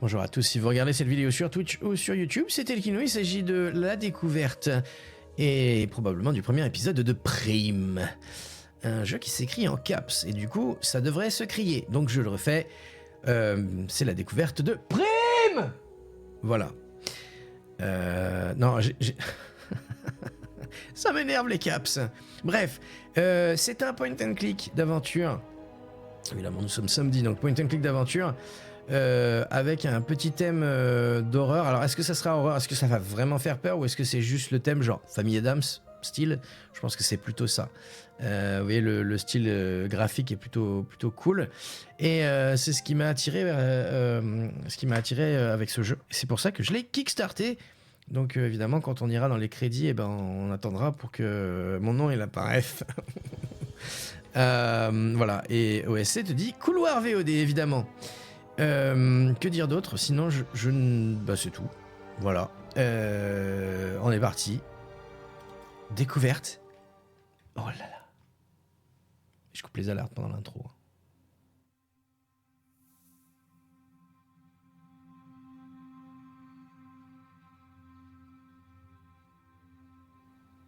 Bonjour à tous, si vous regardez cette vidéo sur Twitch ou sur YouTube, c'est Telkino, il s'agit de la découverte et probablement du premier épisode de PRIM. Un jeu qui s'écrit en caps et du coup ça devrait se crier, donc je le refais, c'est la découverte de PRIM. Voilà. Non, ça m'énerve les caps. Bref, c'est un point and click d'aventure. Évidemment nous sommes samedi, donc point and click d'aventure. Avec un petit thème d'horreur. Alors est-ce que ça sera horreur? Est-ce que ça va vraiment faire peur? Ou est-ce que c'est juste le thème genre Famille Adams style? Je pense que c'est plutôt ça. Vous voyez le style graphique est plutôt cool. Et c'est ce qui m'a attiré avec ce jeu. C'est pour ça que je l'ai kickstarté. Donc évidemment quand on ira dans les crédits, eh ben, on attendra pour que mon nom il apparaisse. Voilà. Et OSC te dit couloir VOD évidemment. Que dire d'autre? Sinon, bah, c'est tout. Voilà. On est parti. Découverte. Oh là là. Je coupe les alertes pendant l'intro.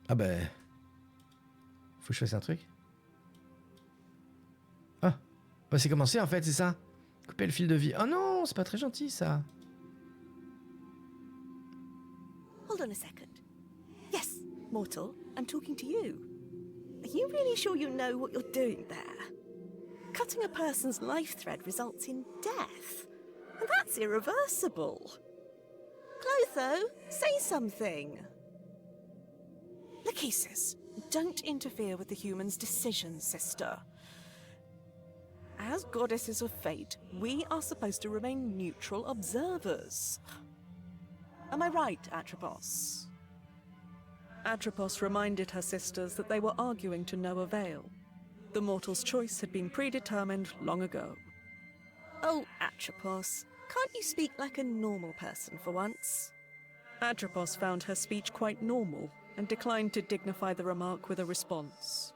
Ah ben... Faut que je fasse un truc. Ah. Bah c'est commencé en fait, c'est ça? Couper le fil de vie. Oh non, c'est pas très gentil ça. Hold on a second. Yes, mortal, I'm talking to you. Are you really sure you know what you're doing there? Cutting a person's life thread results in death. And that's irreversible. Clotho, say something. Lachesis, don't interfere with the human's decisions, sister. As goddesses of fate, we are supposed to remain neutral observers. Am I right, Atropos? Atropos reminded her sisters that they were arguing to no avail. The mortal's choice had been predetermined long ago. Oh, Atropos, can't you speak like a normal person for once? Atropos found her speech quite normal and declined to dignify the remark with a response.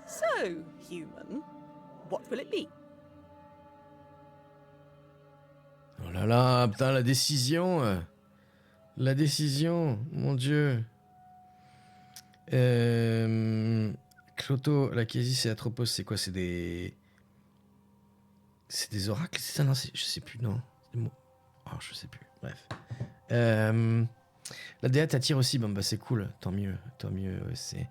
So, human, what will it be? Oh là là, putain, la décision. La décision, mon dieu. Cloto, Lachesis et Atropos, c'est quoi? C'est des oracles, c'est ça? Non, je sais plus, non. Oh, je sais plus, bref. La DA t'attire aussi, bon bah c'est cool, tant mieux, c'est...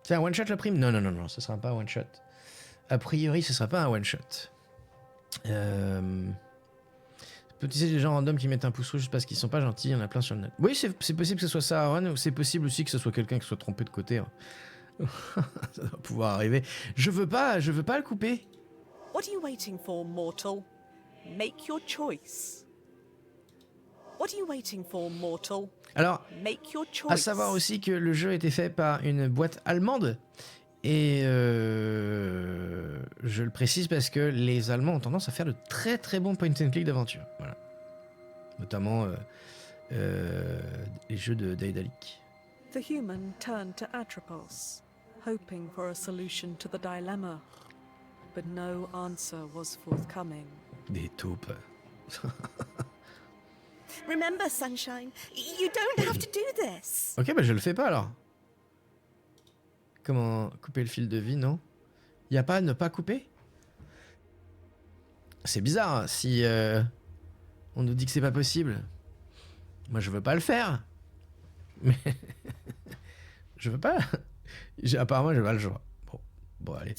C'est un one-shot la prime? Non, ce sera pas un one-shot. A priori, ce sera pas un one-shot. Peut-être des gens random qui mettent un pouce rouge juste parce qu'ils sont pas gentils, il y en a plein sur le net. Oui, c'est possible que ce soit ça, Aaron, ou c'est possible aussi que ce soit quelqu'un qui soit trompé de côté. Hein. Ça doit pouvoir arriver. Je veux pas le couper. What are you waiting for, mortal? Make your choice. What are you waiting for, mortal? Alors, make your choice. À savoir aussi que le jeu a été fait par une boîte allemande. Et je le précise parce que les Allemands ont tendance à faire de très très bons point and click d'aventure. Voilà. Notamment les jeux de Daedalic. The human turned to Atropos, hoping for a solution to the dilemma, but no answer was forthcoming. Des taupes. Remember, Sunshine, you don't have to do this. Ok, bah je le fais pas alors. Comment couper le fil de vie, non? Y a pas ne pas couper? C'est bizarre, hein, si on nous dit que c'est pas possible. Moi, je veux pas le faire. Mais je veux pas. Apparemment, j'ai pas le choix. Bon, allez.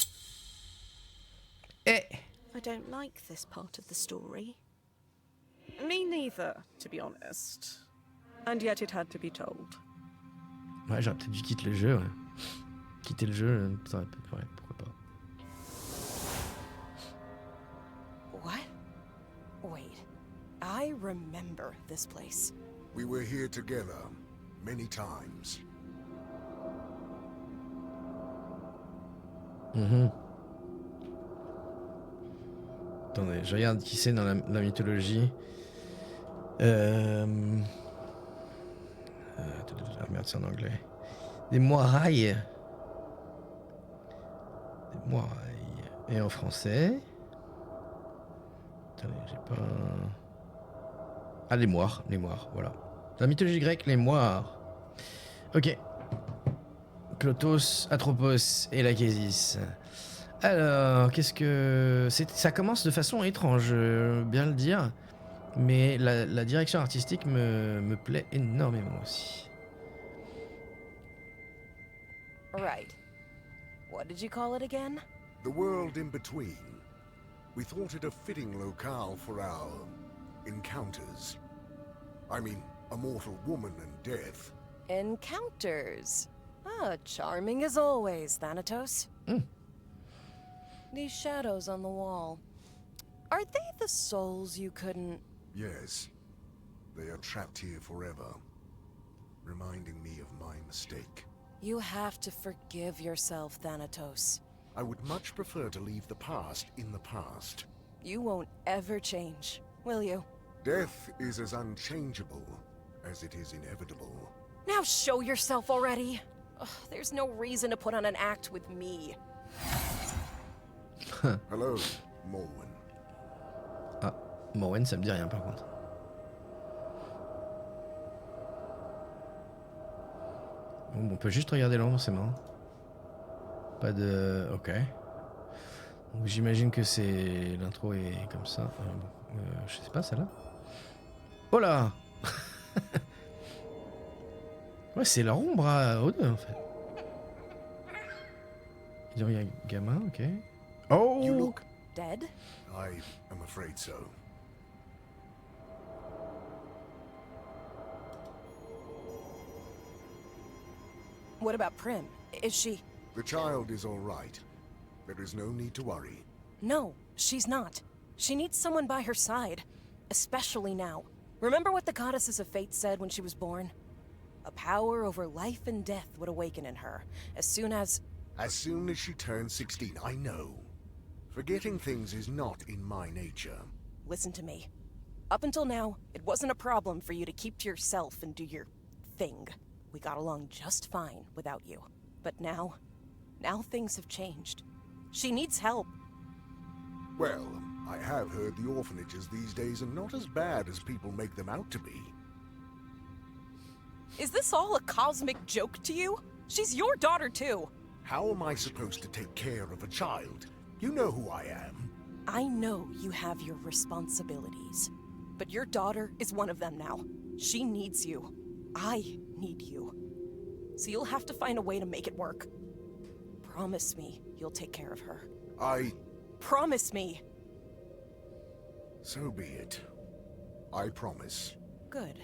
Eh. I don't like this part of the story. Me neither, to be honest. And yet it had to be told. Ouais, j'aurais peut-être dû quitter le jeu, ouais. Quitter le jeu, ça aurait pu... Ouais, pourquoi pas. What? Wait, I remember this place. We were here together many times. Attendez, je regarde qui c'est dans la mythologie. Merde, c'est en anglais. Des moirailles. Et en français. Attendez, j'ai pas... Ah, les moires, voilà. Dans la mythologie grecque, les moires. Ok. Clotos, Atropos et l'Achésis. Alors, qu'est-ce que... Ça commence de façon étrange, bien le dire. Mais la direction artistique me plaît énormément aussi. Right. What did you call it again? The world in between. We thought it a fitting locale for our encounters. I mean, a mortal woman and death. Encounters. Ah, charming as always, Thanatos. These shadows on the wall. Are they the souls you couldn't... Yes. They are trapped here forever, reminding me of my mistake. You have to forgive yourself, Thanatos. I would much prefer to leave the past in the past. You won't ever change, will you? Death is as unchangeable as it is inevitable. Now show yourself already! Ugh, there's no reason to put on an act with me. Hello, Morwen. Ah, Morwen, ça me dit rien par contre. Bon, on peut juste regarder l'ombre, c'est marrant. Pas de... Ok. Donc j'imagine que c'est... L'intro est comme ça. Je sais pas, celle-là. Oh là. Ouais, c'est leur ombre aux deux, en fait. Il y a un gamin, ok. You Oh! look... Dead? I am afraid so. What about Prim? Is she... The child is all right. There is no need to worry. No, she's not. She needs someone by her side. Especially now. Remember what the Goddesses of Fate said when she was born? A power over life and death would awaken in her, as soon as... As soon as she turns 16, I know. Forgetting things is not in my nature. Listen to me. Up until now, it wasn't a problem for you to keep to yourself and do your thing. We got along just fine without you. But now things have changed. She needs help. Well, I have heard the orphanages these days are not as bad as people make them out to be. Is this all a cosmic joke to you? She's your daughter too. How am I supposed to take care of a child? You know who I am. I know you have your responsibilities, but your daughter is one of them now. She needs you. I need you. So you'll have to find a way to make it work. Promise me you'll take care of her. Promise me. So be it. I promise. Good.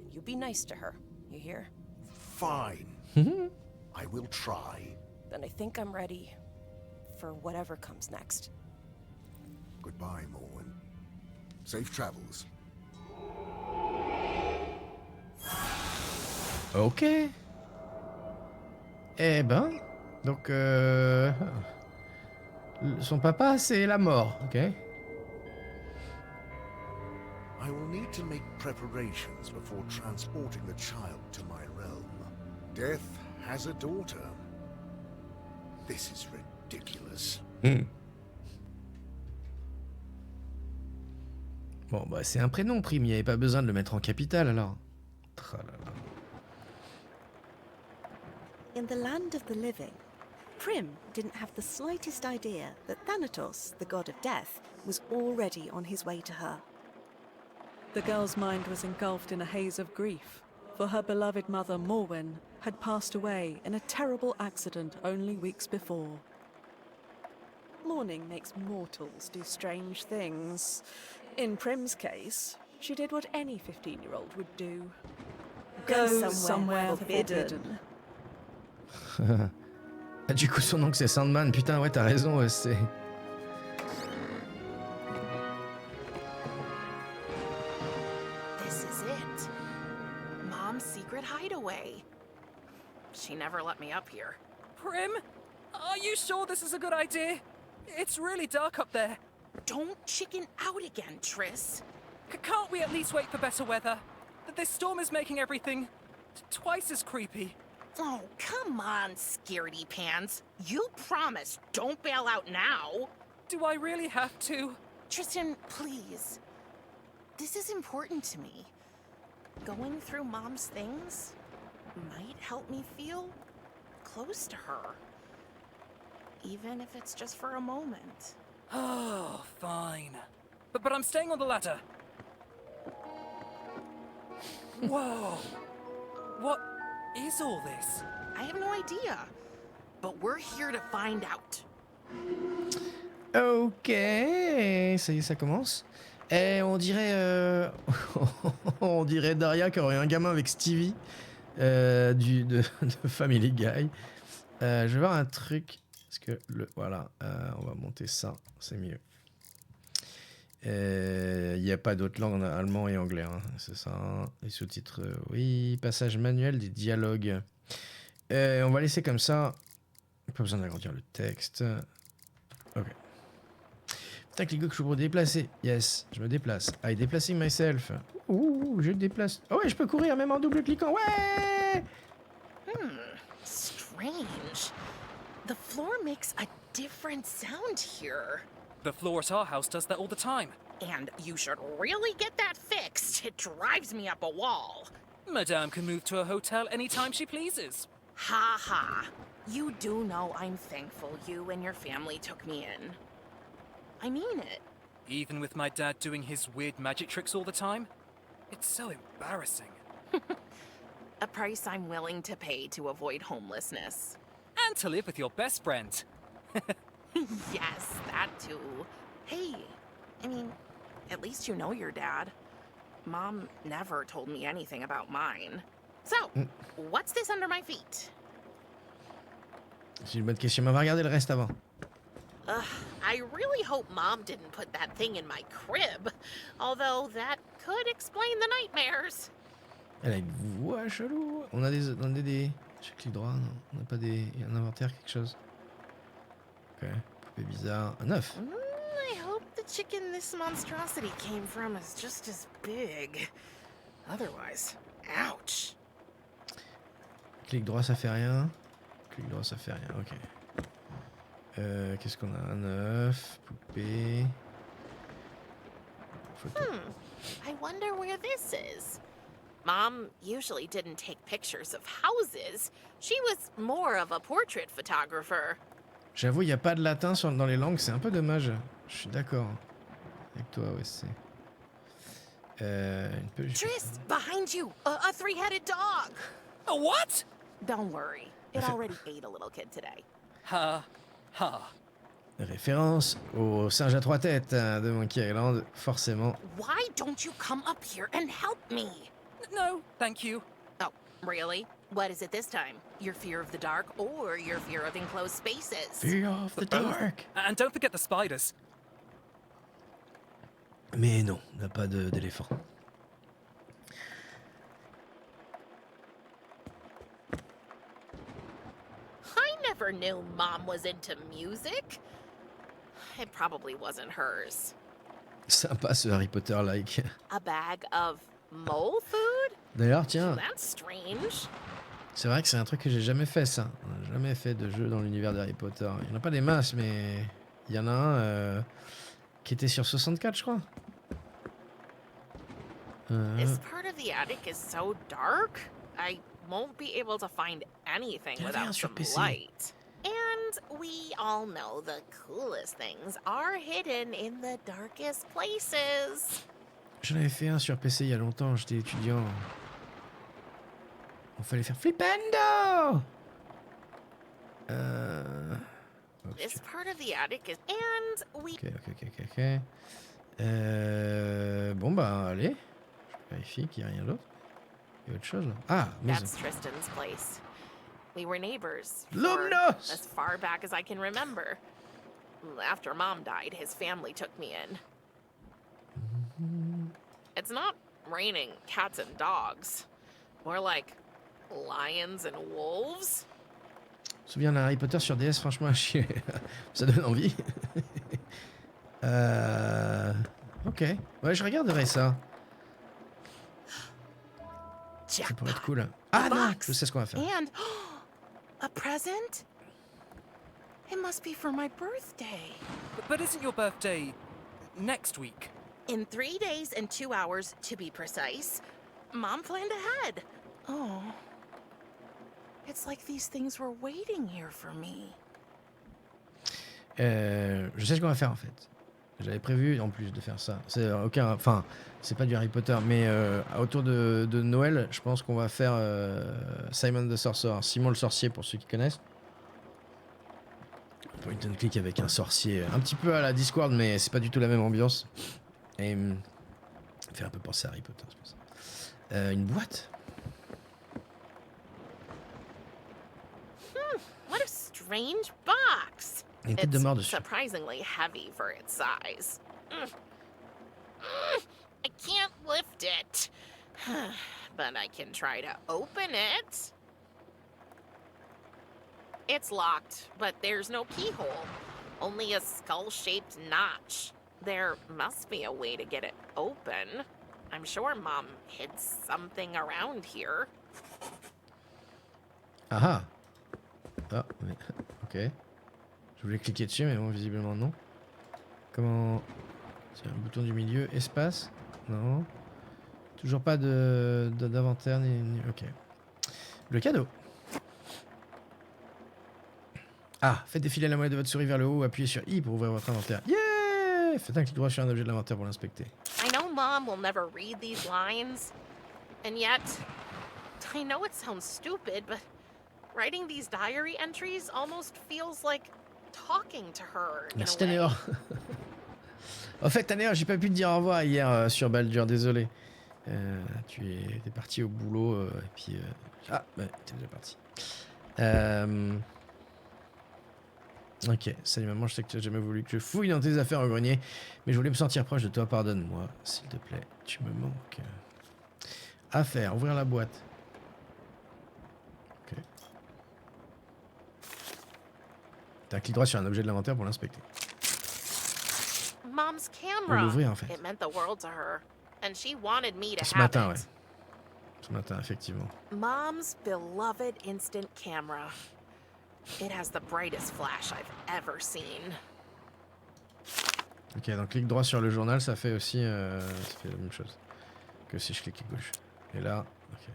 And you be nice to her, you hear? Fine. I will try. Then I think I'm ready for whatever comes next. Goodbye, Morwen. Safe travels. Ok. Eh ben, donc son papa c'est la mort, ok. I will need to make preparations before transporting the child to my realm. Death has a daughter. This is ridiculous. Bon bah c'est un prénom Prim, il n'y avait pas besoin de le mettre en capitale alors. Tralala. In the land of the living, Prim didn't have the slightest idea that Thanatos, the god of death, was already on his way to her. The girl's mind was engulfed in a haze of grief, for her beloved mother Morwen had passed away in a terrible accident only weeks before. Mourning makes mortals do strange things. In Prim's case, she did what any 15-year-old would do. Go somewhere forbidden. Ah, du coup son oncle c'est Sandman, putain ouais t'as raison, ouais, c'est... This is it. Mom's secret hideaway. She never let me up here. Prim? Are you sure this is a good idea? It's really dark up there. Don't chicken out again, Triss. Can't we at least wait for better weather? This storm is making everything twice as creepy. Oh, come on, scaredy pants. You promised don't bail out now. Do I really have to? Tristan, please. This is important to me. Going through Mom's things might help me feel close to her. Even if it's just for a moment. Oh, fine. But I'm staying on the ladder. Whoa! What is all this? I have no idea. But we're here to find out. Ok, ça y est, ça commence. Et on dirait, on dirait Daria qui aurait un gamin avec Stevie de Family Guy. Je vais voir un truc parce que voilà, on va monter ça, c'est mieux. Il n'y a pas d'autres langues, on a allemand et anglais, hein, c'est ça. Les sous-titres, oui. Passage manuel des dialogues. On va laisser comme ça. Pas besoin d'agrandir le texte. Ok. Putain, clic gauche pour me déplacer. Yes, je me déplace. I déplacing myself. Ouh, je déplace. Oh ouais, je peux courir même en double cliquant. Ouais. Strange. The floor makes a different sound here. The floor at our house does that all the time. And you should really get that fixed. It drives me up a wall. Madame can move to a hotel anytime she pleases. Ha ha. You do know I'm thankful you and your family took me in. I mean it. Even with my dad doing his weird magic tricks all the time? It's so embarrassing. A price I'm willing to pay to avoid homelessness. And to live with your best friend. Yes, that too. Hey, I mean, at least you know your dad. Mom never told me anything about mine. So, what's this under my feet? C'est une bonne question, mais on va regarder le reste avant. I really hope Mom didn't put that thing in my crib. Although that could explain the nightmares. Elle a une voix chelou. On a des... Je clique droit, non. On n'a pas un inventaire, quelque chose. Ok, poupée bizarre. Un œuf. I hope the chicken this monstrosity came from is just as big. Otherwise, ouch. Clic droit, ça fait rien. Clic droit, ça fait rien, ok. Qu'est-ce qu'on a? Un œuf, poupée... Photo. I wonder where this is. Mom usually didn't take pictures of houses. She was more of a portrait photographer. J'avoue, il n'y a pas de latin dans les langues, c'est un peu dommage. Je suis d'accord avec toi, OSC. Une peluche. Tris, behind you! A three-headed dog! A what? Don't worry. It already ate a little kid today. Ha. Référence au singe à trois têtes de Monkey Island, forcément. Why don't you come up here and help me? No, thank you. Oh, really? What is it this time? Your fear of the dark or your fear of enclosed spaces? Fear of the dark. And don't forget the spiders. Mais non, on n'a pas d'éléphant. I never knew Mom was into music. It probably wasn't hers. Sympa ce Harry Potter-like. A bag of mole food? D'ailleurs, tiens, That's strange. c'est vrai que c'est un truc que j'ai jamais fait, ça. On n'a jamais fait de jeu dans l'univers d'Harry Potter. Il n'y en a pas des masses, mais il y en a un qui était sur 64, je crois. This part of the attic is so dark. I won't be able to find anything Il y avait un without sur some PC. light. And we all know the coolest things are hidden in the darkest places. J'en avais fait un sur PC il y a longtemps, j'étais étudiant. Il fallait faire Flipendo. This part of the attic is... And we... Ok. Bon bah allez, je vérifie qu'il n'y a rien d'autre. Il y a autre chose là. Ah, maison. That's Tristan's place. We were neighbors for Lumnos! as far back as I can remember. After Mom died, his family took me in. It's not raining cats and dogs. More like lions and wolves. Je me souviens d'un Harry Potter sur DS, franchement, à chier. Ça donne envie. Ok. Ouais, je regarderai ça. Ça pourrait être cool. Ah non, je sais ce qu'on va faire. And a present? It must be for my birthday. But isn't your birthday next week. In 3 days and 2 hours, to be precise. Mom planned ahead. Oh. It's like these things were waiting here for me. Je sais ce qu'on va faire en fait. J'avais prévu en plus de faire ça. C'est aucun, enfin, c'est pas du Harry Potter, mais autour de Noël, je pense qu'on va faire Simon the Sorcerer, Simon le sorcier pour ceux qui connaissent. Point and click avec un sorcier, un petit peu à la Discord, mais c'est pas du tout la même ambiance. Et fait un peu penser à Harry Potter, je pense. Une boîte. What a strange box. Il y a une tête de mort It's dessus. surprisingly heavy for its size. I can't lift it. But I can try to open it. It's locked, but there's no keyhole. Only a skull-shaped notch. There must be a way to get it open. I'm sure Mom hid something around here. Ah ah. Ah, mais, ok. Je voulais cliquer dessus, mais bon, visiblement non. Comment... C'est un bouton du milieu, espace. Non. Toujours pas d'inventaire ni... Ok. Le cadeau. Ah, faites défiler la molette de votre souris vers le haut, appuyez sur I pour ouvrir votre inventaire. Yeah! Faites un clic droit sur un objet de l'inventaire pour l'inspecter. I know Mom will never read these lines, and yet, I know it sounds stupid, but writing these diary entries almost feels like talking to her in Merci a way. Tanéor. En fait, Tanéor, j'ai pas pu te dire au revoir hier sur Baldur, désolé. Tu es parti au boulot, et puis... Ah, ouais, t'es déjà parti. Ok, salut maman, je sais que tu as jamais voulu que je fouille dans tes affaires au grenier, mais je voulais me sentir proche de toi, pardonne-moi, s'il te plaît, tu me manques. Affaire, ouvrir la boîte. Ok. T'as un clic droit sur un objet de l'inventaire pour l'inspecter. Mom's Pour camera. l'ouvrir en fait. It meant the world to her, and she wanted me to Ce have matin, it. ouais. Ce matin, effectivement. Mom's beloved instant camera. It has the brightest flash I've ever seen. Ok, donc clic droit sur le journal, ça fait aussi ça fait la même chose que si je clique à gauche. Et là, ok.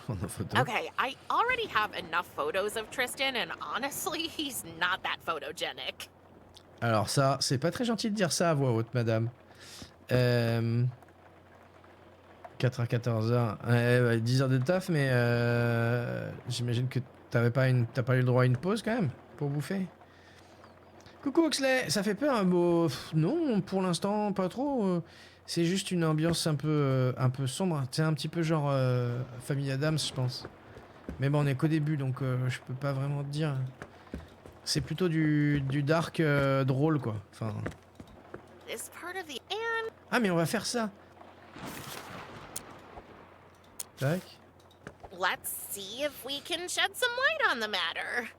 On a photo. Okay, I already have enough photos of Tristan, and honestly, he's not that photogenic. Alors ça, c'est pas très gentil de dire ça à voix haute, madame. 4h, 14h, 10 heures de taf, mais j'imagine que t'as pas eu le droit à une pause quand même pour bouffer. Coucou Oxley, ça fait peur un beau... Non, pour l'instant, pas trop. C'est juste une ambiance un peu sombre. C'est un petit peu genre Famille Adams, je pense. Mais bon, on est qu'au début, donc je peux pas vraiment te dire. C'est plutôt du dark drôle, quoi. Enfin... This part of the and Ah, mais on va faire ça. Tac. let's see if we can shed some light on the matter.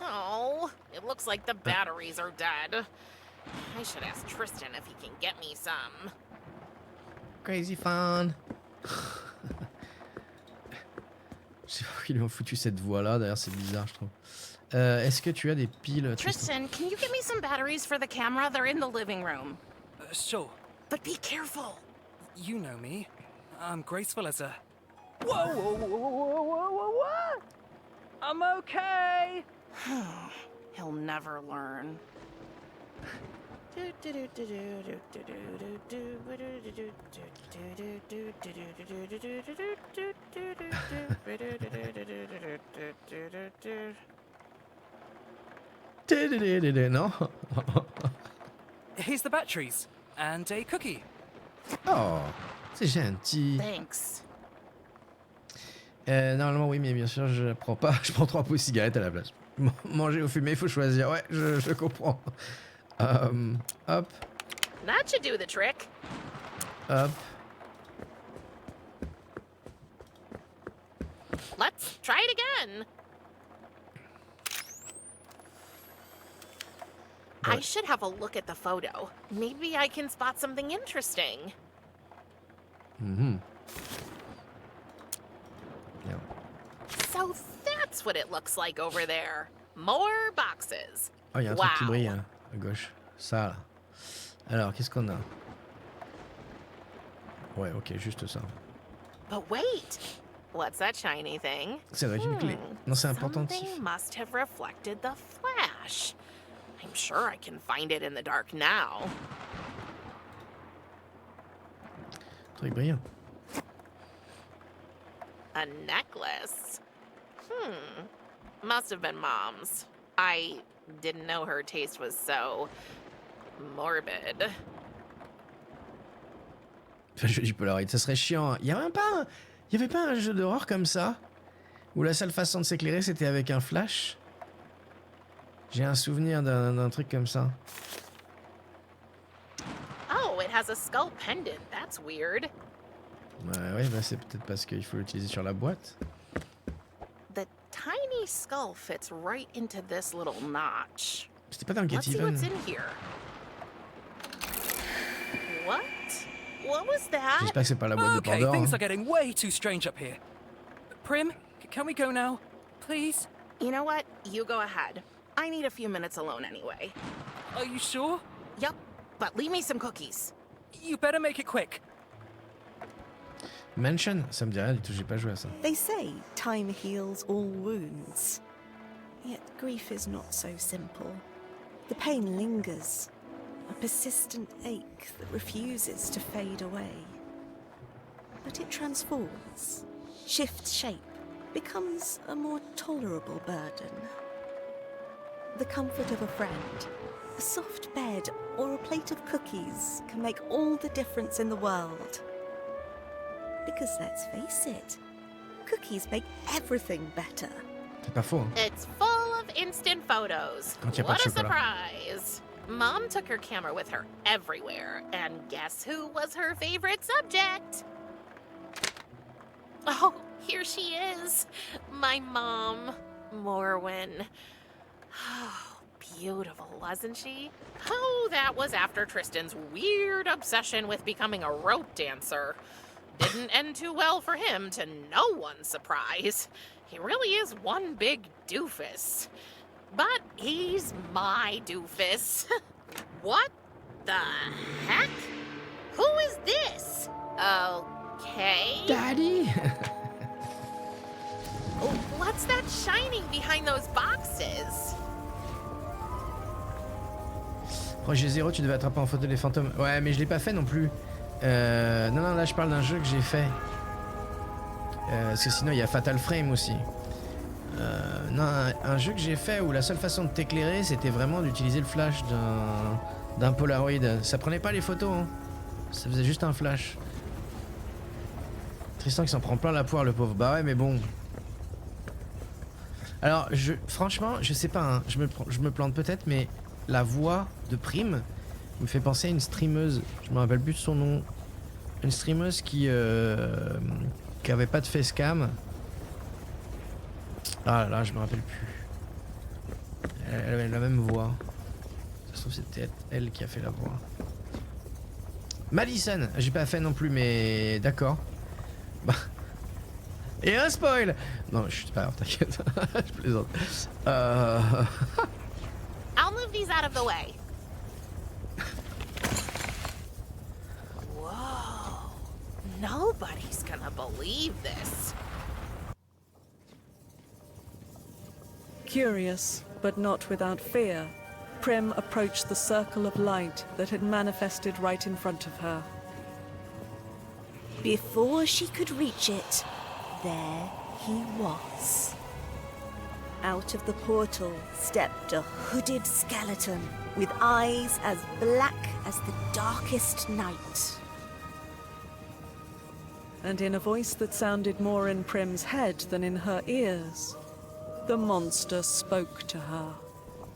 Oh, it looks like the batteries are dead. I should ask Tristan if he can get me some. Crazy fun. Je sais pas pourquoi ils lui ont foutu cette voix-là, d'ailleurs c'est bizarre je trouve. Est-ce que tu as des piles, Tristan? Tristan, can you get me some batteries for the camera? They're in the living room. Sure. But be careful. You know me. I'm graceful as a... Whoa, whoa, whoa, whoa, whoa, whoa, whoa, what? I'm okay. He'll never learn. Non. Here's the batteries. And a cookie. Oh, c'est gentil. Thanks. Normalement oui, mais bien sûr je prends pas, je prends 3 pots de cigarettes à la place. Manger ou fumer, il faut choisir. Ouais, je comprends. Hop, That should do the trick. hop. Let's try it again. I What? should have a look at the photo. Maybe I can spot something interesting. Mhm. So that's what it looks like over there. More boxes. Oh, il y a un truc qui Wow. brille hein, à gauche. Ça là. Alors, qu'est-ce qu'on a? Ouais, ok, juste ça. But wait! What's that shiny thing? C'est vrai, une clé. Non, c'est un pendentif. Something must have reflected the flash. I'm sure I can find it in the dark now. Truc brillant. A necklace? Must have been Mom's. I didn't know her taste was so morbid. Enfin, je dis Polaroid, ça serait chiant. Il y avait pas un jeu d'horreur comme ça où la seule façon de s'éclairer c'était avec un flash. J'ai un souvenir d'un truc comme ça. Oh, it has a skull pendant. That's weird. Ouais, bah c'est peut-être parce qu'il faut l'utiliser sur la boîte. The tiny skull fits right into this little notch. C'était pas dans le Get Let's see Even. what's in here. What? What was that? J'espère que c'est pas la boîte de Okay, Pandore. things hein. are getting way too strange up here. Prim, can we go now? Please? You know what? You go ahead. I need a few minutes alone anyway. Are you sure? Yep, but leave me some cookies. You better make it quick. Mansion, ça me dit rien du tout, j'ai pas joué à ça. They say time heals all wounds. Yet grief is not so simple. The pain lingers, a persistent ache that refuses to fade away. But it transforms, shifts shape, becomes a more tolerable burden. The comfort of a friend, a soft bed, or a plate of cookies can make all the difference in the world. Because let's face it, cookies make everything better. C'est pas faux. Hein. It's full of instant photos. Quand y a pas What de a chocolat. surprise. Mom took her camera with her everywhere, and guess who was her favorite subject? Oh, here she is. My mom, Morwen. Oh, beautiful, wasn't she? Oh, that was after Tristan's weird obsession with becoming a rope dancer. Didn't end too well for him, to no one's surprise. He really is one big doofus. But he's my doofus. What the heck? Who is this? Okay. Daddy. What's that shining behind those boxes? Projet 0, tu devais attraper en photo les fantômes. Ouais, mais je l'ai pas fait non plus. Non, là je parle d'un jeu que j'ai fait. Parce que sinon il y a Fatal Frame aussi. Non, un jeu que j'ai fait où la seule façon de t'éclairer c'était vraiment d'utiliser le flash d'un Polaroid. Ça prenait pas les photos, hein. Ça faisait juste un flash. Tristan qui s'en prend plein la poire, le pauvre. Bah ouais, mais bon. Alors, franchement, je sais pas, hein, je me plante peut-être, mais la voix de PRIM me fait penser à une streameuse. Je me rappelle plus de son nom. Une streameuse qui avait pas de facecam. Ah là là, je me rappelle plus. Elle avait la même voix. Ça se trouve c'était elle qui a fait la voix. Madison, j'ai pas fait non plus, mais d'accord. Bah. Et un spoil. Non, je suis pas grave, t'inquiète. Je plaisante. I'll move these out of the way. Whoa. Nobody's gonna believe this. Curious, but not without fear, Prim approached the circle of light that had manifested right in front of her. Before she could reach it, there he was. Out of the portal stepped a hooded skeleton with eyes as black as the darkest night. And in a voice that sounded more in Prim's head than in her ears, the monster spoke to her.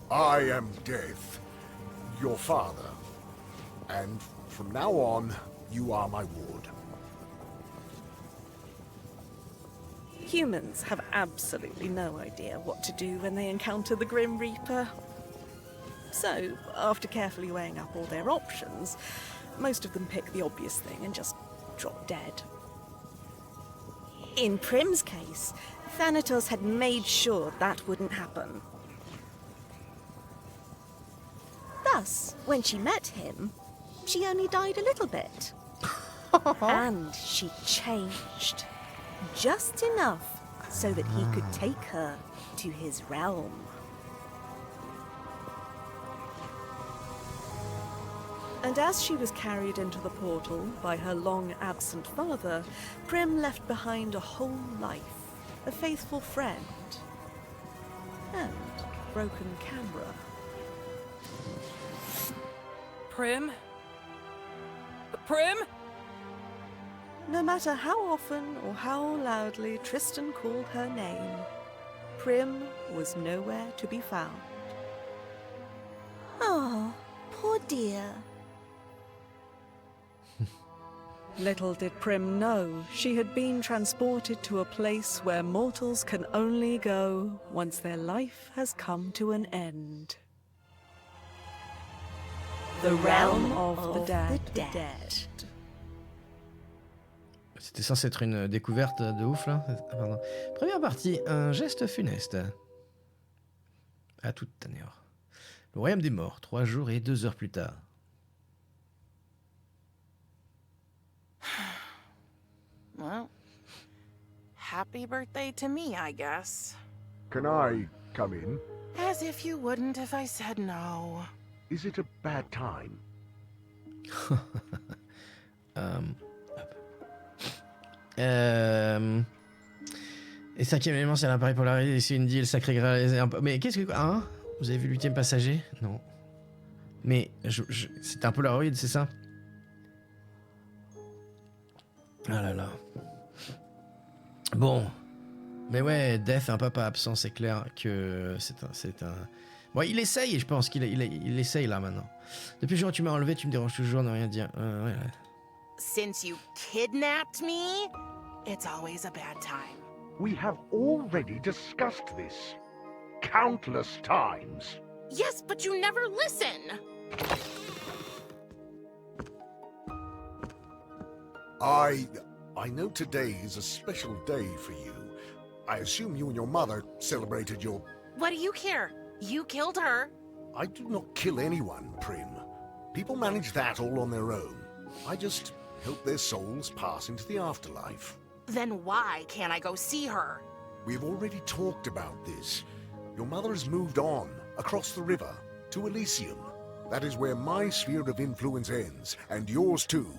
I am Death, your father. And from now on, you are my ward. Humans have absolutely no idea what to do when they encounter the Grim Reaper. So, after carefully weighing up all their options, most of them pick the obvious thing and just drop dead. In Prim's case, Thanatos had made sure that wouldn't happen. Plus, when she met him, she only died a little bit. And she changed. Just enough so that he could take her to his realm. And as she was carried into the portal by her long-absent father, Prim left behind a whole life, a faithful friend, and a broken camera. Prim? Prim? No matter how often or how loudly Tristan called her name, Prim was nowhere to be found. Oh, poor dear. Little did Prim know she had been transported to a place where mortals can only go once their life has come to an end. The realm of the dead. C'était censé être une découverte de ouf là. Pardon. Première partie, un geste funeste. À toute tanière. Le royaume des morts, 3 jours et 2 heures plus tard. Well, happy birthday to me, I guess. Can I come in? As if you wouldn't if I said no. Is it a bad time? Et cinquième élément, c'est l'appareil polarisé, c'est une deal, sacré graal. Mais qu'est-ce que... Hein? Vous avez vu l'huitième passager? Non. Mais c'est un Polaroid, c'est ça? Ah là là. Bon. Mais ouais, Death, un papa absent, c'est clair que c'est un... Bon, il essaye, je pense qu'il il essaye là maintenant. Depuis le jour où tu m'as enlevé, tu me déranges toujours de rien dire. Ouais. Since you kidnapped me, it's always a bad time. We have already discussed this countless times. Yes, but you never listen. I know today is a special day for you. I assume you and your mother celebrated your... What do you care? You killed her. I do not kill anyone, Prim. People manage that all on their own. I just help their souls pass into the afterlife. Then why can't I go see her? We've already talked about this. Your mother has moved on, across the river, to Elysium. That is where my sphere of influence ends, and yours too.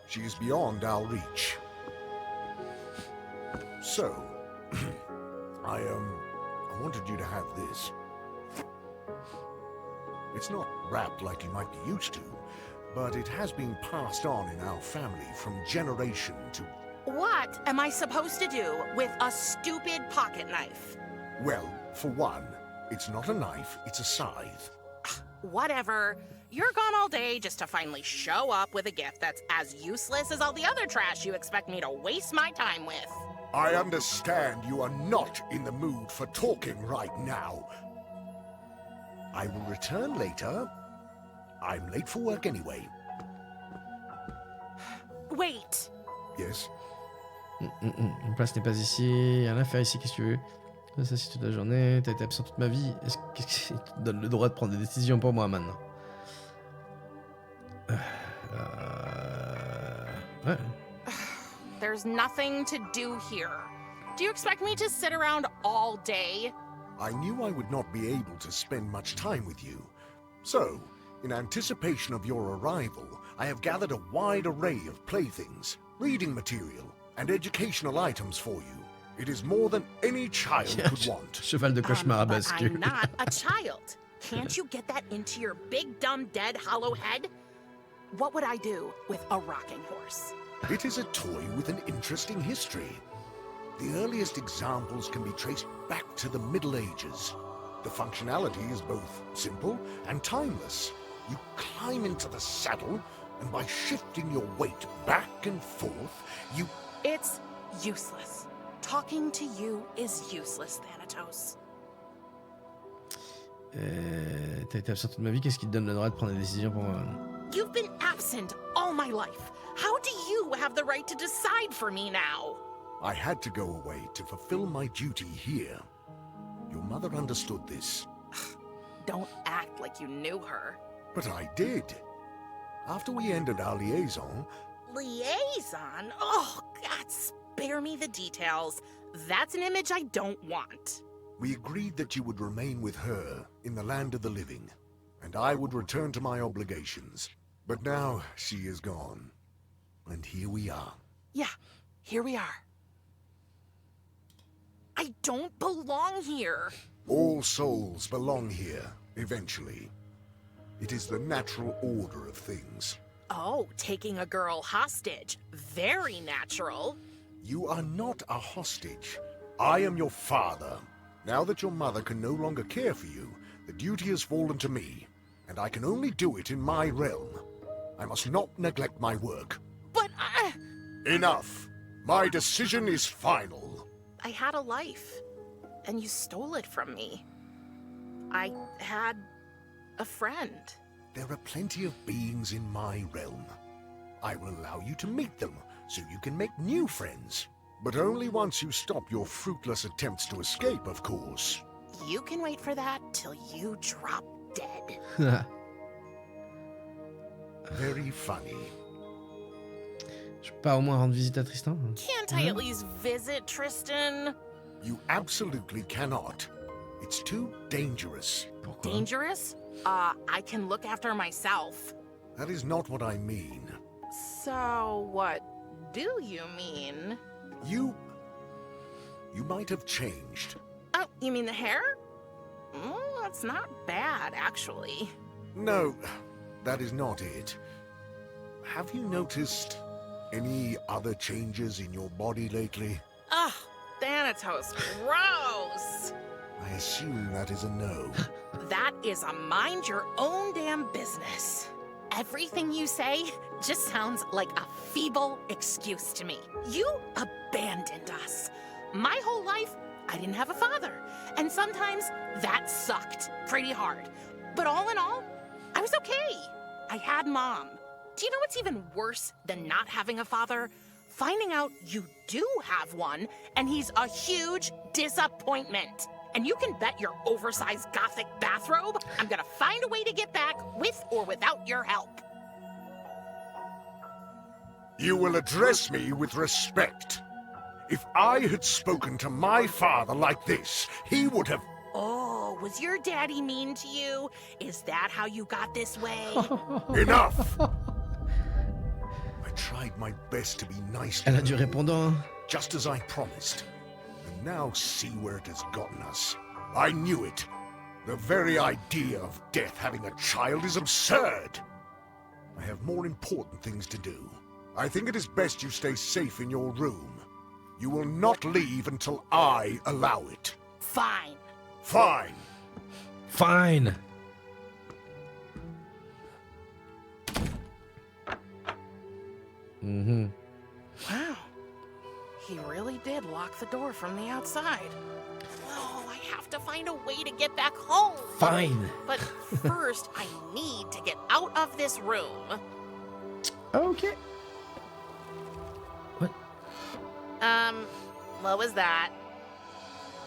She is beyond our reach. So, I wanted you to have this. It's not wrapped like you might be used to, but it has been passed on in our family from generation to... What am I supposed to do with a stupid pocket knife? Well, for one, it's not a knife, it's a scythe. Whatever. You're gone all day just to finally show up with a gift that's as useless as all the other trash you expect me to waste my time with. I understand you are not in the mood for talking right now. I will return later. I'm late for work anyway. Wait. Yes? Une place n'est pas ici, rien à faire ici, qu'est-ce que tu veux? Ça, c'est toute la journée, t'as été absent toute ma vie. Qu'est-ce qui te donne le droit de prendre des décisions pour moi maintenant? Ouais. There's nothing to do here. Do you expect me to sit around all day? I knew I would not be able to spend much time with you. So, in anticipation of your arrival, I have gathered a wide array of playthings, reading material, and educational items for you. It is more than any child could want. Cheval de cauchemar à But bascule. I'm not a child. Can't you get that into your big, dumb, dead, hollow head? What would I do with a rocking horse? It is a toy with an interesting history. The earliest examples can be traced back to the Middle Ages. The functionality is both simple and timeless. You climb into the saddle, and by shifting your weight back and forth, you... It's useless. Talking to you is useless, Thanatos. T'as été absent toute ma vie, qu'est-ce qui te donne le droit de prendre des décisions pour moi? You've been absent all my life. How do you have the right to decide for me now? I had to go away to fulfill my duty here. Your mother understood this. Don't act like you knew her. But I did. After we ended our liaison, Liaison? Oh, God, spare me the details. That's an image I don't want. we agreed that you would remain with her in the land of the living, and I would return to my obligations. But now she is gone, and here we are. Yeah, here we are. I don't belong here. All souls belong here, eventually. It is the natural order of things. Oh, taking a girl hostage. Very natural. You are not a hostage. I am your father. Now that your mother can no longer care for you, the duty has fallen to me, and I can only do it in my realm. I must not neglect my work. But Enough! My decision is final. I had a life, and you stole it from me. I had a friend. There are plenty of beings in my realm. I will allow you to meet them, so you can make new friends. But only once you stop your fruitless attempts to escape, of course. You can wait for that till you drop dead. Very funny. Je peux pas au moins rendre visite à Tristan? Can't I at least visit Tristan? You absolutely cannot. It's too dangerous. Pourquoi? Dangerous? I can look after myself. That is not what I mean. So, what do you mean? You might have changed. Oh, you mean the hair? That's not bad, actually. No, that is not it. Have you noticed any other changes in your body lately? Ugh, Thanatos, gross! I assume that is a no. That is a mind your own damn business. Everything you say just sounds like a feeble excuse to me. You abandoned us. My whole life, I didn't have a father. And sometimes that sucked pretty hard. But all in all, I was okay. I had Mom. Do you know what's even worse than not having a father? Finding out you do have one, and he's a huge disappointment. And you can bet your oversized gothic bathrobe I'm gonna find a way to get back with or without your help. You will address me with respect. If I had spoken to my father like this, he would have... Oh, was your daddy mean to you? Is that how you got this way? Enough! I tried my best to be nice to Elle a her, du répondant. just as I promised. And now see where it has gotten us. I knew it. The very idea of death having a child is absurd. I have more important things to do. I think it is best you stay safe in your room. You will not leave until I allow it. Fine. Fine. Fine. Wow. He really did lock the door from the outside. Oh, I have to find a way to get back home. Fine. But first, I need to get out of this room. Ok. What? What was that?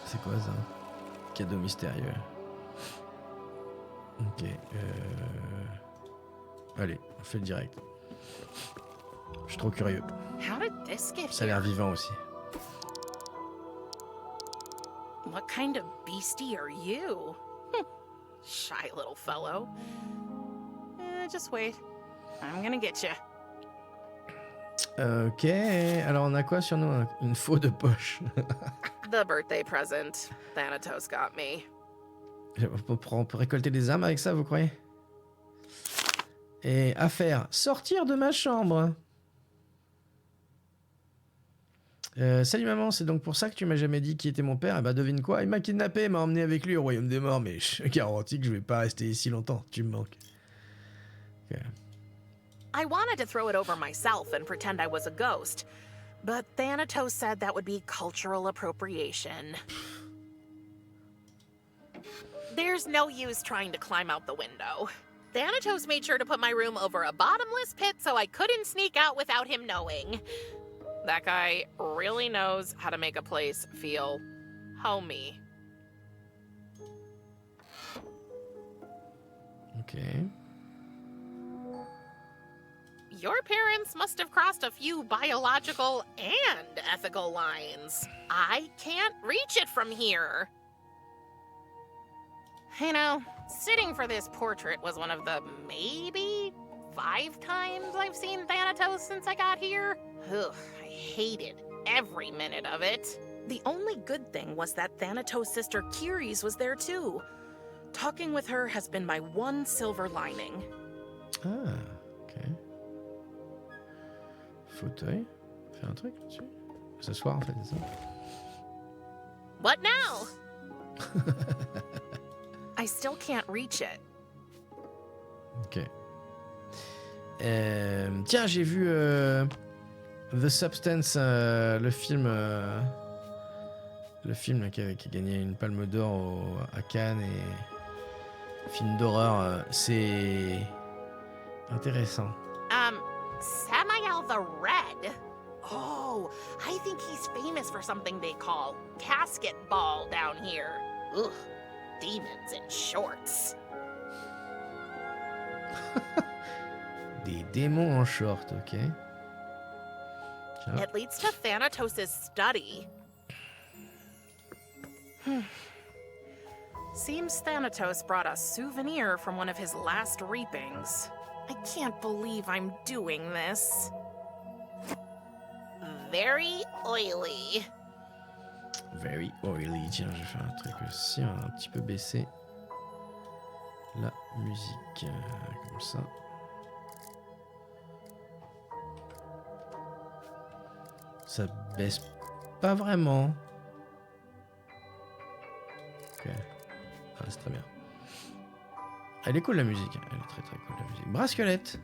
C'est quoi ça? Cadeau mystérieux. Ok. Allez, on fait le direct. Je suis trop curieux. How did this get Ça a l'air here? vivant aussi. What kind of beastie are you? Shy little fellow. Just wait. I'm gonna get you. Ok. Alors on a quoi sur nous? Une faux de poche. The birthday present Thanatos got me. On peut récolter des âmes avec ça, vous croyez? Et à faire, sortir de ma chambre. Salut maman, c'est donc pour ça que tu m'as jamais dit qui était mon père? Eh ben devine quoi, il m'a kidnappé et m'a emmené avec lui au royaume des morts, mais je garantis que je vais pas rester ici longtemps, tu me manques. Ok. I wanted to throw it over myself and pretend I was a ghost, but Thanatos said that would be cultural appropriation. There's no use trying to climb out the window. Thanatos made sure to put my room over a bottomless pit so I couldn't sneak out without him knowing. That guy really knows how to make a place feel homey. Ok. Your parents must have crossed a few biological and ethical lines. I can't reach it from here. You know, sitting for this portrait was one of the maybe 5 times I've seen Thanatos since I got here. Ugh, I hated every minute of it. The only good thing was that Thanatos' sister Kyries was there too. Talking with her has been my one silver lining. Ah, ok. Fauteuil. Faire un truc là-dessus. S'asseoir en fait, c'est ça? What now? I still can't reach it. Ok. Tiens, j'ai vu The Substance, le film là, qui a gagné une palme d'or à Cannes et film d'horreur. C'est intéressant. Samael the Red. Oh, I think he's famous for something they call casket ball down here. Ugh, demons in shorts. Des démons en short, ok. Tiens. It leads to Thanatos' study. Seems Thanatos brought a souvenir from one of his last reapings. I can't believe I'm doing this. Very oily. Very oily. Tiens, je vais faire un truc aussi. On va un petit peu baisser la musique. Comme ça. Ça baisse pas vraiment. Ok. Ah, c'est très bien. Elle est cool la musique. Elle est très très cool la musique. Bras squelette.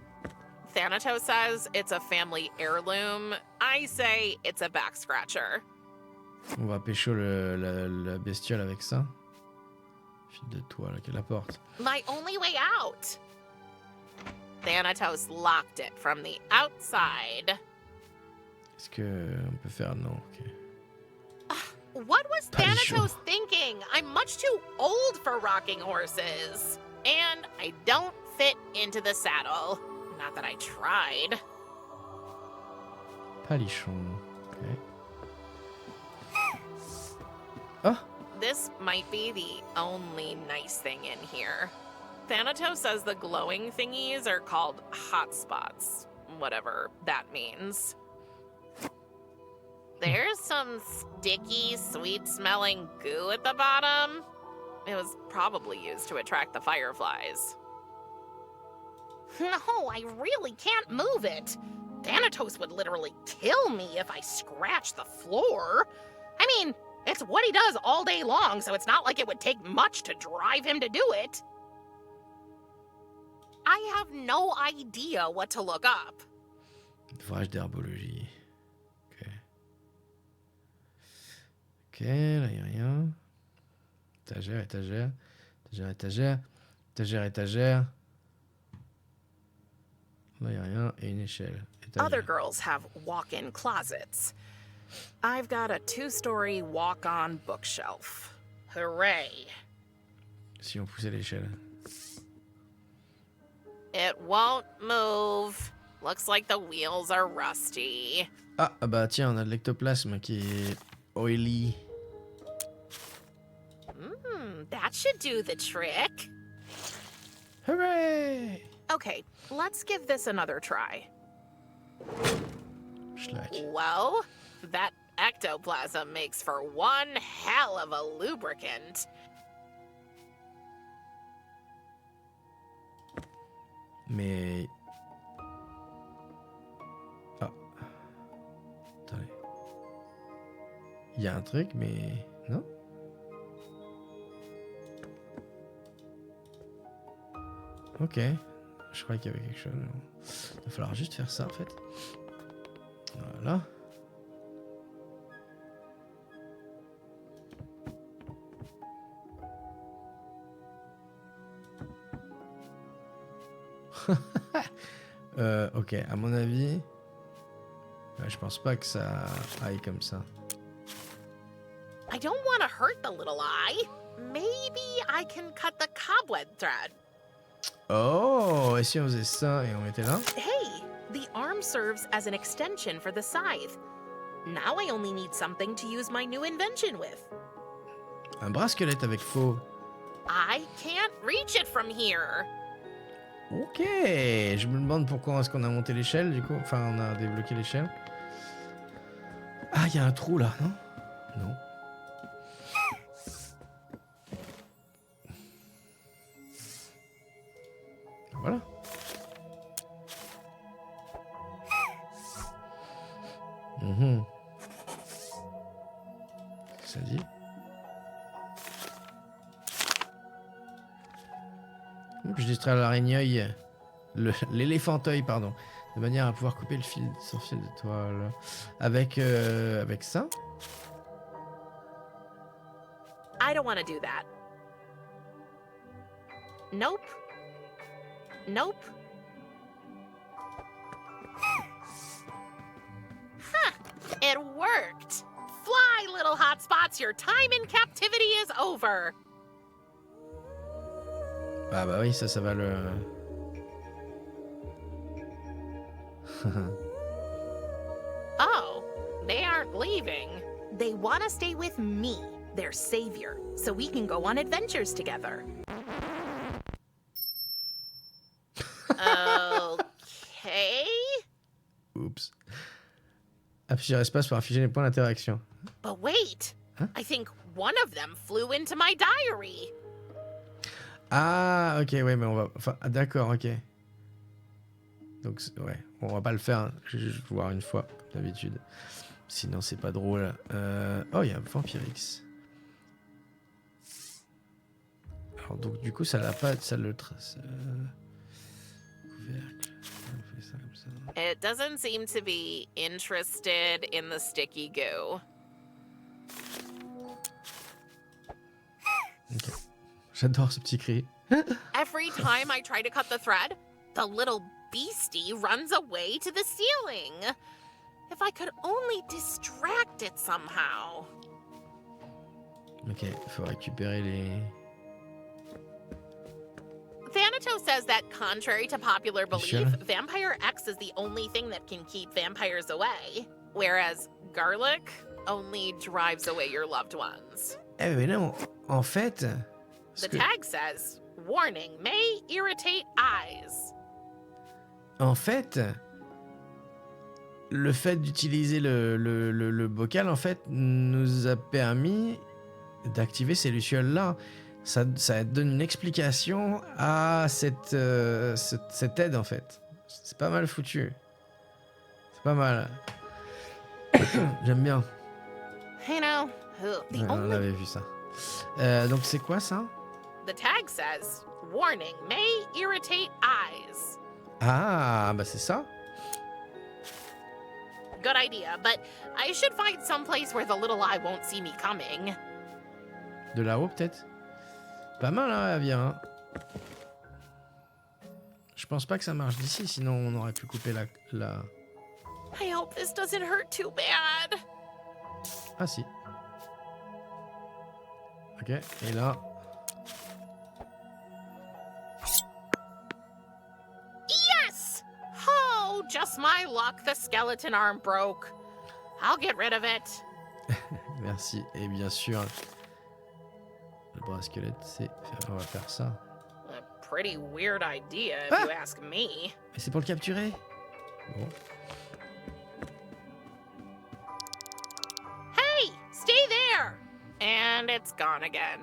Thanatos says it's a family heirloom. I say it's a back scratcher. On va pécho la bestiole avec ça. Fil de toile qui la porte. My only way out. Thanatos locked it from the outside. Est-ce que on peut faire non? Ok. What was Palicho. Thanatos thinking? I'm much too old for rocking horses. And I don't fit into the saddle. Not that I tried. Palichon. Ok. Ah. This might be the only nice thing in here. Thanatos says the glowing thingies are called hotspots. Whatever that means. There's some sticky, sweet-smelling goo at the bottom. It was probably used to attract the fireflies. No, I really can't move it. Thanatos would literally kill me if I scratched the floor. I mean, it's what he does all day long, so it's not like it would take much to drive him to do it. I have no idea what to look up. Ouvrage d'herbologie. Ok. Ok, là y a rien. Étagère, étagère. Étagère, étagère. Étagère, étagère. Là y a rien. Et une échelle. Étagère. Other girls have walk-in closets. I've got a 2-story walk-on bookshelf. Hooray. Si on poussait l'échelle. It won't move. Looks like the wheels are rusty. Ah bah tiens, on a de l'ectoplasme qui est oily. That should do the trick. Hooray! Okay, let's give this another try. Schlag. Well, that ectoplasm makes for one hell of a lubricant. Mais... Ah. Attendez. Il y a un truc, mais... Non? Ok. Je croyais qu'il y avait quelque chose. Il va falloir juste faire ça, en fait. Voilà. Ok, à mon avis, je pense pas que ça aille comme ça. I don't want to hurt the little eye. Maybe I can cut the cobweb thread. Oh, et si on faisait ça et on mettait là? Hey, The arm serves as an extension for the scythe. Now I only need something to use my new invention with. Un bras squelette avec faux. I can't reach it from here. Ok, je me demande pourquoi est-ce qu'on a monté l'échelle du coup. Enfin, on a débloqué l'échelle. Ah, il y a un trou là, non? Non. Voilà. Ça dit. Je distrais l'araigneuil, l'éléphanteuil, pardon, de manière à pouvoir couper le fil, son fil de toile. Avec ça. I don't want to do that. Nope. Nope. Huh. It worked. Fly, little hotspots. Your time in captivity is over. Ah bah oui, ça va le... Oh, they aren't leaving. They want to stay with me, their savior, so we can go on adventures together. Okay. Oups. Afficher espace pour afficher les points d'interaction. But wait, Huh? I think one of them flew into my diary. Ah, ok, ouais, mais on va... Enfin, d'accord, ok. Donc, ouais, on va pas le faire. Hein. Je vais juste voir une fois, comme d'habitude. Sinon, c'est pas drôle. Oh, il y a un Vampirix. Alors, donc, du coup, ça l'a pas... Ça le trace... Couvercle. On fait ça comme ça. It doesn't seem to be interested in the sticky goo. Ok. J'adore ce petit cri. Every time I try to cut the thread, the little beastie runs away to the ceiling. If I could only distract it somehow. Ok, faut récupérer les... Thanatos says that, contrary to popular belief, Sure. Vampire X is the only thing that can keep vampires away, whereas garlic only drives away your loved ones. Eh mais non, en fait... The tag says, warning, may irritate eyes. En fait, le fait d'utiliser le bocal, en fait, nous a permis d'activer ces lucioles-là. Ça donne une explication à cette aide, en fait. C'est pas mal foutu. C'est pas mal. J'aime bien. You know, the Ouais, on only... avait vu ça. Donc c'est quoi ça? The tag says, warning, may irritate eyes. Ah, bah c'est ça. Good idea, but I should find some place where the little eye won't see me coming. De là-haut, peut-être? Pas mal, hein, elle vient. Hein. Je pense pas que ça marche d'ici, sinon on aurait pu couper la... I hope this doesn't hurt too bad. Ah si. Ok, et là... Yes! Oh, just my luck, the skeleton arm broke. I'll get rid of it. Merci. Et bien sûr, le bras squelette, c'est... On va faire ça. A pretty weird idea, if Ah! you ask me. Mais c'est pour le capturer? Bon. Hey, stay there! And it's gone again.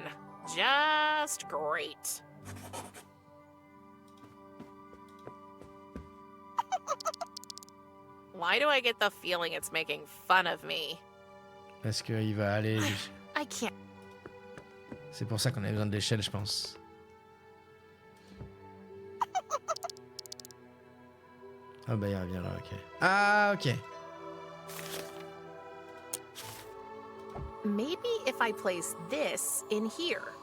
Just great. Why do I get the feeling it's making fun of me? Parce qu'il va aller... I can't. C'est pour ça qu'on a besoin de l'échelle, je pense. Ah bah il revient là, ok. Ah, ok. Maybe if I place this in here.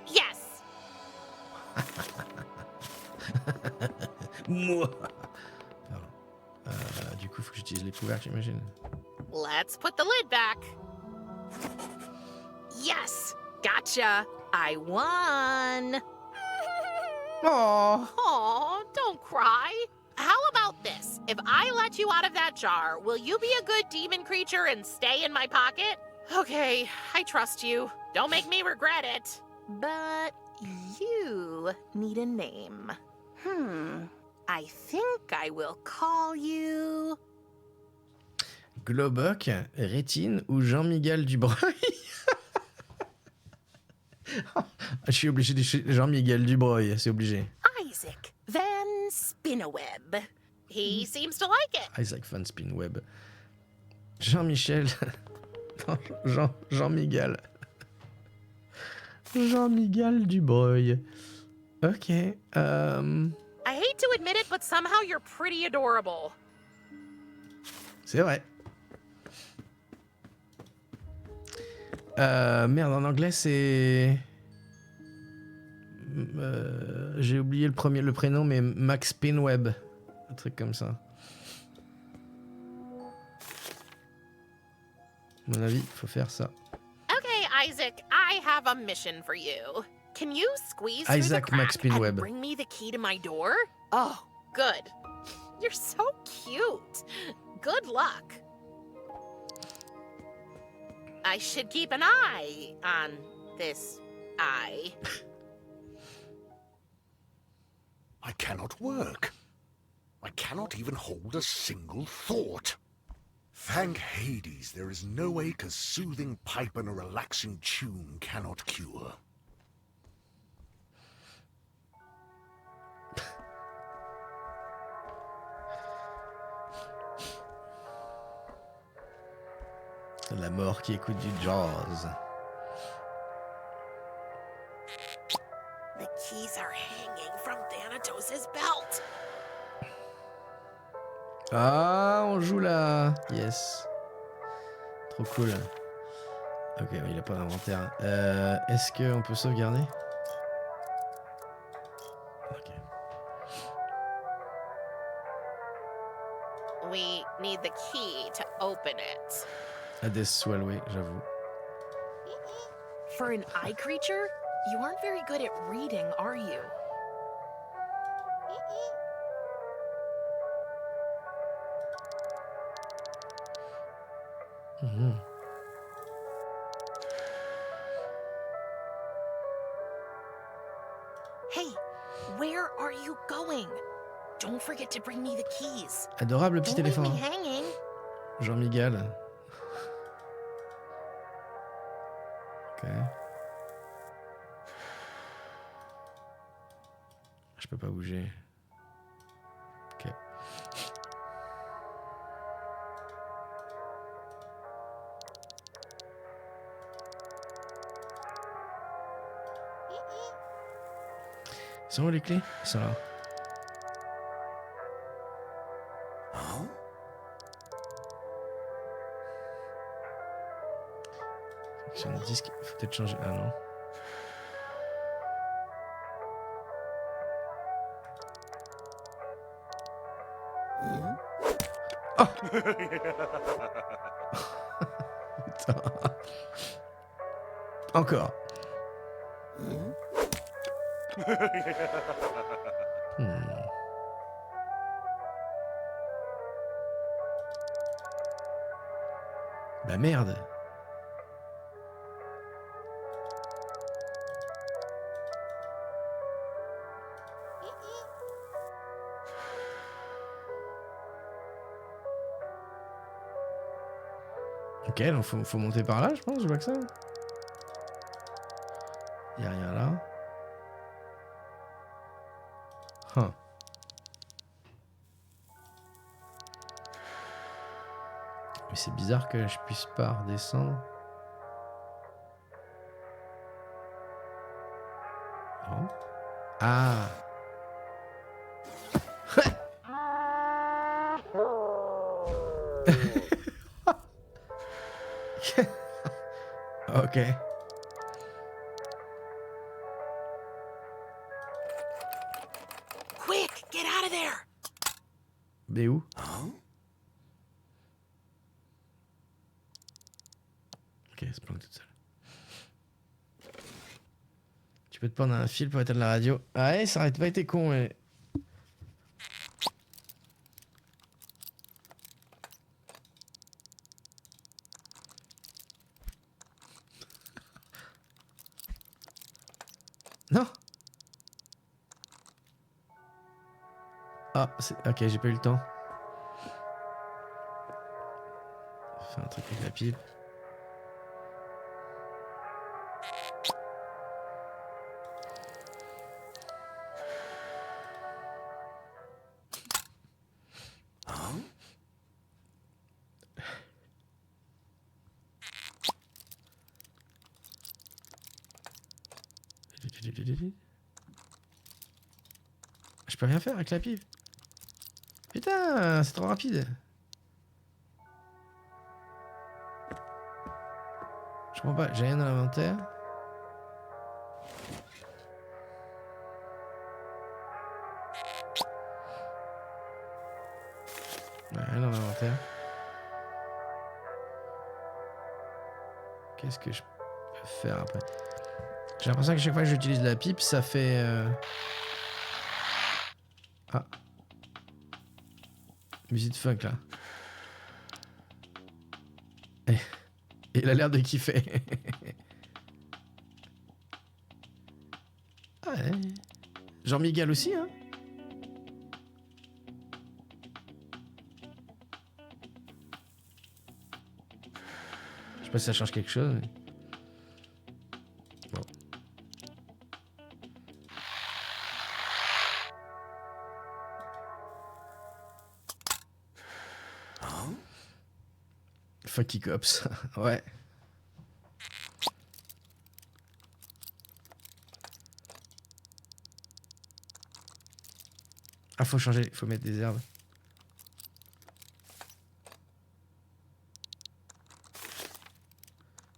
Yes! Moi. Pardon. Du coup, faut que j'utilise les couvercles, j'imagine. Let's put the lid back. Yes! Gotcha. I won. Oh. Aw, don't cry. How about this? If I let you out of that jar, will you be a good demon creature and stay in my pocket? Okay, I trust you. Don't make me regret it. But you need a name. I think I will call you... Globoc, Rétine ou Jean-Miguel Dubreuil? Je suis obligé de dire Jean-Miguel Dubreuil, c'est obligé. Isaac Van Spinneweb. He seems to like it. Isaac Van Spinweb. Jean-Michel. Non, Jean-Miguel. Jean-Miguel Dubreuil. Ok. I hate to admit it, but somehow you're pretty adorable. C'est vrai. Merde, en anglais c'est... j'ai oublié le prénom, mais Max Pinweb. Un truc comme ça. À mon avis, il faut faire ça. Okay, Isaac, I have a mission for you. Can you squeeze through Isaac the crack Max Pinweb. and bring me the key to my door? Oh, good. You're so cute. Good luck. I should keep an eye on this eye. I cannot work. I cannot even hold a single thought. Thank Hades, there is no ache a soothing pipe and a relaxing tune cannot cure. C'est la mort qui écoute du jazz. The keys are hanging from Thanatos' belt. Ah, on joue là. Yes. Trop cool. Ok, il a pas d'inventaire. Est-ce qu'on peut sauvegarder? Ok. We need the key to open it. Hades Swell, oui, j'avoue. For an eye creature, you aren't very good at reading, are you? Mhm. Hey, where are you going? Don't forget to bring me the keys. Adorable petit Don't leave éléphant. me hanging. Jean-Miguel. Ok. Je peux pas bouger. Ok. Ils sont où les clés? Ils sont là. Huh? Sur le disque, faut peut-être changer. Ah non. Oh Putain. Encore. Bah merde. Ok, donc faut monter par là, je pense, je vois que ça. Y'a rien là. Huh. Mais c'est bizarre que je puisse pas redescendre. Non. Ah. Ok. Quick, get out of there. Mais où? Huh? Ok, elle se planque toute seule. Tu peux te prendre un fil pour éteindre la radio. Ah ouais, ça aurait pas été con, mais... Non. Ah, ok, j'ai pas eu le temps. Faire un truc avec la pipe. Je peux rien faire avec la pipe. Putain, c'est trop rapide. Je comprends pas, j'ai rien dans l'inventaire. Ouais, rien dans l'inventaire. Qu'est-ce que je peux faire après? J'ai l'impression que chaque fois que j'utilise la pipe, ça fait... Ah. Musique de funk, là. Il a l'air de kiffer. Ah ouais. Jean-Miguel aussi, hein. Je sais pas si ça change quelque chose, mais... Bon. Funky Cops, ouais. Ah, faut changer, faut mettre des herbes.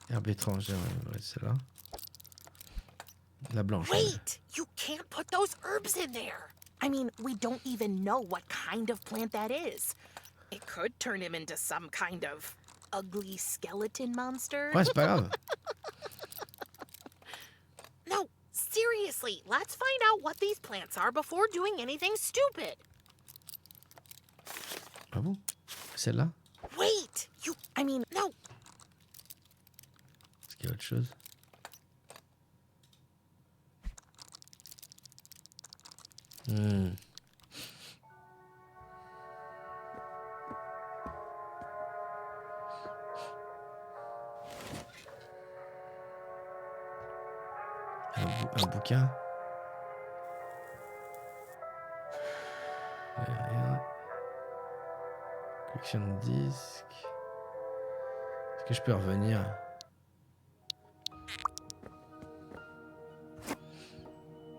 Herbe étrange, ouais, celle-là. La blanche. Wait! You can't put those herbs in there! I mean, we don't even know what kind of plant that is. It could turn him into some kind of ugly skeleton monster. Ouais, c'est pas grave. No, seriously, let's find out what these plants are before doing anything stupid. Ah bon? Celle-là? Wait! I mean, no. Est-ce qu'il y a autre chose? Un bouquin. Rien. Collection de disques. Est-ce que je peux revenir?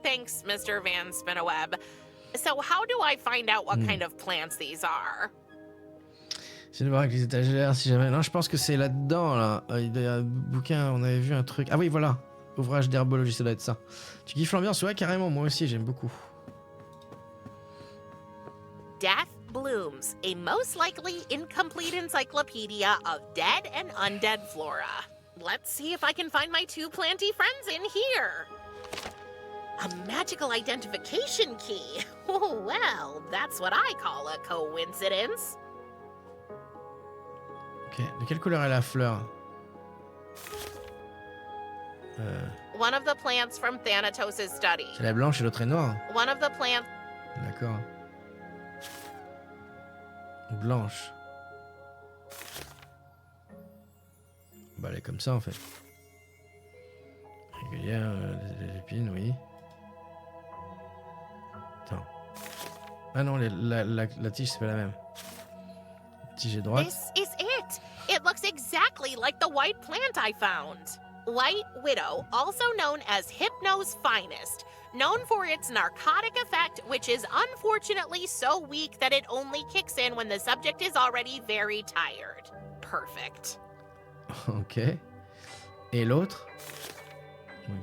Thanks, Mr. Van Spinnoweb. So how do I find out what kind of plants these are? J'essaie de voir avec les étagères si jamais... Non, je pense que c'est là-dedans, là. Il y a un bouquin, on avait vu un truc. Ah oui, voilà. Ouvrage d'herbologie, ça doit être ça. Tu kiffes l'ambiance? Ouais, carrément, moi aussi, j'aime beaucoup. Death Blooms, a most likely incomplete encyclopedia of dead and undead flora. Let's see if I can find my two planty friends in here. A magical identification key. Well, that's what I call a coincidence. Ok, de quelle couleur est la fleur? One of the plants from Thanatos' study. C'est la blanche et l'autre est noire. One of the plants... D'accord. Blanche. Bah elle est comme ça en fait. Régulière, les épines, oui. Attends. Ah non, la tige c'est pas la même. La tige est droite. This is it. It looks exactly like the white plant I found. White Widow, also known as Hypno's finest, known for its narcotic effect, which is unfortunately so weak that it only kicks in when the subject is already very tired. Perfect. Ok. Et l'autre?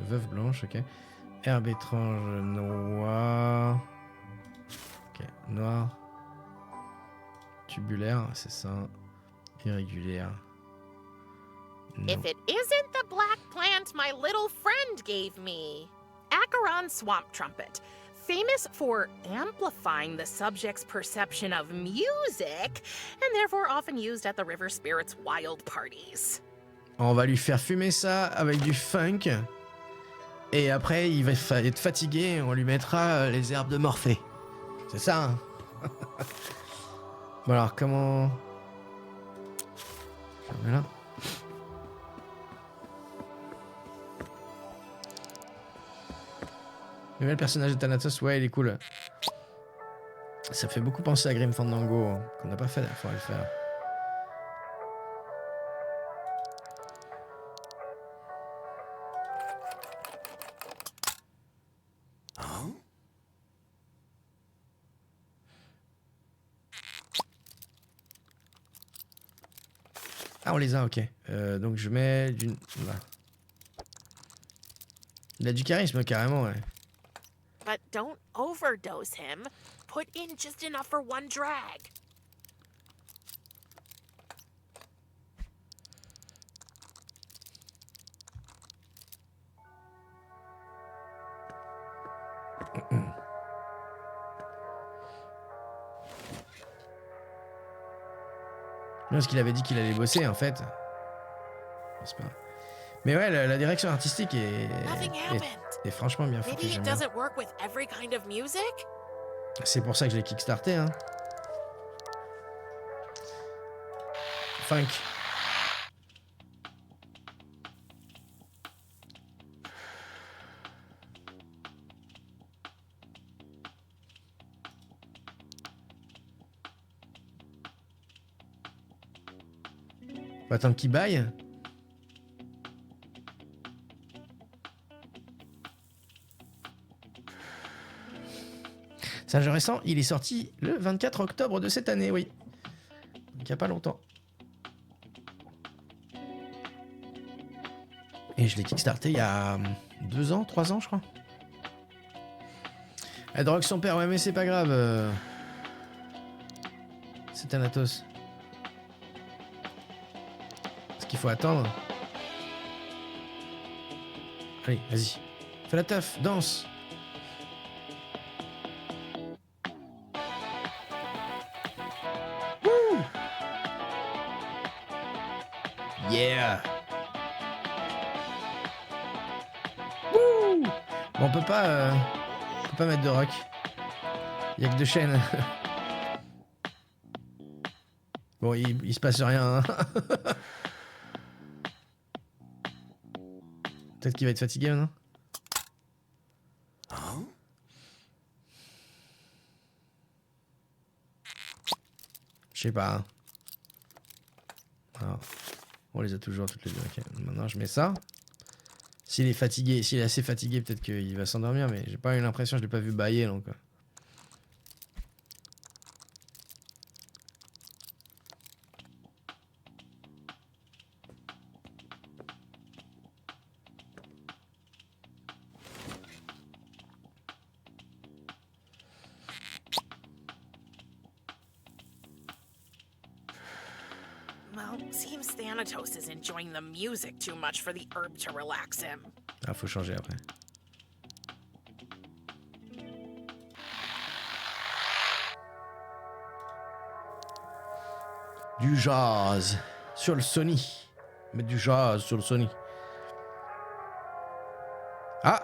Veuve blanche, ok. Herbe étrange noire. Ok, noir. Tubulaire, c'est ça. Irrégulière. Non. If it isn't the black plant my little friend gave me. Acheron swamp trumpet, famous for amplifying the subject's perception of music, and therefore often used at the river spirits' wild parties. On va lui faire fumer ça avec du funk. Et après, il va être fatigué et on lui mettra les herbes de Morphée. C'est ça, hein. Bon alors, comment... Je le mets là. Le personnage de Thanatos, ouais, il est cool. Ça fait beaucoup penser à Grim Fandango, qu'on n'a pas fait, il faudrait le faire. Ah, on les a, ok. Donc je mets du... Là. Il a du charisme, carrément, ouais. But don't overdose him. Put in just enough for one drag. Parce qu'il avait dit qu'il allait bosser, en fait. C'est pas... Mais ouais, la direction artistique est franchement bien foutue. Maybe it doesn't work with every kind of music? C'est pour ça que je l'ai kickstarté, hein. Funk. Faut attendre qu'il baille. C'est un jeu récent, il est sorti le 24 octobre de cette année, oui. Donc il n'y a pas longtemps. Et je l'ai kickstarté il y a 2 ans, 3 ans, je crois. Elle drogue son père, ouais, mais c'est pas grave. C'est Thanatos. Parce qu'il faut attendre. Allez, vas-y. Fais la teuf, danse. Yeah. Wouh. Bon, on peut pas mettre de rock. Il y a que 2 chaînes. Bon, il se passe rien. Hein. Peut-être qu'il va être fatigué maintenant. Je sais pas. Alors, on les a toujours toutes les deux. Okay. Maintenant, je mets ça. S'il est fatigué, s'il est assez fatigué, peut-être qu'il va s'endormir, mais j'ai pas eu l'impression, je l'ai pas vu bailler donc. Well, seems Thanatos is enjoying the music too much for the herb to relax him. Ah, faut changer après. Du jazz sur le Sony. Mettre du jazz sur le Sony. Ah!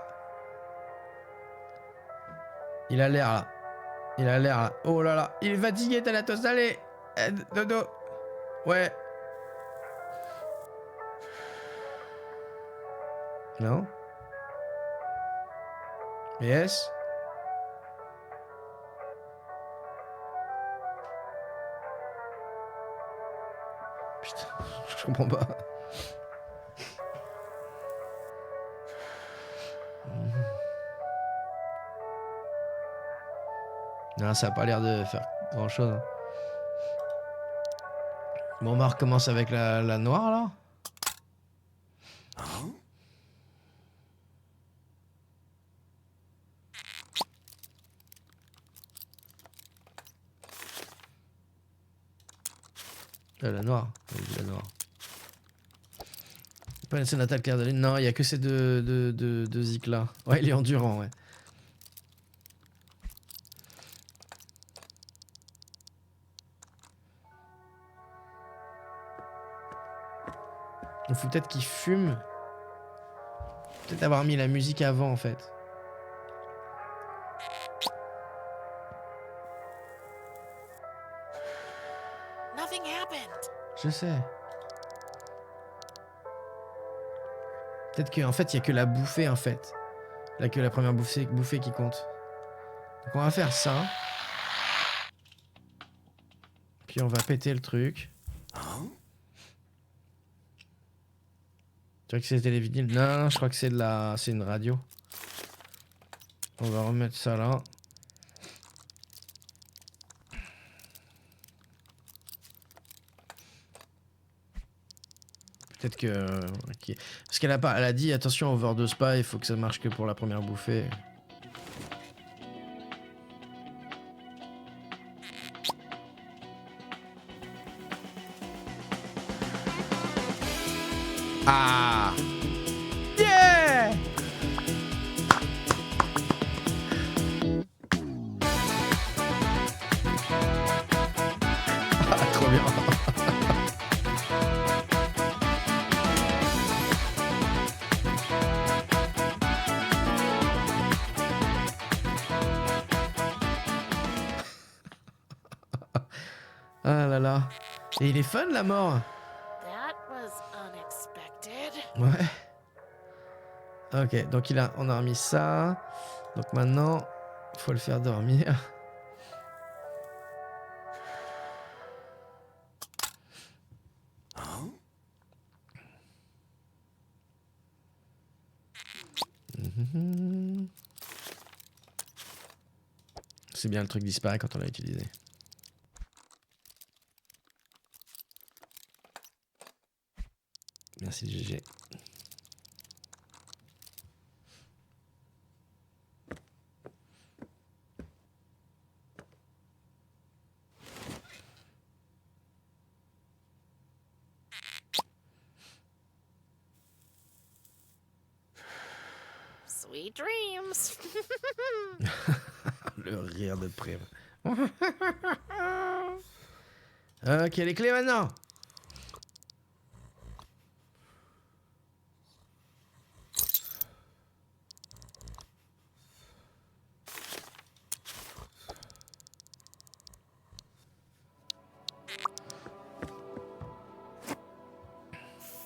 Il a l'air là. Il a l'air là. Oh là là. Il est fatigué, Thanatos. Allez! Dodo. Ouais. Non? Yes? Putain, je comprends pas. Non, ça a pas l'air de faire grand chose. Hein. Bon, on va recommencer avec la noire là. La noire. La noire. Pas une scène natale clair de lune. Non, il y a que ces deux zik là. Ouais, il est endurant, ouais. Il faut peut-être qu'il fume. Peut-être avoir mis la musique avant en fait. Nothing happened. Je sais. Peut-être qu'en fait, il n'y a que la bouffée en fait. Là, que la première bouffée qui compte. Donc on va faire ça. Puis on va péter le truc. Tu vois que c'était les vinyles? Non, je crois que c'est une radio. On va remettre ça là. Peut-être que... ok. Parce qu'elle a dit, attention, overdose pas, il faut que ça marche que pour la première bouffée. Ah! Yeah! Ah, trop bien. Ah là là. Et il est fun la mort. That was unexpected. Ouais. Ok, donc on a remis ça. Donc maintenant, faut le faire dormir. C'est bien, le truc disparaît quand on l'a utilisé. Merci GG. Sweet dreams. Le rire de Prim. Ok, les clés maintenant.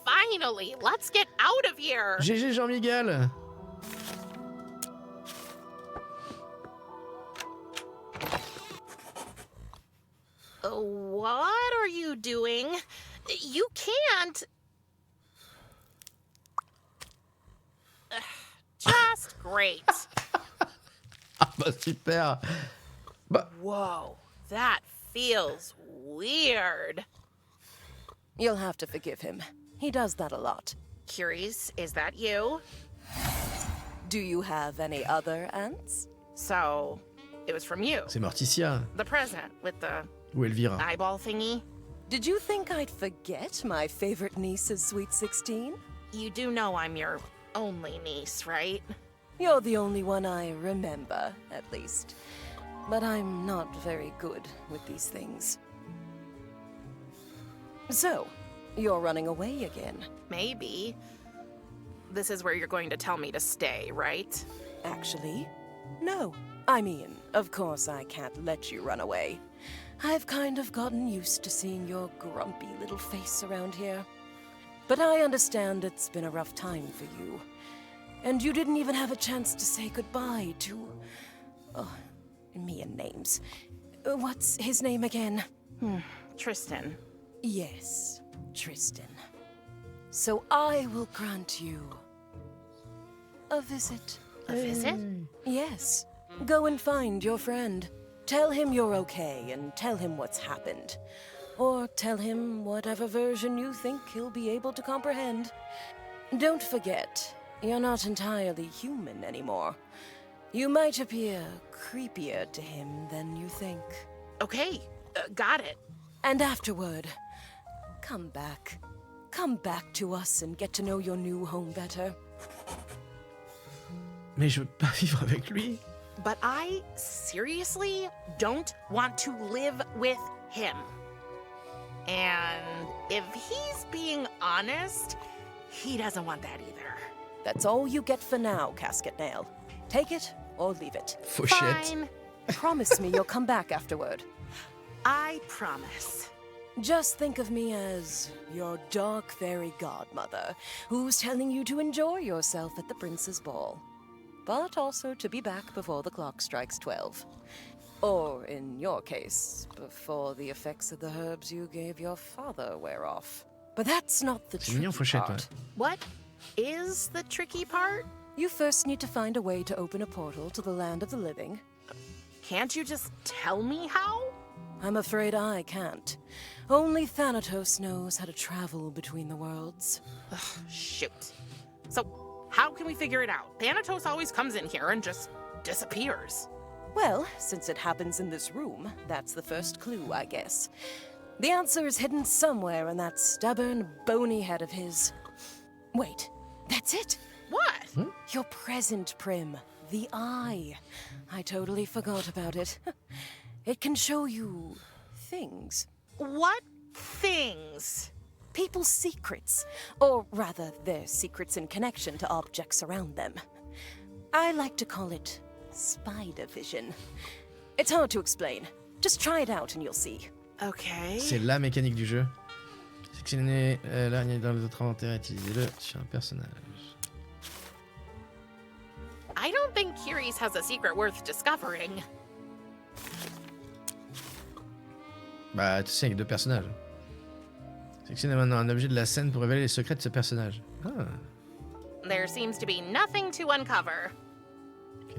Finally, let's get out of here. GG Jean-Miguel. What are you doing? You can't. Just great. Ah bah super. Bah, Whoa, that feels weird. You'll have to forgive him. He does that a lot. Curious, is that you? Do you have any other aunts? So, it was from you. c'est Morticia. The present with the Ou Elvira. eyeball thingy. Did you think I'd forget my favorite niece's Sweet 16? You do know I'm your only niece, right? You're the only one I remember, at least. But I'm not very good with these things. So, you're running away again. Maybe. This is where you're going to tell me to stay, right? Actually, no. I mean, of course I can't let you run away. I've kind of gotten used to seeing your grumpy little face around here. But I understand it's been a rough time for you. And you didn't even have a chance to say goodbye to... Oh, me and names. What's his name again? Tristan. Yes, Tristan. So I will grant you a visit. A visit? Yes. Go and find your friend. Tell him you're okay and tell him what's happened. Or tell him whatever version you think he'll be able to comprehend. Don't forget, you're not entirely human anymore. You might appear creepier to him than you think. Okay, got it. And afterward, come back. come back to us and get to know your new home better? Mais je veux pas vivre avec lui. But I seriously don't want to live with him. And if he's being honest, he doesn't want that either. That's all you get for now, Casket Nail. Take it or leave it. Fauchette. Fine. Promise me you'll come back afterward. I promise. Just think of me as your dark fairy godmother, who's telling you to enjoy yourself at the prince's ball. But also to be back before the clock strikes 12. Or, in your case, before the effects of the herbs you gave your father wear off. But that's not the C'est mignon, tricky Fauchette, part. What is the tricky part? You first need to find a way to open a portal to the land of the living. Can't you just tell me how? I'm afraid I can't. Only Thanatos knows how to travel between the worlds. Shoot. So, how can we figure it out? Thanatos always comes in here and just disappears. Well, since it happens in this room, that's the first clue, I guess. The answer is hidden somewhere in that stubborn, bony head of his. Wait, that's it! What? Your present, Prim. The eye. I totally forgot about it. It can show you things. What things? People's secrets. Or rather, their secrets in connection to objects around them. I like to call it spider vision. It's hard to explain. Just try it out and you'll see. Okay. C'est la mécanique du jeu. Sélectionnez l'araignée dans les autres inventaires et utilisez-le sur un personnage. I don't think Curious has a secret worth discovering. Bah, tu sais, avec deux personnages. Sélectionnez maintenant un objet de la scène pour révéler les secrets de ce personnage. Ah, There seems to be nothing to uncover. ok.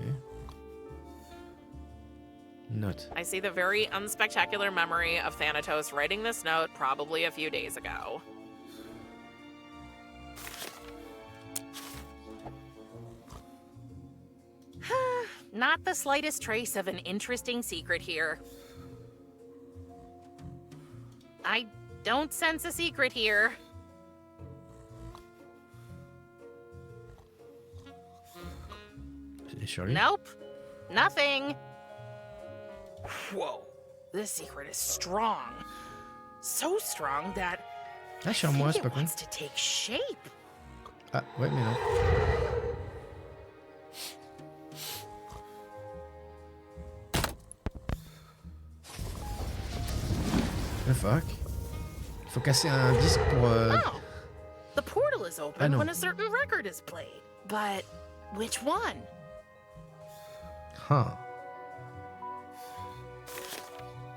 Note. I see the very unspectacular memory of Thanatos writing this note probably a few days ago. Not the slightest trace of an interesting secret here. I don't sense a secret here. C'est sur lui. Nope. Nothing. Whoa. This secret is strong. So strong that Ah, I sur moi, think c'est it pas con. wants to take shape. Ah, ouais, mais non. The fuck? Faut casser un disque pour... Oh. The portal is open know. when a certain record is played. But which one? Huh.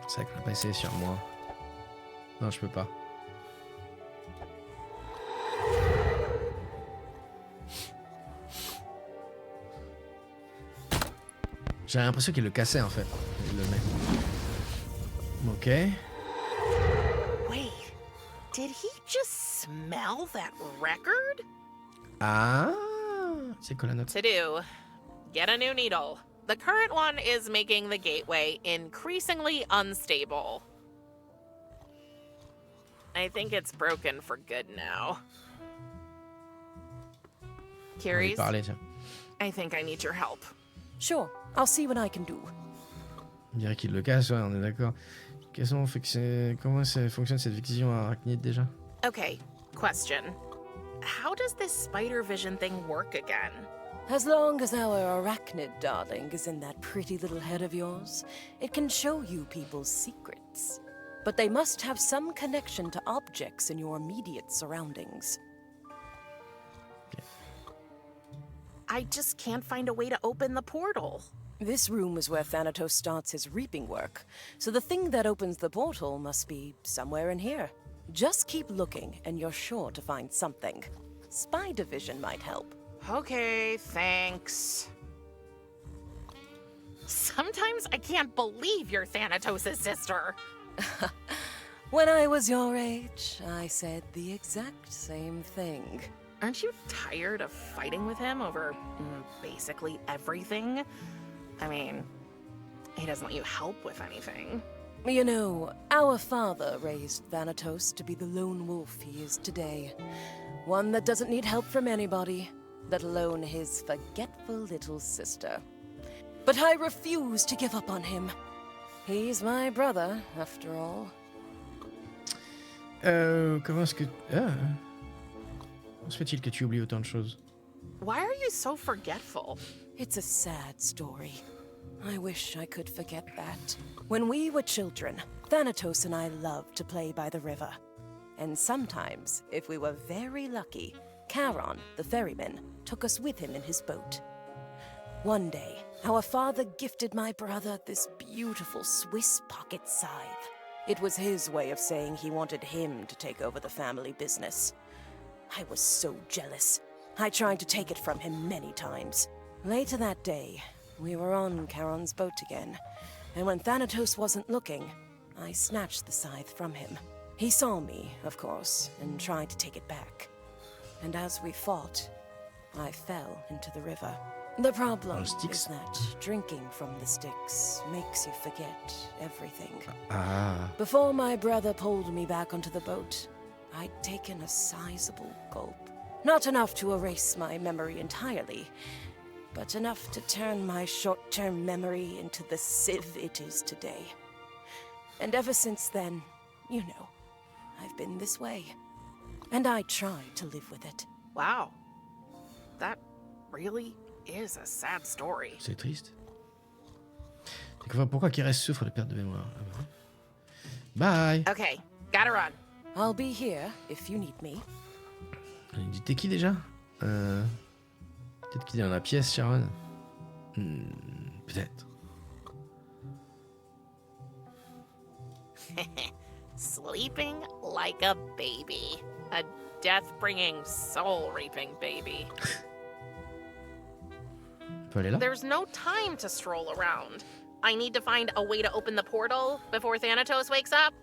C'est vrai qu'on a pas essayé sur moi. Non, je peux pas. J'ai l'impression qu'il le cassait en fait. Il le met. Ok. Wait. Did he just smell that record? Ah, c'est quoi la note? To do, get a new needle. The current one is making the gateway increasingly unstable. I think it's broken for good now. On va lui Curious, parler, tiens. I think I need your help. Sure, I'll see what I can do. On dirait qu'il le casse, ouais, on est d'accord. Comment ça fonctionne cette vision arachnide déjà? Okay, question. How does this spider vision thing work again? As long as our arachnid darling is in that pretty little head of yours, it can show you people's secrets. But they must have some connection to objects in your immediate surroundings. I just can't find a way to open the portal. This room is where Thanatos starts his reaping work, so the thing that opens the portal must be somewhere in here. Just keep looking, and you're sure to find something. Spider vision might help. Okay, thanks. Sometimes I can't believe you're Thanatos' sister. When I was your age, I said the exact same thing. Aren't you tired of fighting with him over basically everything? I mean, he doesn't let you help with anything. You know, our father raised Thanatos to be the lone wolf he is today. One that doesn't need help from anybody, let alone his forgetful little sister. But I refuse to give up on him. He's my brother, after all. Comment est-ce que... Ah. Comment se fait-il que tu oublies autant de choses? Why are you so forgetful? It's a sad story. I wish I could forget that. When we were children, Thanatos and I loved to play by the river. And sometimes, if we were very lucky, Charon, the ferryman, took us with him in his boat. One day, our father gifted my brother this beautiful Swiss pocket scythe. It was his way of saying he wanted him to take over the family business. I was so jealous. I tried to take it from him many times. Later that day, we were on Charon's boat again, and when Thanatos wasn't looking, I snatched the scythe from him. He saw me, of course, and tried to take it back. And as we fought, I fell into the river. The problem is that drinking from the sticks makes you forget everything. Ah. Before my brother pulled me back onto the boat, I'd taken a sizable gulp. Not enough to erase my memory entirely, but enough to turn my short-term memory into the sieve it is today. And ever since then, you know, I've been this way. And I try to live with it. Wow. That really is a sad story. C'est triste. Découvrir pourquoi Kires souffre de perte de mémoire. Bye. Okay, gotta run. I'll be here if you need me. Il dit t'es qui déjà? Peut-être qu'il est dans la pièce, Sharon. Peut-être. Sleeping like a baby. A death-bringing, soul-reaping baby. On peut aller là? There's no time to stroll around. I need to find a way to open the portal before Thanatos wakes up.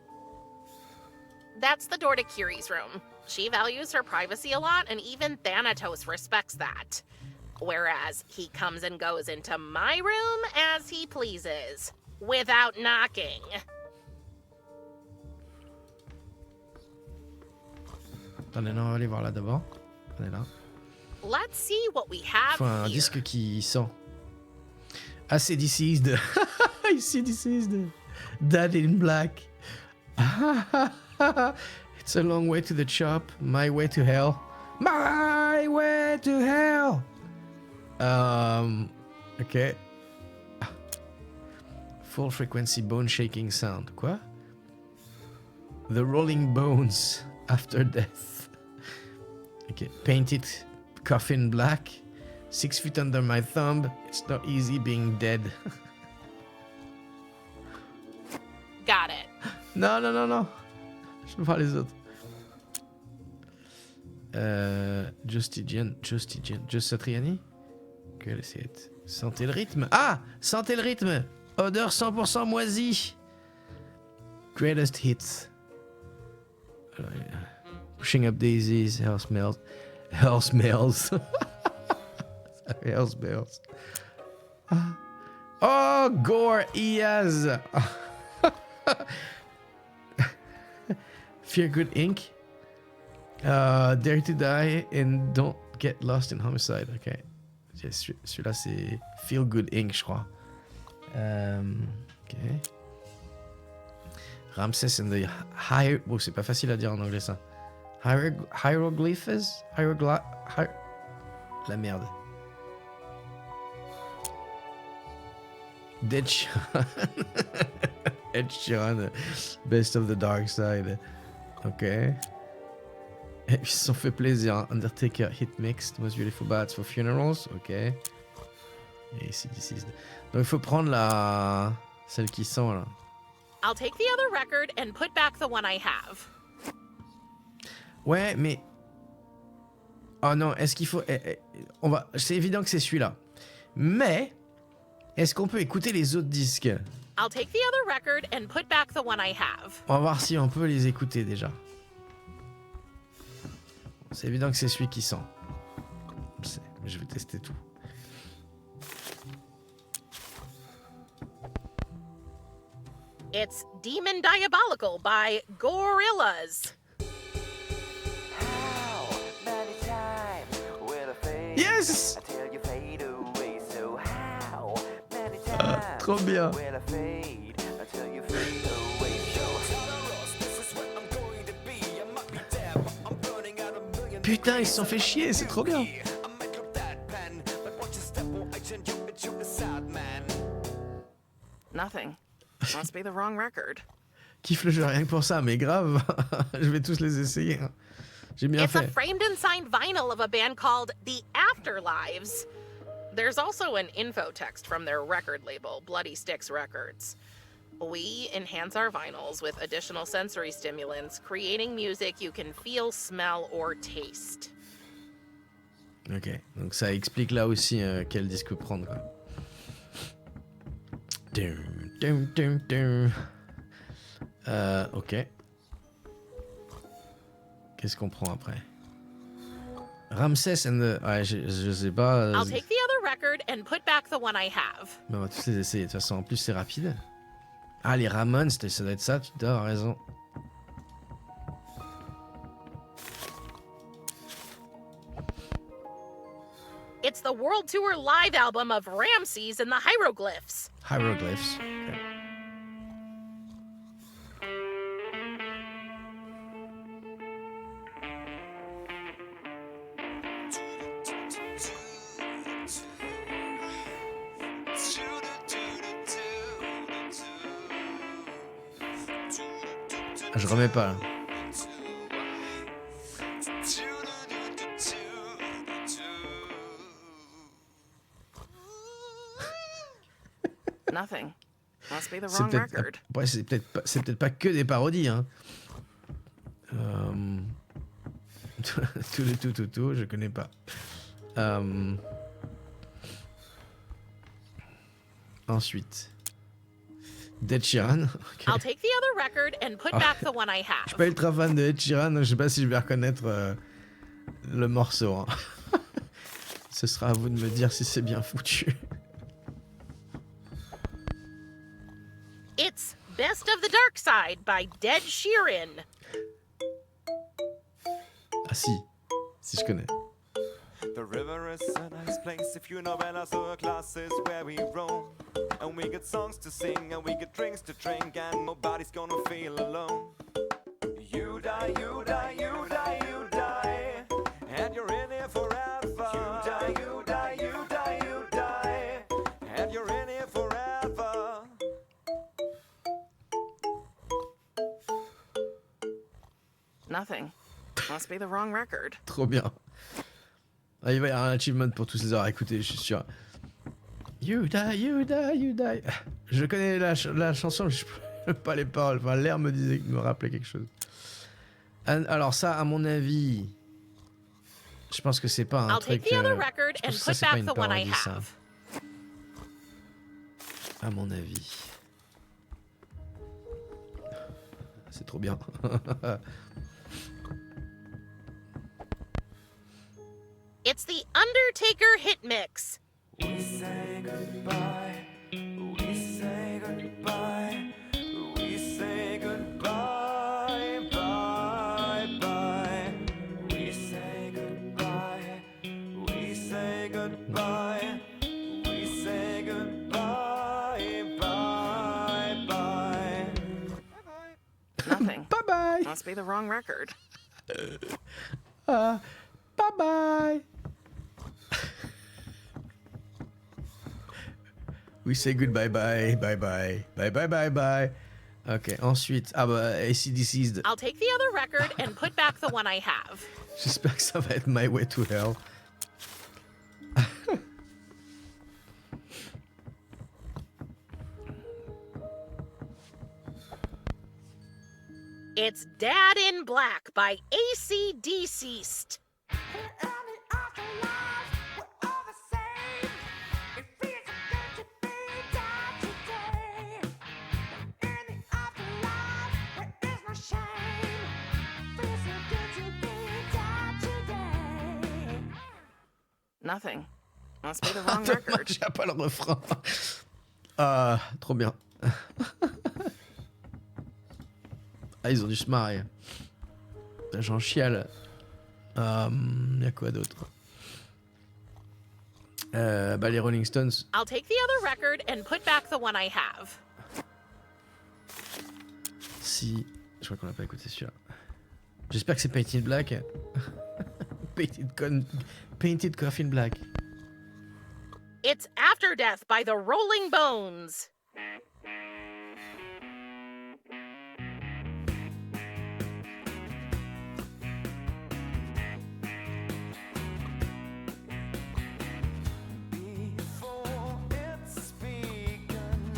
That's the door to Kiri's room. She values her privacy a lot, and even Thanatos respects that. Whereas he comes and goes into my room as he pleases, without knocking. Attendez, non, on va aller voir là d'abord. On est là. Let's see what we have Faut un here. disque qui sent. Ah, c'est Deceased. Ici, Deceased. Dad in Black. It's a long way to the chop. My way to hell. My way to hell. Ok. Full frequency bone shaking sound. Quoi? The rolling bones after death. Ok. Painted coffin black. 6 feet under my thumb. It's not easy being dead. Got it. Non, non, non, non. Je veux voir les autres. Justigian. Just Satriani? Quel c'est? Sentez le rythme. Ah! Sentez le rythme! Odeur 100% moisie. Greatest hits. Pushing up daisies. Hell smells. Hell smells. Hell smells. Oh, gore, yes. Fear Good Inc. Dare to Die and Don't Get Lost in Homicide. Ok. Celui-là, c'est Feel Good Inc., je crois. Ok. Ramses and the High... Bon, c'est pas facile à dire en anglais, ça. Hieroglyphs? La merde. Dead Sean. Dead Sean. Best of the Dark Side. Ok. Ils se sont fait plaisir. Undertaker Hit Mixed. Most Beautiful Bats for Funerals. Ok. Et ici, Deceased. Donc il faut prendre la... celle qui sent là. I'll take the other record and put back the one I have. Ouais, mais... Oh non, est-ce qu'il faut... On va... C'est évident que c'est celui-là. Mais... Est-ce qu'on peut écouter les autres disques? I'll take the other record and put back the one I have. On va voir si on peut les écouter déjà. C'est évident que c'est celui qui sent. Je sais, mais je vais tester tout. It's Demon Diabolical by Gorillaz. Yes! Trop bien. Putain, ils se sont fait chier, c'est trop bien. Nothing. Must be the wrong record. Kiffe le jeu rien que pour ça, mais grave, je vais tous les essayer. Hein. J'ai bien It's fait. a framed and signed vinyl of a band called The Afterlives. There's also an info text from their record label, Bloody Sticks Records. We enhance our vinyls with additional sensory stimulants, creating music you can feel, smell, or taste. Ok, donc ça explique là aussi quel disque prendre, quoi. Ok. Qu'est-ce qu'on prend après? Ramsès and the... Ouais, je sais pas. I'll take the other record and put back the one I have. Mais on va tous les essayer. De toute façon, en plus, c'est rapide. Ah, les Ramones, ça doit être ça, tu dois avoir raison. It's the World Tour live album of Ramses and the Hieroglyphs. Hieroglyphs. Okay. Ah, je remets pas. Là. Nothing. Must be the wrong record. Ouais, c'est peut-être pas que des parodies. Hein. Tout, je connais pas. Ensuite. D'Ed Sheeran. Okay. I'll take the other record and put back the one I have. Je suis pas ultra fan de Ed Sheeran, je sais pas si je vais reconnaître le morceau. Hein. Ce sera à vous de me dire si c'est bien foutu. It's Best of the Dark Side by Dead Sheeran. Ah si je connais. The river is a nice place if you know better, so a class is where we roam. And we get songs to sing and we get drinks to drink and nobody's gonna feel alone. You die, you die, you die, you die, and you're in here forever. You die, you die, you die, you die, and you're in here forever. Nothing. Must be the wrong record. Trop bien. Ah, il va y avoir un achievement pour tous les heures à écouter, je suis sûr. You die, you die, you die. Je connais la chanson, je ne pas les paroles. Enfin, l'air me rappelait quelque chose. Alors ça, à mon avis, je pense que c'est pas un truc. Je pense que ça, c'est pas une parodie, ça. À mon avis. C'est trop bien. It's the Undertaker hit mix. We say goodbye, we say goodbye, we say goodbye, bye, bye. We say goodbye, we say goodbye, we say goodbye, bye, bye. Nothing. Bye bye. Must be the wrong record. Bye bye. We say goodbye bye, bye bye, bye bye bye bye. Ok, ensuite, ah bah AC/DC's. I'll take the other record and put back the one I have. J'espère que ça va être My Way to Hell. It's Dad in Black by AC/DC'd. Nothing. Must be the wrong record. J'ai pas le refrain. Trop bien. Ah, ils ont dû se marrer. J'en chiale. Y'a quoi d'autre? Bah, les Rolling Stones. I'll take the other record and put back the one I have. Si. Je crois qu'on l'a pas écouté celui-là. J'espère que c'est Painted Black. Painted Coffin Black. It's After Death by the Rolling Bones. Before it's begun,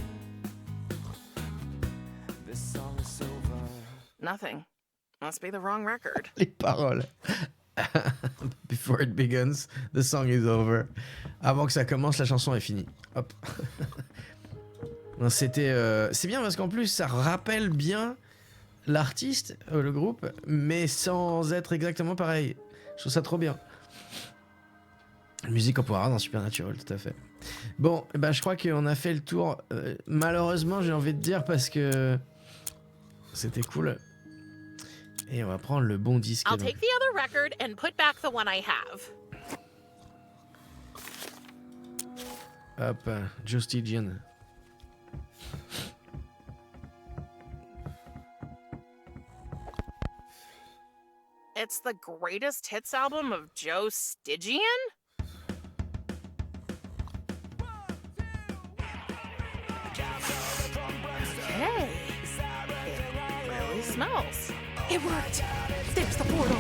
this song is over. Nothing. Must be the wrong record. Les paroles. Before it begins, the song is over. Avant que ça commence, la chanson est finie. Hop. Non, c'était. C'est bien parce qu'en plus, ça rappelle bien l'artiste, le groupe, mais sans être exactement pareil. Je trouve ça trop bien. Musique opéra dans Supernatural, tout à fait. Bon, bah, je crois qu'on a fait le tour. Malheureusement, j'ai envie de dire parce que c'était cool. Et on va prendre le bon disque. I'll take the other record and put back the one I have. Hop, Justigian. It's the greatest hits album of Joe Stygian? Hey, it really smells. It worked! There's the portal!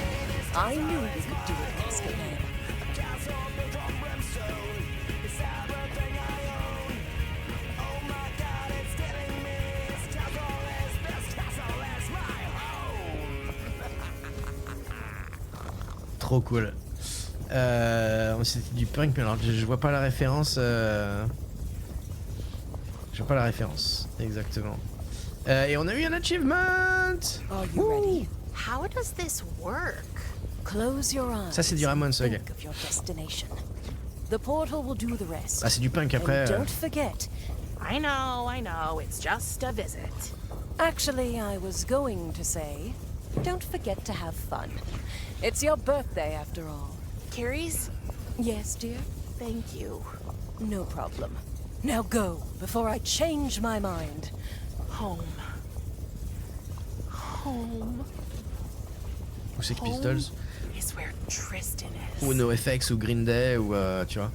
I knew we could do it, Oscar. Trop cool. C'était du punk, mais alors je vois pas la référence. Je vois pas la référence, exactement. Et on a eu un achievement. Are you ready? How does this work? Close your eyes. Ça c'est du Ramones, ok. Think of your destination. The portal will do the rest. Ah, c'est du punk après. And don't forget. I know, it's just a visit. Actually, I was going to say, don't forget to have fun. It's your birthday after all. Carrie's? Yes, dear? Thank you. No problem. Now go, before I change my mind. Home. Home Ou Sex Pistols. is where Tristan is. Ou NoFX ou Green Day ou tu vois.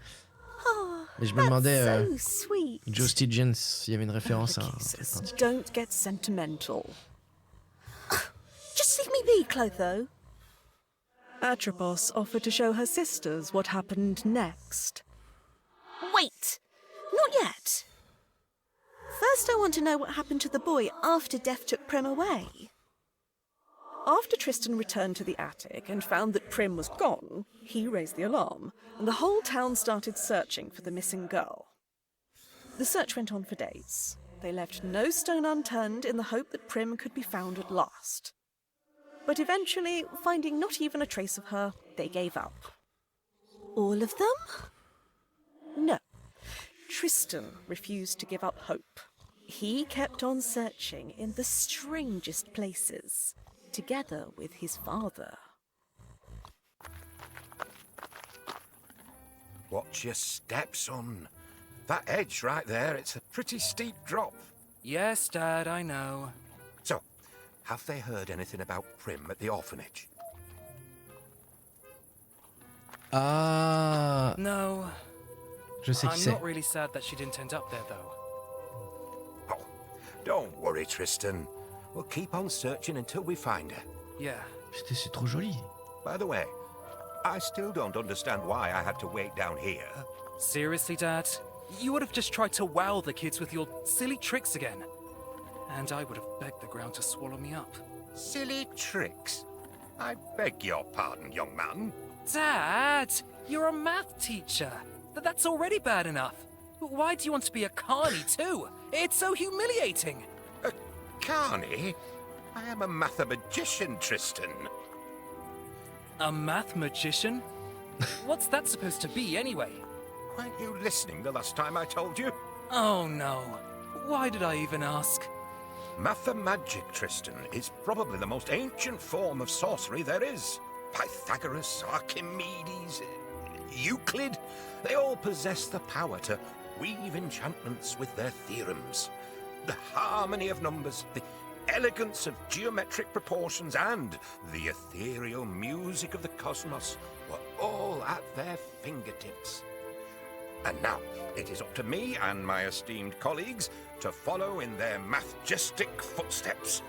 Oh, Mais je me demandais so sweet. Joe Stygian s'il y avait une référence à un Jesus, truc particulier. don't get sentimental. Just leave me be, Clotho. Atropos offered to show her sisters what happened next. Wait! Not yet. First, I want to know what happened to the boy after Death took Prim away. After Tristan returned to the attic and found that Prim was gone, he raised the alarm, and the whole town started searching for the missing girl. The search went on for days. They left no stone unturned in the hope that Prim could be found at last. But eventually, finding not even a trace of her, they gave up. All of them? No. Tristan refused to give up hope. He kept on searching in the strangest places, together with his father. Watch your step, son. That edge right there, it's a pretty steep drop. Yes, Dad, I know. So, have they heard anything about Prim at the orphanage? Ah, No. je sais qui I'm c'est. not really sad that she didn't end up there, though. Oh, don't worry, Tristan. We'll keep on searching until we find her. Yeah. Putain, c'est trop joli. By the way, I still don't understand why I had to wait down here. Seriously, Dad? You would have just tried to wow the kids with your silly tricks again. And I would have begged the ground to swallow me up. Silly tricks. I beg your pardon, young man. Dad! You're a math teacher. That's already bad enough. Why do you want to be a carny, too? It's so humiliating. A carny? I am a mathematician, Tristan. A math magician? What's that supposed to be, anyway? Weren't you listening the last time I told you? Oh, no. Why did I even ask? Mathemagic, Tristan, is probably the most ancient form of sorcery there is. Pythagoras, Archimedes, Euclid, they all possess the power to weave enchantments with their theorems. The harmony of numbers, the elegance of geometric proportions, and the ethereal music of the cosmos were all at their fingertips. And now, it is up to me and my esteemed colleagues to follow in their mathjestic footsteps.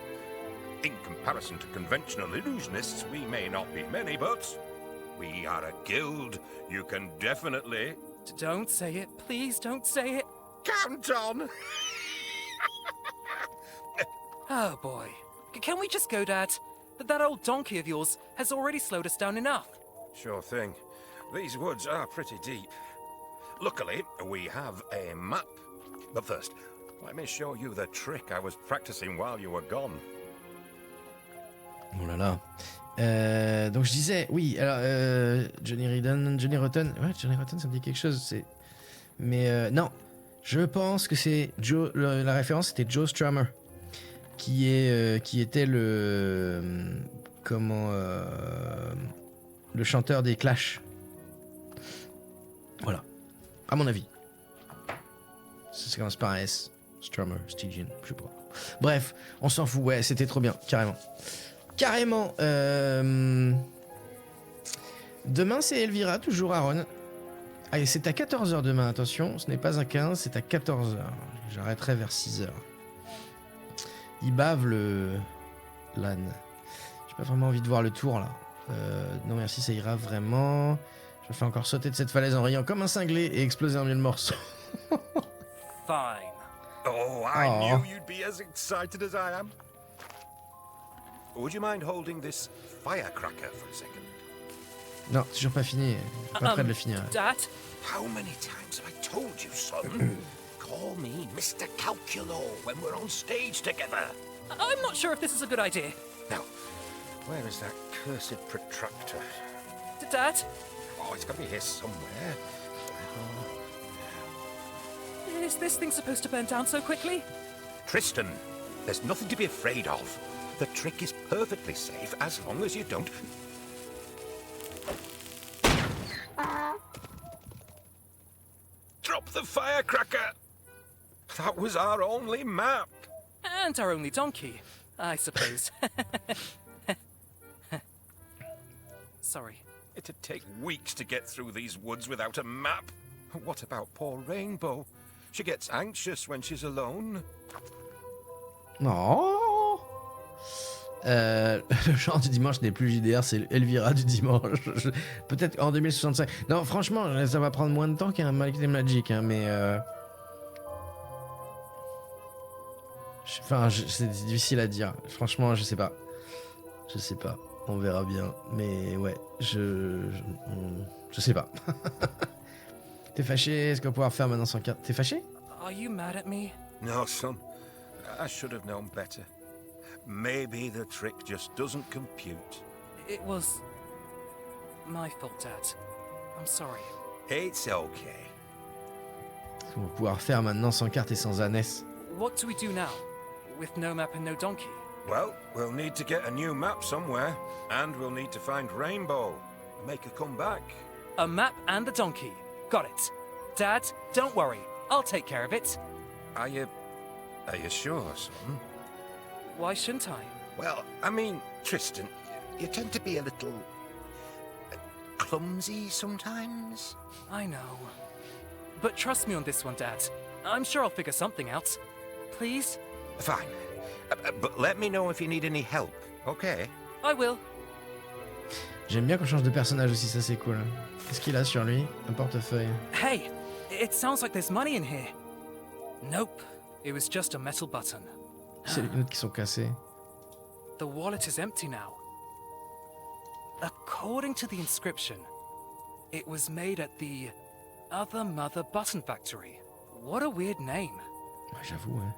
In comparison to conventional illusionists, we may not be many, but we are a guild. You can definitely... Don't say it. Please don't say it. Count on! Oh, boy. Can we just go, Dad? That old donkey of yours has already slowed us down enough. Sure thing. These woods are pretty deep. Luckily, we have a map. But first, let me show you the trick I was practicing while you were gone. Oh là là. Donc je disais, oui, alors Johnny Rotten, ouais, Johnny Rotten, ça me dit quelque chose. Mais non, je pense que c'est Joe. La référence c'était Joe Strummer, qui était le le chanteur des Clash. Voilà, à mon avis. Ça commence par un S. Strummer, Stygian, je sais pas. Bref, on s'en fout. Ouais, c'était trop bien, carrément. Carrément. Demain, c'est Elvira, toujours Aaron. Allez, c'est à 14h demain, attention. Ce n'est pas à 15, c'est à 14h. J'arrêterai vers 6h. Il bave l'âne. J'ai pas vraiment envie de voir le tour, là. Non, merci, ça ira vraiment. Je me fais encore sauter de cette falaise en riant comme un cinglé et exploser en mille morceaux. Fine. Oh, I knew you'd be as excited as I am. Would you mind holding this firecracker for a second? Non, toujours pas fini. Pas près de le finir. Dad? How many times have I told you, son? Call me Mr. Calculo when we're on stage together. I'm not sure if this is a good idea. Now, where is that cursed protractor? Dad? Oh, it's got to be here somewhere. Is this thing supposed to burn down so quickly? Tristan, there's nothing to be afraid of. The trick is perfectly safe as long as you don't... Drop the firecracker! That was our only map. And our only donkey, I suppose. Sorry. It'd take weeks to get through these woods without a map. What about poor Rainbow? She gets anxious when she's alone. Non. Le genre du dimanche n'est plus JDR, c'est Elvira du dimanche. Peut-être en 2065. Non, franchement, ça va prendre moins de temps qu'un Might and Magic, hein, mais... Enfin, c'est difficile à dire. Franchement, je sais pas. Je sais pas. On verra bien. Mais ouais, je sais pas. T'es fâché? Est-ce qu'on va pouvoir faire maintenant sans carte? T'es fâché? Are you mad at me? No, son. I should have known better. Maybe the trick just doesn't compute. It was my fault, Dad. I'm sorry. It's okay. Est-ce qu'on va pouvoir faire maintenant sans carte et sans ânesse? What do we do now? With no map and no donkey? Well, we'll need to get a new map somewhere, and we'll need to find Rainbow. Make her come back. A map and the donkey. Got it. Dad, don't worry. I'll take care of it. Are you sure, son? Why shouldn't I? Well, I mean, Tristan, you tend to be a little... clumsy sometimes. I know. But trust me on this one, Dad. I'm sure I'll figure something out. Please? Fine. But let me know if you need any help, okay? I will. J'aime bien qu'on change de personnage aussi, ça c'est cool. Qu'est-ce qu'il a sur lui? Un portefeuille. Hey, it sounds like there's money in here. Nope, it was just a metal button. C'est les lunettes qui sont cassées. The wallet is empty now. According to the inscription, it was made at the Other Mother Button Factory. What a weird name. Ouais, j'avoue, hein.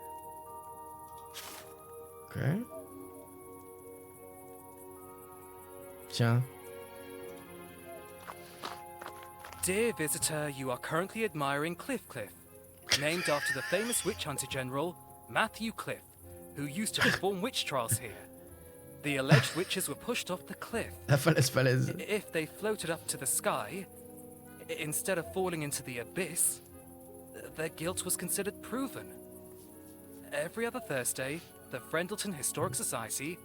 Ok. Tiens. Dear visitor, you are currently admiring Cliff, named after the famous witch hunter general, Matthew Cliff, who used to perform witch trials here. The alleged witches were pushed off the cliff. La falaise. If they floated up to the sky, instead of falling into the abyss, their guilt was considered proven. Every other Thursday, the Friendleton Historic Society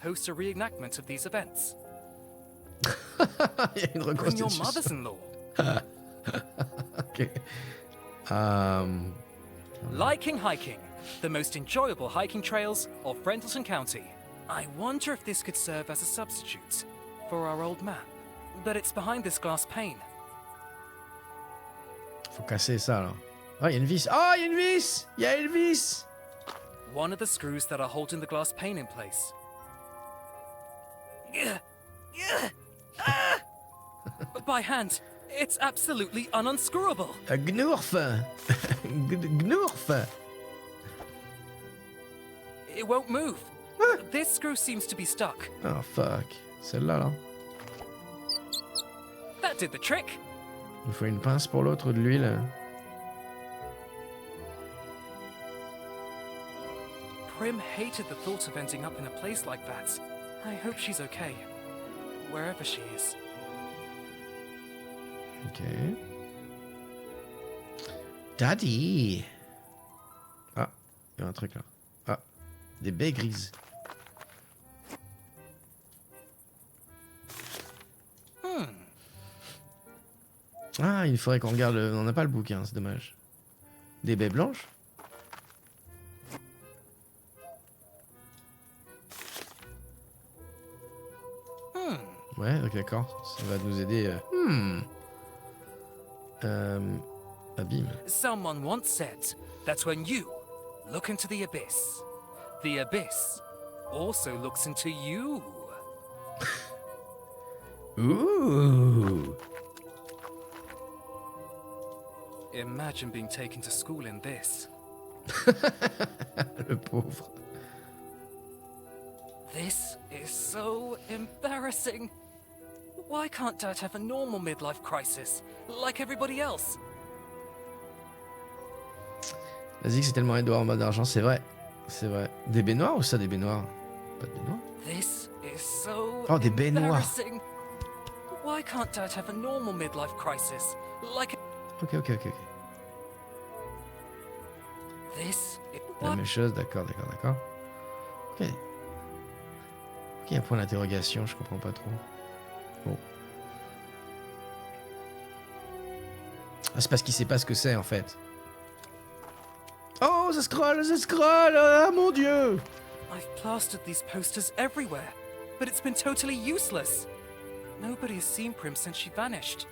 hosts a reenactment of these events. Il y a une Bring your reconstitution. mothers-in-law. Ok. Liking hiking, the most enjoyable hiking trails of Friendleton County. I wonder if this could serve as a substitute for our old map. But it's behind this glass pane. Faut casser ça alors. Ah, il y a une vis. Ah, il y a une vis. Il y a une vis. One of the screws that are holding the glass pane in place. By hand, it's absolutely unscrewable. Gnurf. Gnurf. It won't move. This screw seems to be stuck. Oh fuck. Celle-là là. That did the trick. Il faut une pince pour l'autre ou de l'huile. Prim hated the thought of ending up in a place like that. I hope she's okay, wherever she is. Ok. Daddy. Ah, il y a un truc là. Ah, des baies grises. Ah, il faudrait qu'on regarde. On n'a pas le bouquin, c'est dommage. Des baies blanches. Ouais, ok, d'accord. Ça va nous aider. Abîme. Someone once said that when you look into the abyss also looks into you. Ouh. Imagine being taken to school in this. Le pauvre. This is so embarrassing. Why can't Dad have a normal midlife crisis, like everybody else? Vas-y, que c'est tellement Edouard en mode argent, c'est vrai. C'est vrai. Des baignoires ou ça, des baignoires? Pas de baignoires. This is so Oh, des baignoires. embarrassing. Why can't Dad have a normal midlife crisis, like Ok, ok, ok. this? La même chose, d'accord, d'accord, d'accord. Ok. Ok, un point d'interrogation, je comprends pas trop. Bon. Ah, c'est parce qu'il sait pas ce que c'est en fait. Oh, ça scroll, ah mon dieu! I've plastered these posters everywhere, but it's been totally useless. Nobody has seen Prim since she vanished.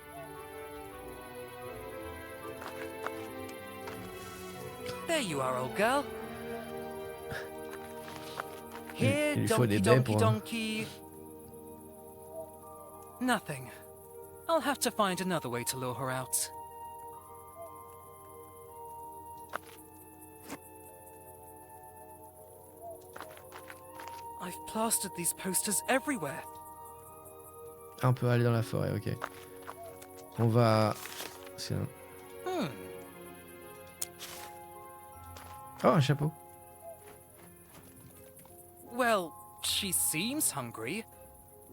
There you are, old girl. Here, Il lui faut des donkey, baies donkey, pour... donkey. Nothing. I'll have to find another way to lure her out. I've plastered these posters everywhere. Ah, on peut aller dans la forêt, ok. On va... C'est un... Oh, un chapeau. Well, she seems hungry.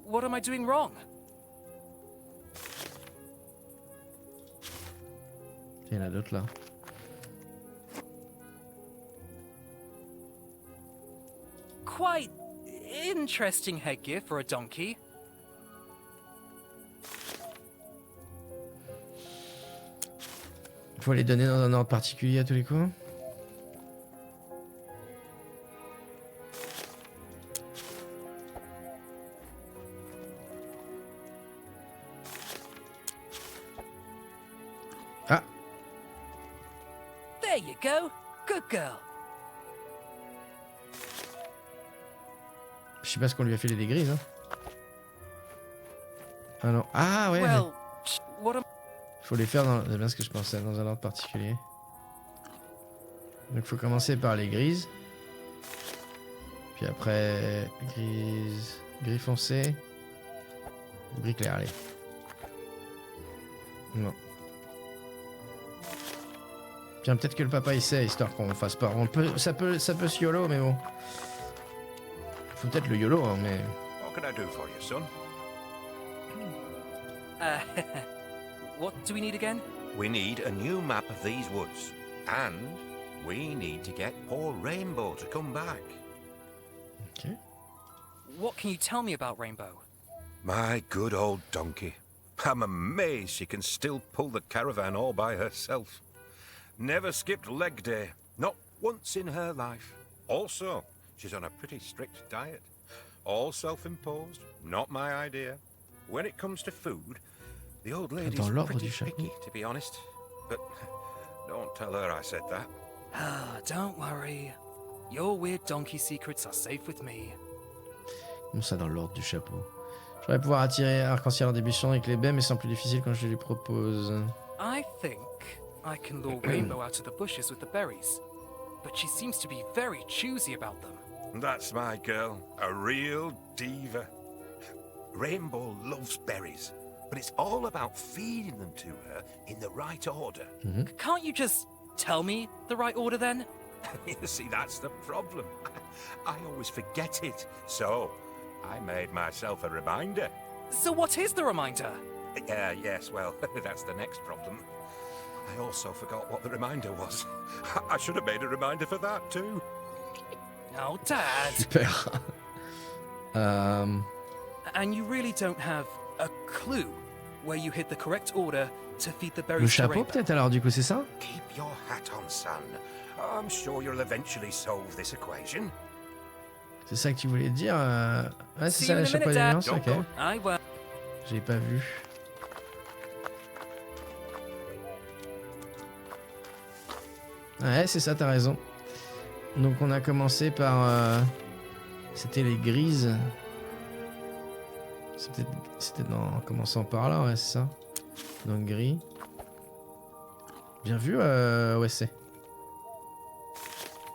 What am I doing wrong? Il y en a d'autres là. Quite interesting headgear for a donkey. Il faut les donner dans un ordre particulier à tous les coups. Ah, There you go. Good girl. je sais pas ce qu'on lui a filé des grises. Hein. Ah non. Ah ouais. Well, what am Faut les faire dans... C'est bien ce que je pensais, dans un ordre particulier. Donc faut commencer par les grises. Puis après... Gris foncé. Gris clair, allez. Non. Bien, peut-être que le papa il sait, histoire qu'on fasse pas. Ça peut se YOLO, mais bon. Faut peut-être le YOLO, hein, mais. What can I do for you, son? What do we need again? We need a new map of these woods. And we need to get poor Rainbow to come back. Ok. What can you tell me about Rainbow? My good old donkey. I'm amazed she can still pull the caravan all by herself. Never skipped leg day, not once in her life. Also, she's on a pretty strict diet. All self-imposed, not my idea. When it comes to food, the old lady's Dans l'ordre pretty du chapeau. picky, to be honest. But don't tell her I said that. Don't worry. Your weird donkey secrets are safe with me. Comment ça dans l'ordre du chapeau? J'aurais pouvoir attirer arc-en-ciel en débuchant avec les baies, mais c'est plus difficile quand je lui propose. I think I can lure Rainbow out of the bushes with the berries, but she seems to be very choosy about them. That's my girl, a real diva. Rainbow loves berries, but it's all about feeding them to her in the right order. Can't you just tell me the right order then? You see, that's the problem. I always forget it. So, I made myself a reminder. So what is the reminder? Yes, well, that's the next problem. I also forgot what the reminder was. I should have made a reminder for that too. Oh, Dad. Super. And you really don't have a clue where you hit the correct order to feed the Le berries to chapeau Rainbow? peut-être alors du coup c'est ça? Keep your hat on, son. I'm sure you'll eventually solve this equation. C'est ça que tu voulais dire Ouais, c'est See ça you le in a chapeau minute, Dad. d'alliance, ok. I will. J'ai pas vu. Ouais, c'est ça, t'as raison. Donc on a commencé par... C'était les grises. C'était en commençant par là, ouais, c'est ça. Donc gris. Bien vu, ouais, c'est.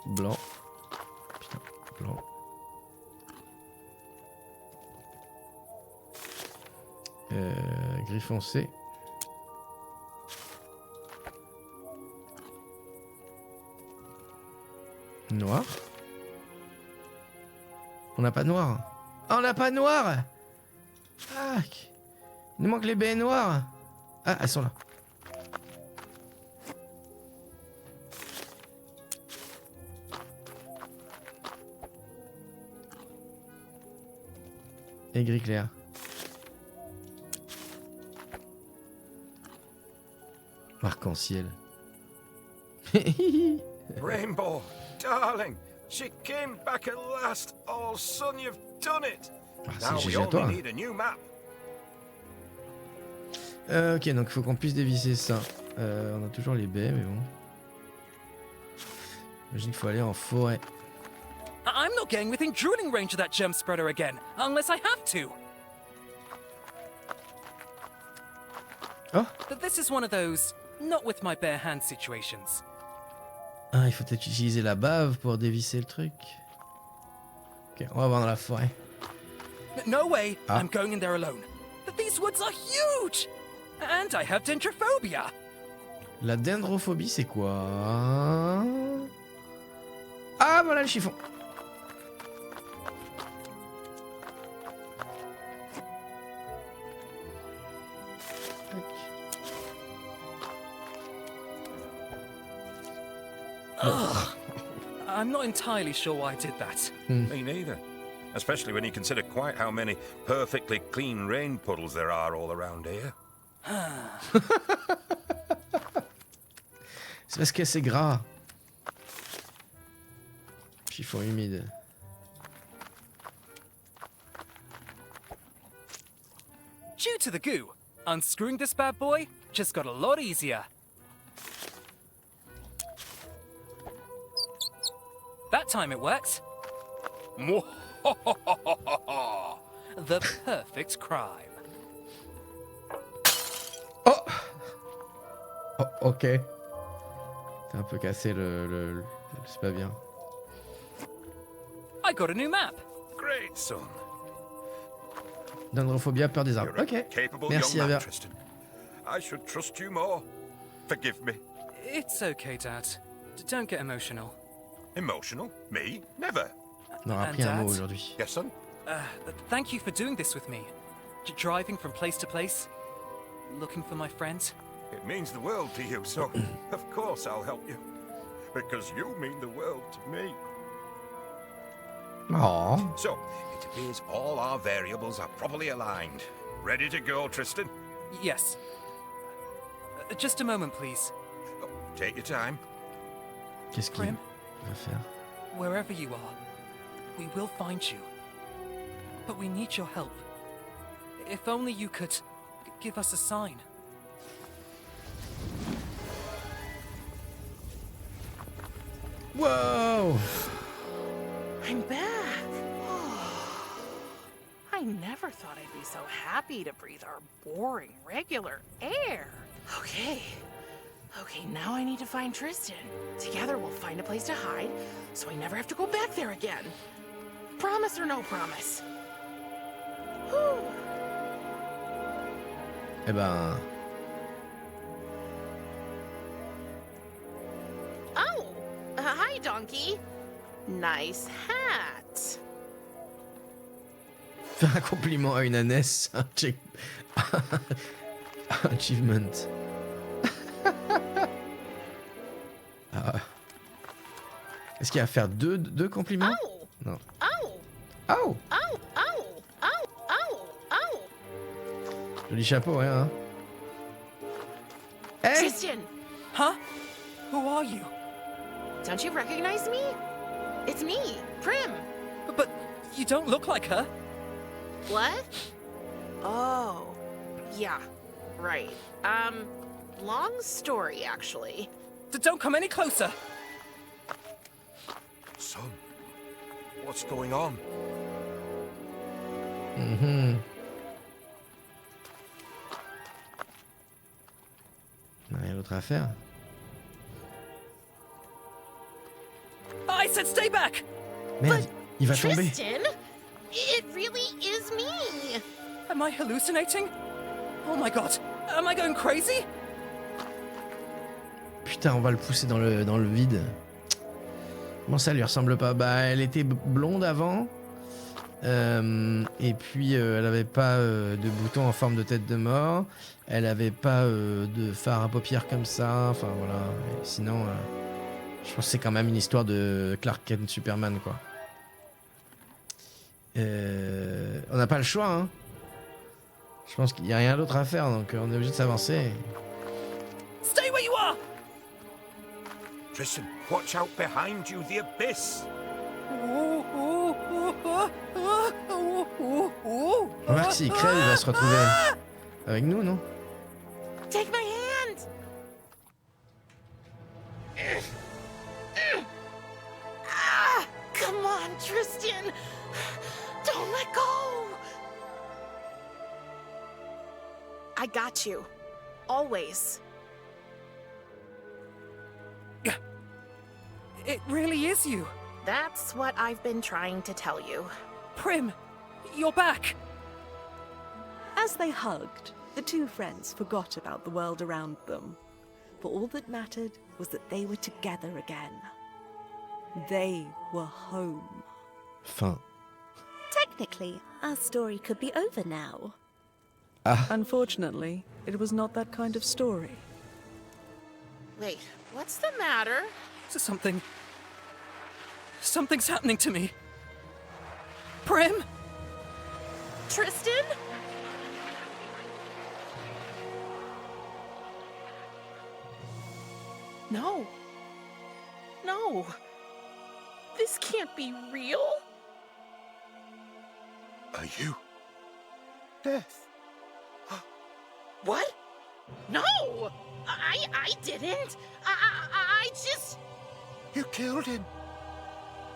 Blanc. Putain, blanc. Gris foncé. Noir. On n'a pas de noir. Ah, on n'a pas de noir. Fuck. Il nous manque les baies noires. Ah, elles sont là. Et gris clair. Arc-en-ciel. Rainbow, darling, she came back at last. Oh, son, you've done it. Ah, Now c'est we GG à toi. only need a new map. Ok, donc il faut qu'on puisse dévisser ça. On a toujours les baies, mais bon. J'imagine qu'il faut aller en forêt. I'm not getting within drooling range of that gem spreader again, unless I have to. Oh. But this is one of those not with my bare hands situations. Ah, il faut peut-être utiliser la bave pour dévisser le truc. Ok, on va voir dans la forêt. No way, Ah. I'm going in there alone. But these woods are huge! And I have dendrophobia. La dendrophobie, c'est quoi? Ah, voilà le chiffon. I'm not entirely sure why I did that. Me neither. Especially when you consider quite how many perfectly clean rain puddles there are all around here. C'est parce que c'est gras. Chiffon humide. Due to the goo, unscrewing this bad boy just got a lot easier. That time it worked. The perfect crime. Oh, oh, ok. T'as un peu cassé le... C'est pas bien. I got a new map. Great, son. Dendrophobia, peur des arbres. You're a Ok. capable Merci, young man, Avia. Tristan. I should trust you more. Forgive me. It's okay, Dad. Don't get emotional. Emotional? Me? Never. On aura appris un mot aujourd'hui. Yes, son? Thank you for doing this with me. Driving from place to place, looking for my friends. It means the world to you, so of course I'll help you. Because you mean the world to me. Aww. So, it appears all our variables are properly aligned. Ready to go, Tristan? Yes. Just a moment, please. Oh, take your time. Qu'est-ce qu'il Prim, va faire? wherever you are, we will find you. But we need your help. If only you could give us a sign. Wow! I'm back. I never thought I'd be so happy to breathe our boring, regular air. Okay, now I need to find Tristan. Together we'll find a place to hide, so I never have to go back there again. Promise or no promise? Whew. Eh ben... Oh, hi, donkey. Nice hat. Faire un compliment à une ânesse, un check... Achievement. Est-ce qu'il va faire deux compliments? Oh, Non. oh, Oh! oh, oh, oh, oh, oh. Joli chapeau, hein? Hey! Tristan, Huh? Who are you? don't you recognize me? It's me, Prim. But you don't look like her. What? Oh, yeah, right. Long story, actually. Don't come any closer. Son, what's going on? Mhm. Rien d'autre à faire. I said stay back! Merde, il va tomber. Tristan, it really is me. Am I hallucinating? Oh my god, am I going crazy? Putain, on va le pousser dans le vide. Bon, ça lui ressemble pas. Bah, elle était blonde avant. Et puis, elle avait pas de bouton en forme de tête de mort. Elle avait pas de fard à paupières comme ça. Enfin, voilà. Et sinon, je pense que c'est quand même une histoire de Clark Kent Superman, quoi. On n'a pas le choix, hein. Je pense qu'il n'y a rien d'autre à faire, donc on est obligé de s'avancer. Stay where you are! Tristan, watch out behind you, the abyss! Remarque, s'il crève, il va se retrouver avec nous, non? Take my hand. Come on, Tristan. Don't let go. I got you. Always. It really is you. That's what I've been trying to tell you. Prim, you're back. As they hugged, the two friends forgot about the world around them. For all that mattered was that they were together again. They were home. Fin. Technically, our story could be over now. Unfortunately, it was not that kind of story. Wait, what's the matter? Something's happening to me. Prim? Tristan? No. No. This can't be real. Are you... Death? What? No! I didn't. I just... You killed him?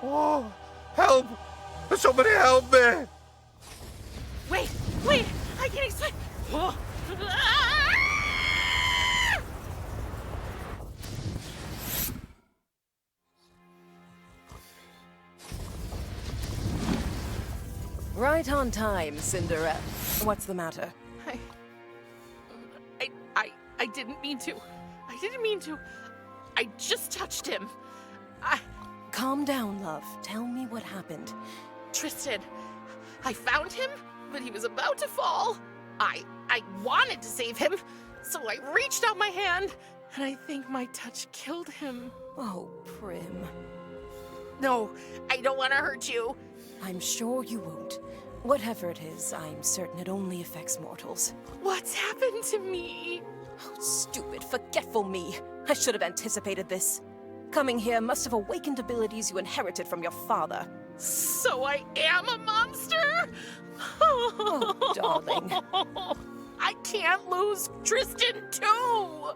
Oh, help! Somebody help me! Wait, I can explain. Oh. Right on time, Cinderella. What's the matter? I didn't mean to. I just touched him. Calm down, love. Tell me what happened. Tristan, I found him, but he was about to fall. I wanted to save him, so I reached out my hand, and I think my touch killed him. Oh, Prim. No, I don't want to hurt you. I'm sure you won't. Whatever it is, I'm certain it only affects mortals. What's happened to me? Oh, stupid, forgetful me. I should have anticipated this. Coming here must have awakened abilities you inherited from your father. So I am a monster? Oh, darling. I can't lose Tristan too!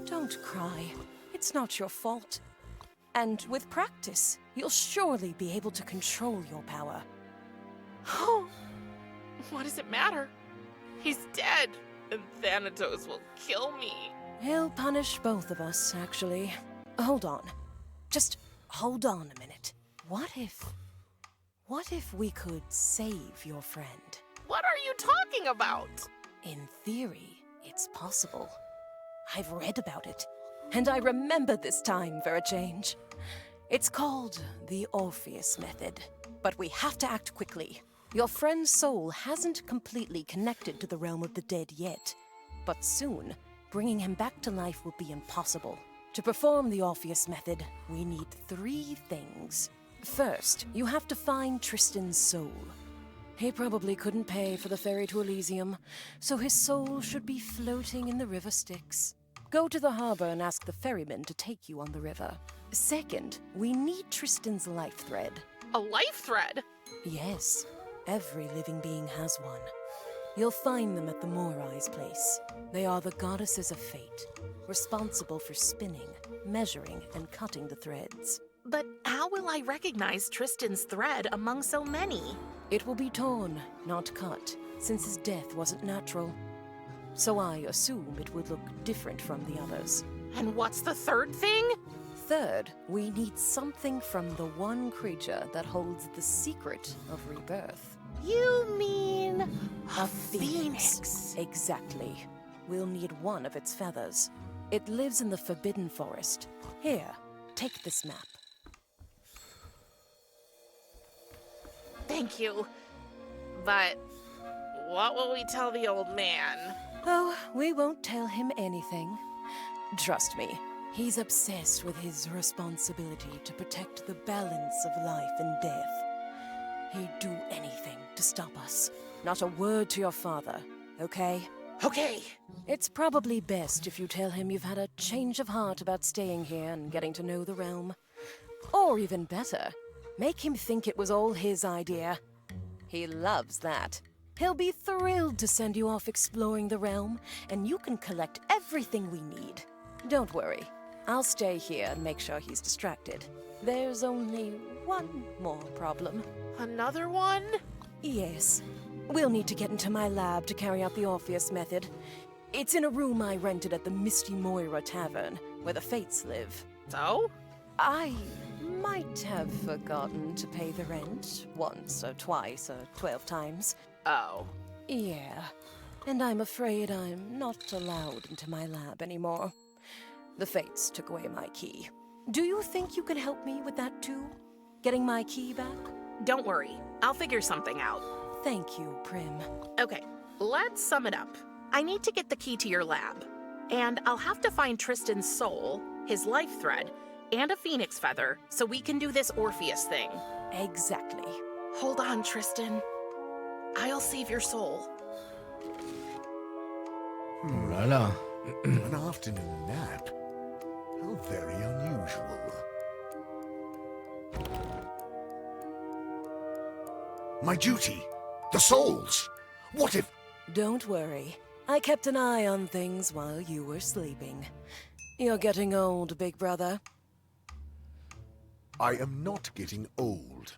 Don't cry. It's not your fault. And with practice, you'll surely be able to control your power. What does it matter? He's dead, and Thanatos will kill me. He'll punish both of us, actually. Hold on. Just hold on a minute. What if we could save your friend? What are you talking about? In theory, it's possible. I've read about it, and I remember this time for a change. It's called the Orpheus Method, but we have to act quickly. Your friend's soul hasn't completely connected to the realm of the dead yet, but soon, bringing him back to life will be impossible. To perform the Orpheus Method, we need 3 things. First, you have to find Tristan's soul. He probably couldn't pay for the ferry to Elysium, so his soul should be floating in the river Styx. Go to the harbor and ask the ferryman to take you on the river. Second, we need Tristan's life thread. A life thread? Yes, every living being has one. You'll find them at the Morai's place. They are the goddesses of fate, responsible for spinning, measuring, and cutting the threads. But how will I recognize Tristan's thread among so many? It will be torn, not cut, since his death wasn't natural. So I assume it would look different from the others. And what's the third thing? Third, we need something from the one creature that holds the secret of rebirth. You mean A phoenix. Exactly. We'll need one of its feathers. It lives in the Forbidden Forest. Here, take this map. Thank you. But what will we tell the old man? Oh, we won't tell him anything. Trust me, he's obsessed with his responsibility to protect the balance of life and death. He'd do anything to stop us. Not a word to your father, okay? Okay. It's probably best if you tell him you've had a change of heart about staying here and getting to know the realm. Or even better, make him think it was all his idea. He loves that. He'll be thrilled to send you off exploring the realm, and you can collect everything we need. Don't worry, I'll stay here and make sure he's distracted. There's only one more problem. Another one? Yes. We'll need to get into my lab to carry out the Orpheus Method. It's in a room I rented at the Misty Moira Tavern, where the Fates live. So? I might have forgotten to pay the rent once or twice or 12 times. Oh. Yeah. And I'm afraid I'm not allowed into my lab anymore. The Fates took away my key. Do you think you can help me with that too? Getting my key back? Don't worry. I'll figure something out. Thank you, Prim. Okay, let's sum it up. I need to get the key to your lab. And I'll have to find Tristan's soul, his life thread, and a phoenix feather so we can do this Orpheus thing. Exactly. Hold on, Tristan. I'll save your soul. Oh là là. An afternoon nap? How very unusual. My duty! The souls! What if... Don't worry. I kept an eye on things while you were sleeping. You're getting old, big brother. I am not getting old.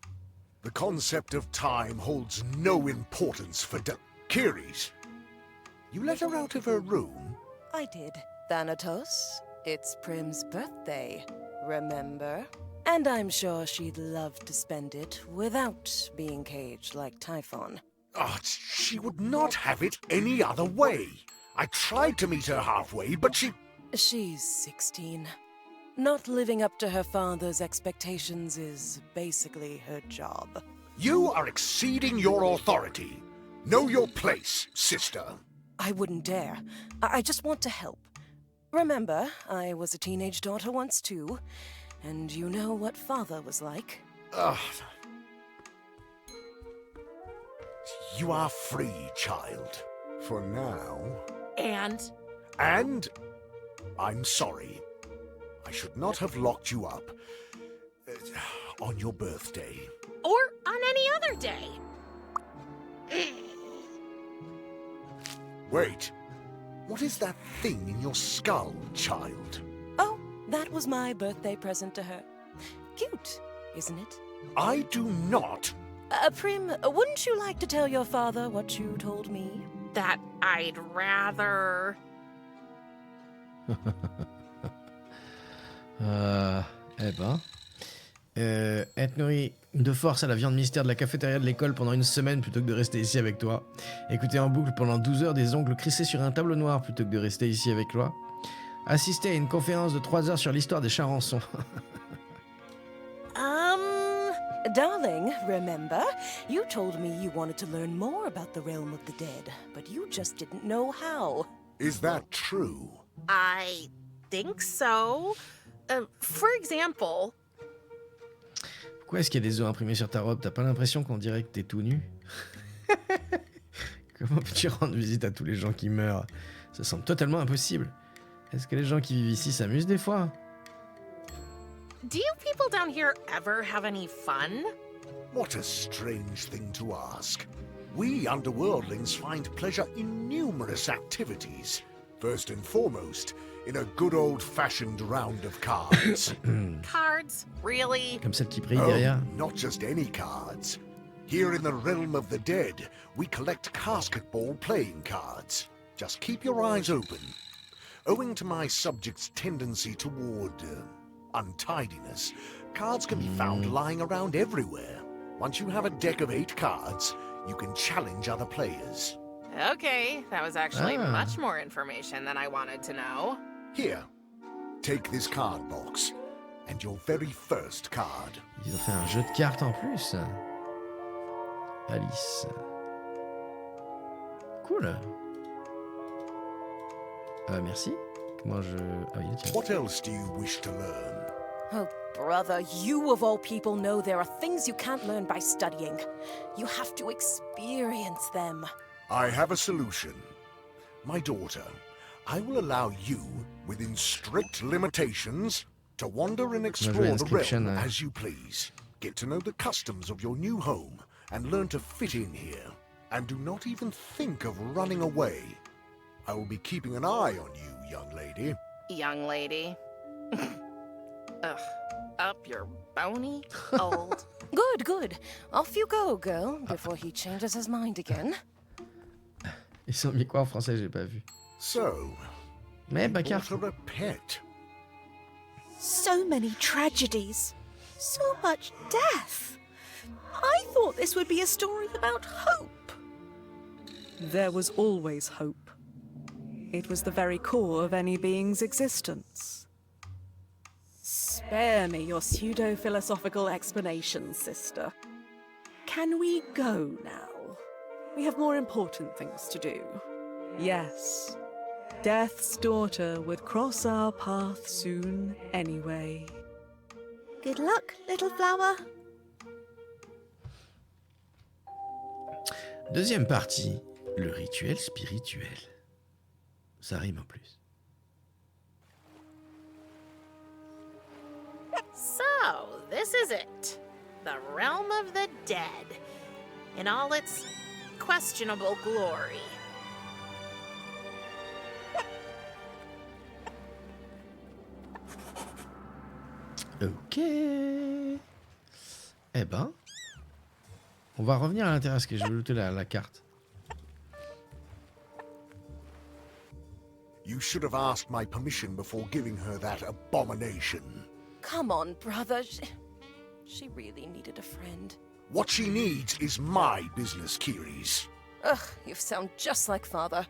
The concept of time holds no importance for Kiris. You let her out of her room? I did. Thanatos, it's Prim's birthday, remember? And I'm sure she'd love to spend it without being caged like Typhon. Ah, she would not have it any other way. I tried to meet her halfway, but she... She's 16. Not living up to her father's expectations is basically her job. You are exceeding your authority. Know your place, sister. I wouldn't dare. I just want to help. Remember, I was a teenage daughter once too, and you know what father was like. Ugh. You are free, child. For now. And And I'm sorry. I should not have locked you up on your birthday. or on any other day. Wait. What is that thing in your skull, child? Oh, that was my birthday present to her. Cute, isn't it? I do not. Prim, wouldn't you like to tell your father what you told me? That I'd rather... Être nourri de force à la viande mystère de la cafétéria de l'école pendant une semaine plutôt que de rester ici avec toi. Écouter en boucle pendant 12 heures des ongles crissés sur un tableau noir plutôt que de rester ici avec toi. Assister à une conférence de 3 heures sur l'histoire des charançons. Darling, remember? You told me you wanted to learn more about the realm of the dead, but you just didn't know how. Is that true? I think so. For example... Pourquoi est-ce qu'il y a des os imprimés sur ta robe? T'as pas l'impression qu'on dirait que t'es tout nu? Comment peux-tu rendre visite à tous les gens qui meurent? Ça semble totalement impossible. Est-ce que les gens qui vivent ici s'amusent des fois? Do you people down here ever have any fun? What a strange thing to ask. We underworldlings find pleasure in numerous activities. First and foremost, in a good old-fashioned round of cards. Cards? Really? Comme celle qui brille derrière. Not just any cards. Here in the realm of the dead, we collect casketball playing cards. Just keep your eyes open. Owing to my subject's tendency toward untidiness, cards can be found lying around everywhere. Once you have a deck of 8 cards, you can challenge other players. Okay, that was actually much more information than I wanted to know. Here, take this card box, and your very first card. Ils ont fait un jeu de cartes en plus. Alice. Cool. Merci. Comment je... Ah oui, tiens. What else do you wish to learn? Oh, brother, you of all people know there are things you can't learn by studying. You have to experience them. I have a solution. My daughter, I will allow you, within strict limitations, to wander and explore the realm as you please. Get to know the customs of your new home and learn to fit in here. And do not even think of running away. I will be keeping an eye on you, young lady. Young lady. Ugh. Up your bony old... Good, good. Off you go, girl, before he changes his mind again. Ils ont mis quoi en français? J'ai pas vu. So, Mais you Bacard. bought her a pet. So many tragedies. So much death. I thought this would be a story about hope. There was always hope. It was the very core of any being's existence. Spare me your pseudo-philosophical explanations, sister. Can we go now? We have more important things to do. Yes, Death's daughter would cross our path soon anyway. Good luck, little flower. Deuxième partie, le rituel spirituel. Ça rime en plus. So, this is it. The realm of the dead. In all its questionable glory. Ok. Eh ben, on va revenir à l'intérieur parce que j'ai ajouté la carte. You should have asked my permission before giving her that abomination. Come on, brother. She really needed a friend. What she needs is my business, Kiris. Ugh, you sound just like father.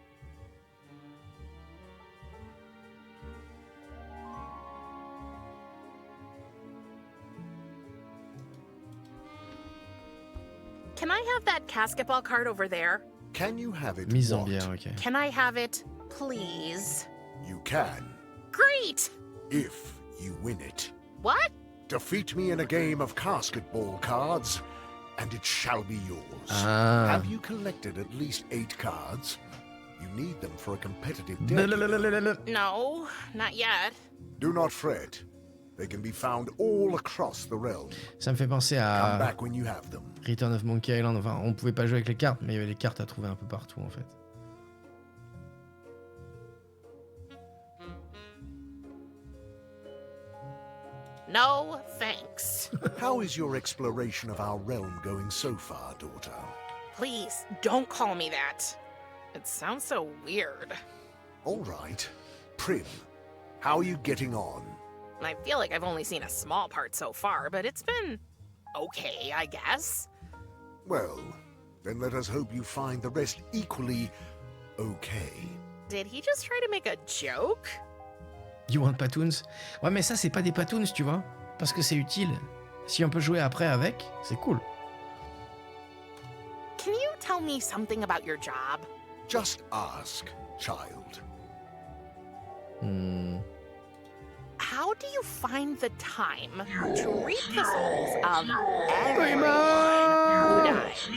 Can I have that basketball card over there? Can you have it? Mise en what? bière, ok. Can I have it, please? You can, Great! if you win it. What? Defeat me in a game of basketball cards, and it shall be yours. Ah. Have you collected at least 8 cards? You need them for a competitive Blablabla. No, not yet. Do not fret. They can be found all across the realm. Ça me fait penser Come à back when you have them. Return of Monkey Island. Enfin, on pouvait pas jouer avec les cartes, mais il y avait les cartes à trouver un peu partout en fait. No, thanks. How is your exploration of our realm going so far, daughter? Please, don't call me that. It sounds so weird. All right. Prim, how are you getting on? I feel like I've only seen a small part so far, but it's been okay, I guess. Well, then let us hope you find the rest equally okay. Did he just try to make a joke? You want Patoons? Ouais, mais ça, c'est pas des Patoons, tu vois. Parce que c'est utile. Si on peut jouer après avec, c'est cool. Can you tell me something about your job? Just ask, child. How do you find the time to reap the souls of everyone who dies?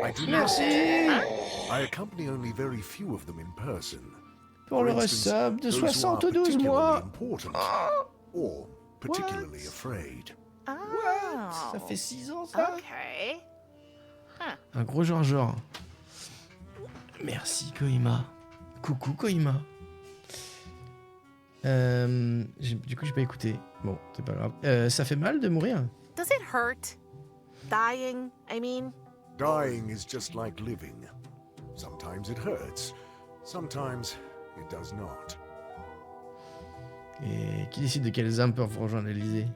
I do Merci not. I accompany only very few of them in person. pour For le instance, resub de those who are 72 particularly mois. important or particularly afraid. Oh. Ça fait 6 ans, ça? Okay. Un gros genre. Merci, Koima. Coucou, Koima. Du coup, j'ai pas écouté. Bon, c'est pas grave. Ça fait mal de mourir? Does it hurt? Dying, I mean? Dying is just like living. Sometimes it hurts. Sometimes it does not. Et qui décide de quelles âmes peuvent rejoindre l'Elysée?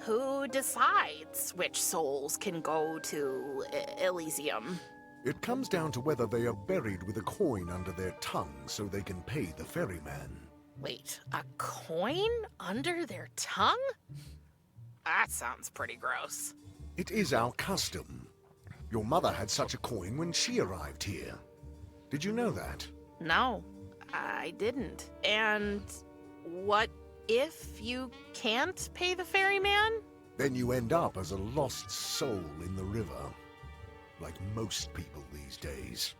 Who decides which souls can go to Elysium? It comes down to whether they are buried with a coin under their tongue so they can pay the ferryman. Wait, a coin under their tongue? That sounds pretty gross. It is our custom. Your mother had such a coin when she arrived here. Did you know that? No, I didn't. And what if you can't pay the ferryman? Then you end up as a lost soul in the river. Like most people these days.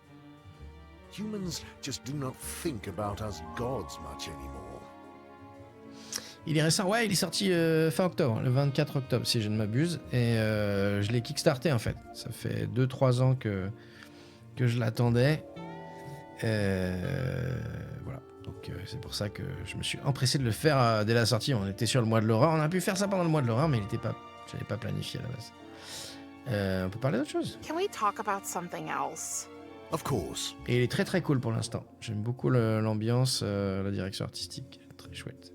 Humans just do not think about us gods much anymore. Il est récent, ouais, il est sorti fin octobre, le 24 octobre si je ne m'abuse, et je l'ai kickstarté en fait. Ça fait 2-3 ans que je l'attendais. Voilà, donc c'est pour ça que je me suis empressé de le faire dès la sortie. On était sur le mois de l'horreur, on a pu faire ça pendant le mois de l'horreur, mais je n'avais pas planifié à la base. On peut parler d'autre chose? Can we talk about something else? Of course. Et il est très très cool pour l'instant. J'aime beaucoup l'ambiance, la direction artistique, très chouette.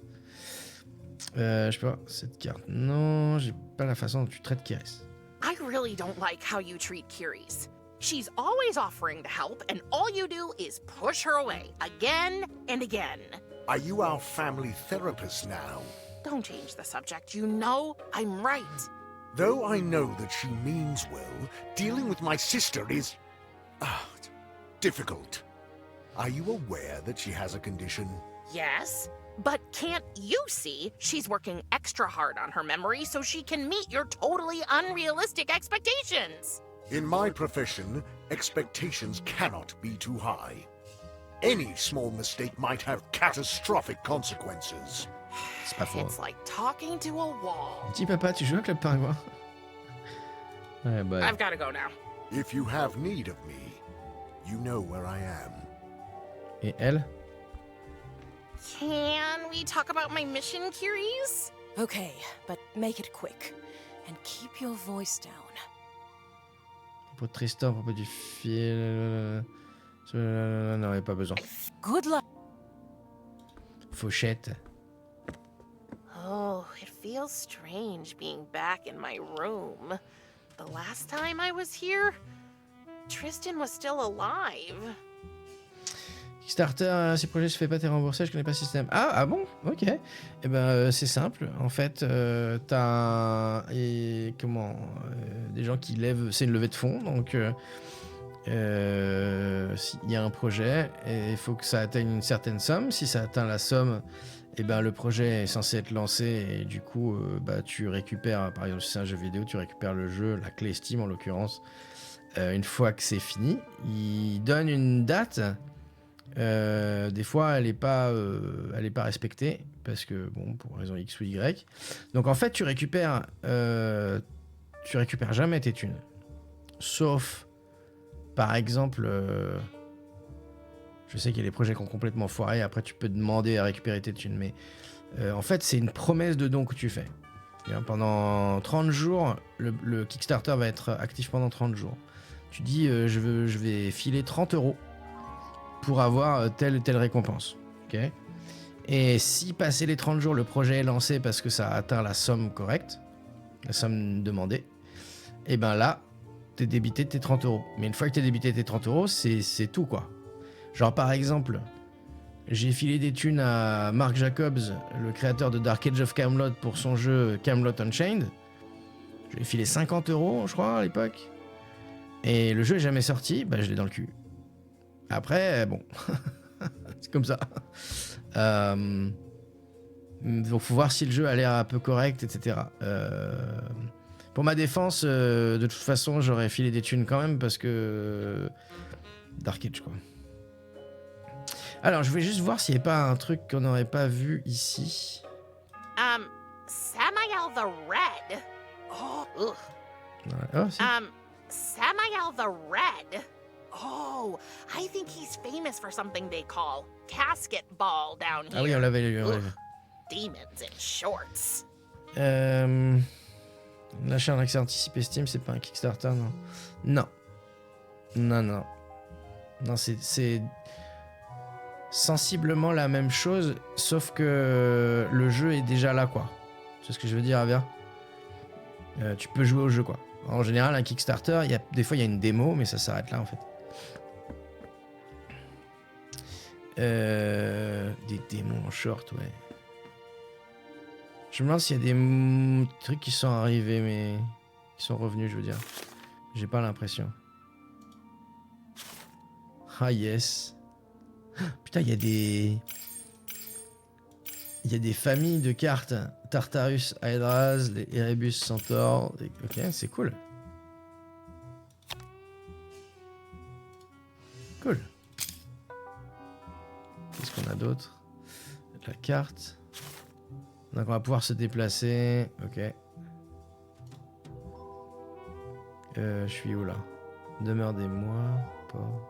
Je sais pas, cette carte. Non, j'ai pas la façon dont tu traites Kiris. I really don't like how you treat Kiris. She's always offering to help, and all you do is push her away again and again. Are you our family therapist now? Don't change the subject. You know I'm right. Though I know that she means well, dealing with my sister is difficult. Are you aware that she has a condition? Yes, but can't you see she's working extra hard on her memory so she can meet your totally unrealistic expectations? In my profession, expectations cannot be too high. Any small mistake might have catastrophic consequences. C'est pas faux. It's like talking to a wall. Dis papa, tu joues avec le pingouin? Ouais, bah. I've got to go now. If you have need of me, you know where I am. Et elle? Can we talk about my mission, Kiris? Okay, but make it quick. And keep your voice down. À propos de Tristan, à propos du fil. Non, il n'y a pas besoin. Good luck. Fauchette. Oh, it feels strange being back in my room. The last time I was here, Tristan was still alive. Kickstarter, si le projet se fait pas, t'es remboursé, je connais pas le système. Ah bon? Ok. Eh ben, c'est simple. En fait, t'as des gens qui lèvent, c'est une levée de fonds, donc s'il y a un projet, et il faut que ça atteigne une certaine somme. Si ça atteint la somme, eh ben, le projet est censé être lancé, et du coup, tu récupères, par exemple, si c'est un jeu vidéo, tu récupères le jeu, la clé Steam en l'occurrence, une fois que c'est fini. Ils donnent une date. Des fois, elle est pas respectée parce que bon, pour raison X ou Y. Donc en fait, tu récupères jamais tes thunes, sauf par exemple, je sais qu'il y a des projets qui ont complètement foiré. Après, tu peux demander à récupérer tes thunes, mais en fait, c'est une promesse de don que tu fais. Pendant 30 jours, le Kickstarter va être actif pendant 30 jours. Tu dis, je vais filer 30 € pour avoir telle ou telle récompense. Okay, et si passé les 30 jours, le projet est lancé parce que ça a atteint la somme correcte, la somme demandée, et ben là, t'es débité de tes 30 €. Mais une fois que t'es débité de tes 30 €, c'est tout, quoi. Genre, par exemple, j'ai filé des thunes à Mark Jacobs, le créateur de Dark Age of Camelot, pour son jeu Camelot Unchained. Je lui ai filé 50 €, je crois, à l'époque. Et le jeu est jamais sorti, bah je l'ai dans le cul. Après, bon, c'est comme ça. Donc, faut voir si le jeu a l'air un peu correct, etc. Pour ma défense, de toute façon, j'aurais filé des thunes quand même parce que Dark Age, quoi. Alors, je voulais juste voir s'il n'y avait pas un truc qu'on n'aurait pas vu ici. Samael the Red. Oh, ugh. Oh, si. Samael the Red. Oh, I think he's famous for something they call casket ball down here. Ah oui, on l'avait lu. Demons in shorts. Lâcher un accès anticipé Steam, c'est pas un Kickstarter, non. Non, c'est sensiblement la même chose, sauf que le jeu est déjà là, quoi. C'est ce que je veux dire, Avia. Tu peux jouer au jeu, quoi. En général, un Kickstarter, des fois, il y a une démo, mais ça s'arrête là, en fait. Des démos en short, ouais. Je me demande s'il y a des trucs qui sont arrivés, mais qui sont revenus, je veux dire. J'ai pas l'impression. Ah yes. Putain, il y a des familles de cartes. Tartarus, Hydras, les Erebus Centaur. Ok, c'est cool. Cool. Qu'est-ce qu'on a d'autre? La carte. Donc on va pouvoir se déplacer. Ok. Je suis où là? Demeure des mois. Port.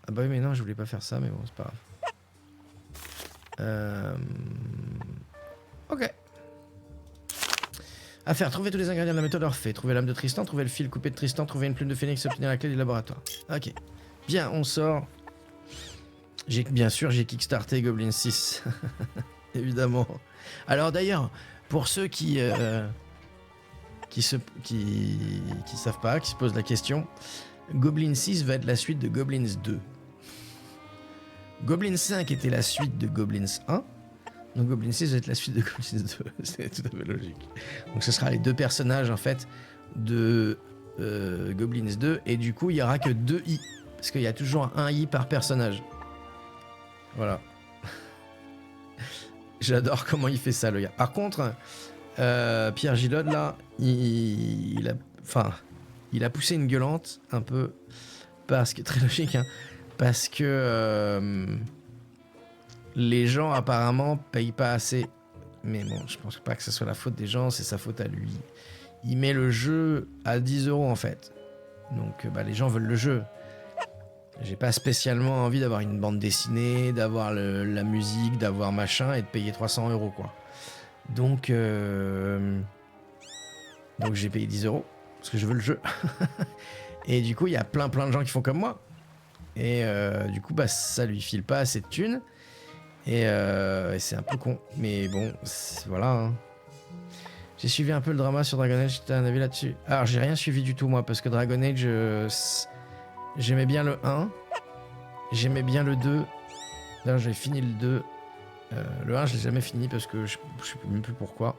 Ah bah oui, mais non, je voulais pas faire ça, mais bon, c'est pas grave. Ok. À faire, trouver tous les ingrédients de la méthode Orphée, trouver l'âme de Tristan, trouver le fil coupé de Tristan, trouver une plume de phénix, obtenir la clé du laboratoire. Ok. Bien, on sort. Bien sûr, j'ai kickstarté Goblin 6. Évidemment. Alors d'ailleurs, pour ceux qui savent pas, qui se posent la question, Goblin 6 va être la suite de Goblins 2. Goblin 5 était la suite de Goblins 1. Donc Goblin 6 va être la suite de Goblins 2. C'est tout à fait logique. Donc ce sera les deux personnages en fait de Goblins 2. Et du coup il n'y aura que 2 I. Parce qu'il y a toujours un I par personnage. Voilà. J'adore comment il fait ça le gars. Par contre, Pierre Gilod là, il a poussé une gueulante un peu. Parce que, très logique, hein, parce que les gens apparemment payent pas assez. Mais bon, je pense pas que ce soit la faute des gens, c'est sa faute à lui. Il met le jeu à 10 € en fait. Donc les gens veulent le jeu. J'ai pas spécialement envie d'avoir une bande dessinée, d'avoir la musique, d'avoir machin et de payer 300 € quoi. Donc j'ai payé 10 € parce que je veux le jeu. Et du coup, il y a plein de gens qui font comme moi. Et du coup, ça lui file pas assez de thunes. Et c'est un peu con. Mais bon, voilà. Hein. J'ai suivi un peu le drama sur Dragon Age. T'as un avis là-dessus? Alors, j'ai rien suivi du tout, moi, parce que Dragon Age, j'aimais bien le 1. J'aimais bien le 2. Là, j'ai fini le 2. Le 1, je l'ai jamais fini parce que je sais même plus pourquoi.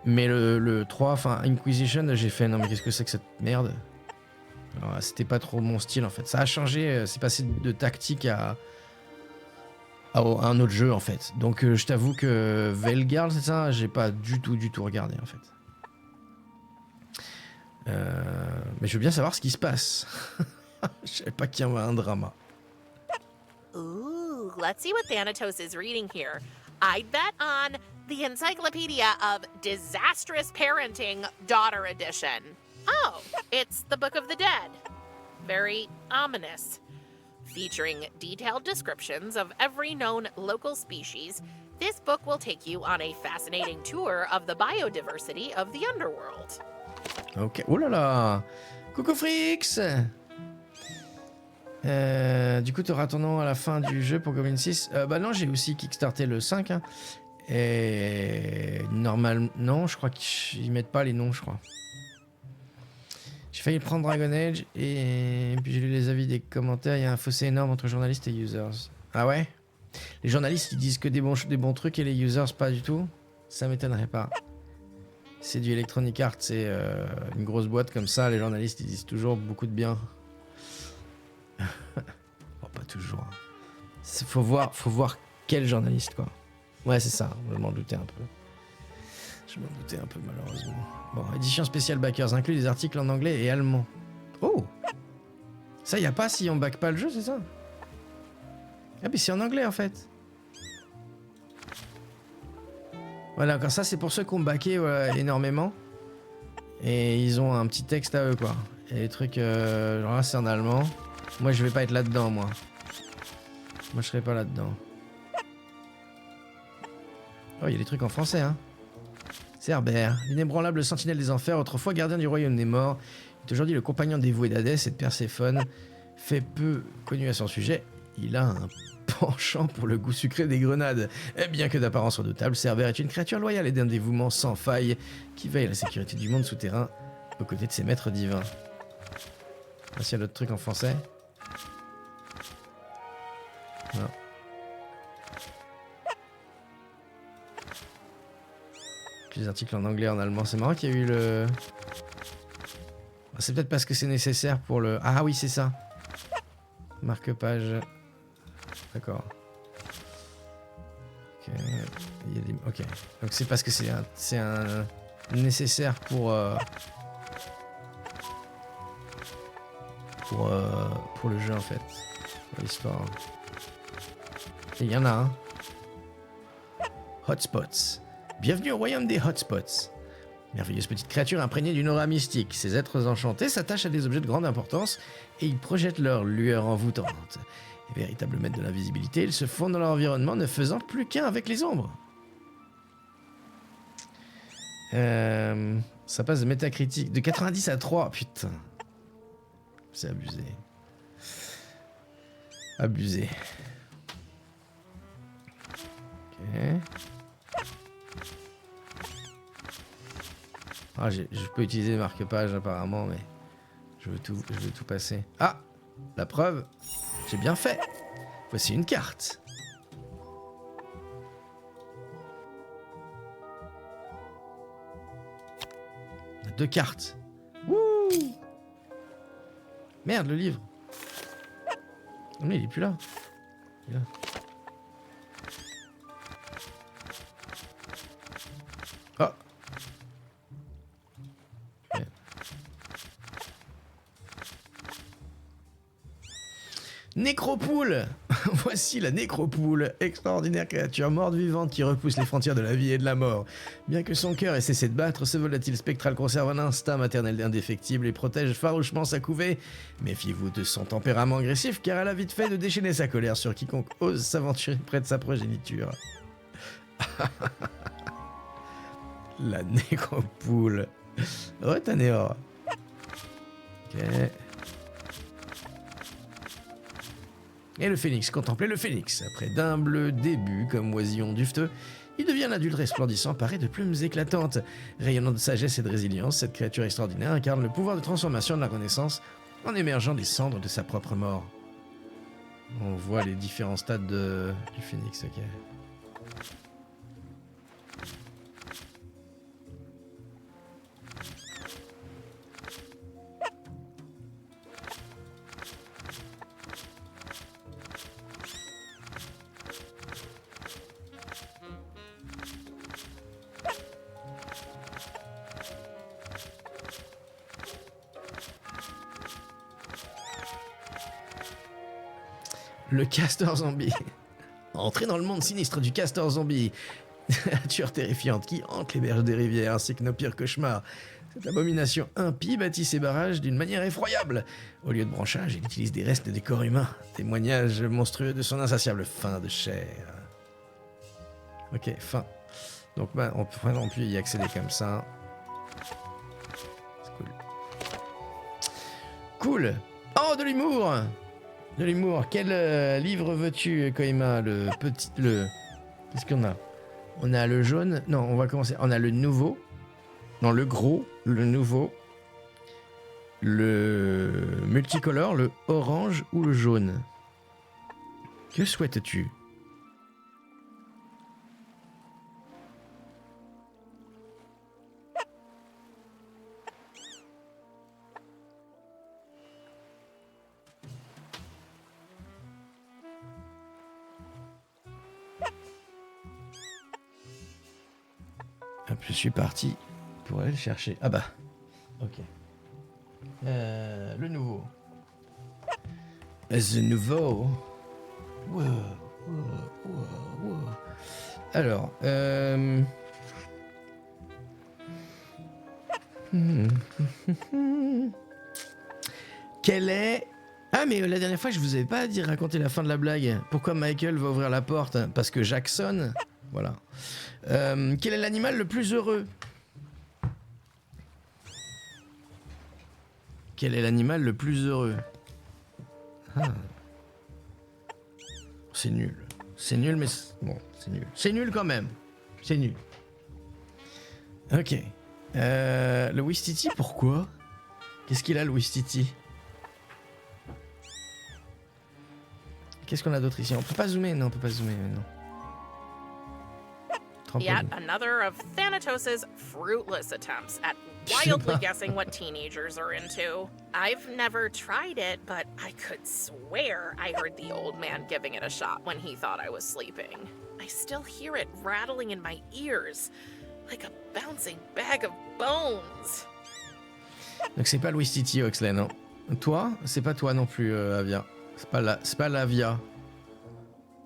Mais le 3, enfin Inquisition, j'ai fait non mais qu'est-ce que c'est que cette merde. Alors, c'était pas trop mon style en fait. Ça a changé, c'est passé de tactique à un autre jeu en fait. Donc je t'avoue que Velgarl, c'est ça, j'ai pas du tout regardé en fait. Mais je veux bien savoir ce qui se passe. Je savais pas qu'il y avait un drama. Ooh, let's see what Thanatos is reading here. I'd bet on the Encyclopedia of Disastrous Parenting Daughter Edition. Oh, it's the Book of the Dead. Very ominous. Featuring detailed descriptions of every known local species, this book will take you on a fascinating tour of the biodiversity of the underworld. Ok. Oh là là. Coucou Frix. Du coup, tu auras ton nom à la fin du jeu pour Goblin 6. Bah non, j'ai aussi kickstarté le 5. Hein. Et normalement, non, je crois qu'ils mettent pas les noms, je crois. J'ai failli prendre Dragon Age et puis j'ai lu les avis des commentaires. Il y a un fossé énorme entre journalistes et users. Ah ouais? Les journalistes ils disent que des bons trucs et les users pas du tout? Ça m'étonnerait pas. C'est du Electronic Arts, c'est une grosse boîte comme ça. Les journalistes ils disent toujours beaucoup de bien. Bon, pas toujours. Faut voir quel journaliste quoi. Ouais c'est ça, je m'en doutais un peu. Je m'en doutais un peu malheureusement. Bon, édition spéciale backers, inclut des articles en anglais et allemand. Oh! Ça y a pas si on back pas le jeu, c'est ça? Ah mais c'est en anglais en fait. Voilà, encore ça c'est pour ceux qui ont backé énormément. Et ils ont un petit texte à eux quoi. Et les trucs, genre là c'est en allemand. Moi je vais pas être là-dedans moi. Moi je serai pas là-dedans. Oh, il y a des trucs en français hein. Cerbère, l'inébranlable sentinelle des enfers, autrefois gardien du royaume des morts, est aujourd'hui le compagnon dévoué d'Hadès et de Perséphone. Fait peu connu à son sujet, il a un penchant pour le goût sucré des grenades. Et bien que d'apparence redoutable, Cerbère est une créature loyale et d'un dévouement sans faille qui veille à la sécurité du monde souterrain aux côtés de ses maîtres divins. Ah, s'il y a d'autres trucs en français? Non. Les articles en anglais, en allemand, c'est marrant qu'il y a eu le... C'est peut-être parce que c'est nécessaire pour le... Ah oui, c'est ça. Marque-page. D'accord. Ok. Il y a des... Ok. Donc c'est parce que c'est un nécessaire pour le jeu en fait. Pour l'histoire. Et il y en a un. Hotspots. Bienvenue au royaume des Hotspots. Merveilleuse petite créature imprégnée d'une aura mystique. Ces êtres enchantés s'attachent à des objets de grande importance et ils projettent leur lueur envoûtante. Véritable maître de l'invisibilité, ils se fondent dans leur environnement ne faisant plus qu'un avec les ombres. Ça passe de métacritique de 90 à 3, putain. C'est abusé. Abusé. Ok. Ah, je peux utiliser marque-page apparemment, mais je veux tout passer. Ah, la preuve, j'ai bien fait. Voici une carte. On a 2 cartes. Wouh! Merde, le livre. Oh, mais il est plus là. Il est là. Oh. Nécropoule. Voici la nécropoule, extraordinaire créature morte vivante qui repousse les frontières de la vie et de la mort. Bien que son cœur ait cessé de battre, ce volatile spectral conserve un instinct maternel indéfectible et protège farouchement sa couvée. Méfiez-vous de son tempérament agressif car elle a vite fait de déchaîner sa colère sur quiconque ose s'aventurer près de sa progéniture. La nécropoule. Retanéor. Ok. Et le phénix, contemplez le phénix. Après d'humbles débuts comme oisillon dufteux, il devient l'adulte resplendissant paré de plumes éclatantes. Rayonnant de sagesse et de résilience, cette créature extraordinaire incarne le pouvoir de transformation de la Renaissance en émergeant des cendres de sa propre mort. On voit les différents stades du phénix, ok. Le castor zombie. Entrez dans le monde sinistre du castor zombie. Nature terrifiante qui hante les berges des rivières ainsi que nos pires cauchemars. Cette abomination impie bâtit ses barrages d'une manière effroyable. Au lieu de branchage, il utilise des restes des corps humains. Témoignage monstrueux de son insatiable faim de chair. Ok, faim. Donc bah, on peut y accéder comme ça. C'est cool. Cool. Oh, de l'humour. De l'humour. Quel livre veux-tu, Koima? Qu'est-ce qu'on a? On a le jaune. Non, on va commencer. On a le nouveau. Non, le gros. Le nouveau. Le multicolore. Le orange ou le jaune? Que souhaites-tu? Hop, je suis parti pour aller le chercher. Ah bah, ok. Le nouveau. The nouveau. Wow, wow, wow, wow. Alors, quel est... Ah mais la dernière fois je vous avais pas dit raconter la fin de la blague. Pourquoi Michael va ouvrir la porte? Parce que Jackson... Voilà. Quel est l'animal le plus heureux? Quel est l'animal le plus heureux? Ah. C'est nul. C'est nul, mais... Bon, c'est nul. C'est nul quand même. C'est nul. Ok. Le Wistiti, pourquoi? Qu'est-ce qu'il a, le Wistiti? Qu'est-ce qu'on a d'autre ici? On peut pas zoomer? Non, on peut pas zoomer, non. Yet another of Thanatos' fruitless attempts at wildly guessing what teenagers are into. I've never tried it, but I could swear I heard the old man giving it a shot when he thought I was sleeping. I still hear it rattling in my ears, like a bouncing bag of bones. Donc c'est pas Louis Titi, Oxley, non? Toi? C'est pas toi non plus, Avia. C'est pas Lavia.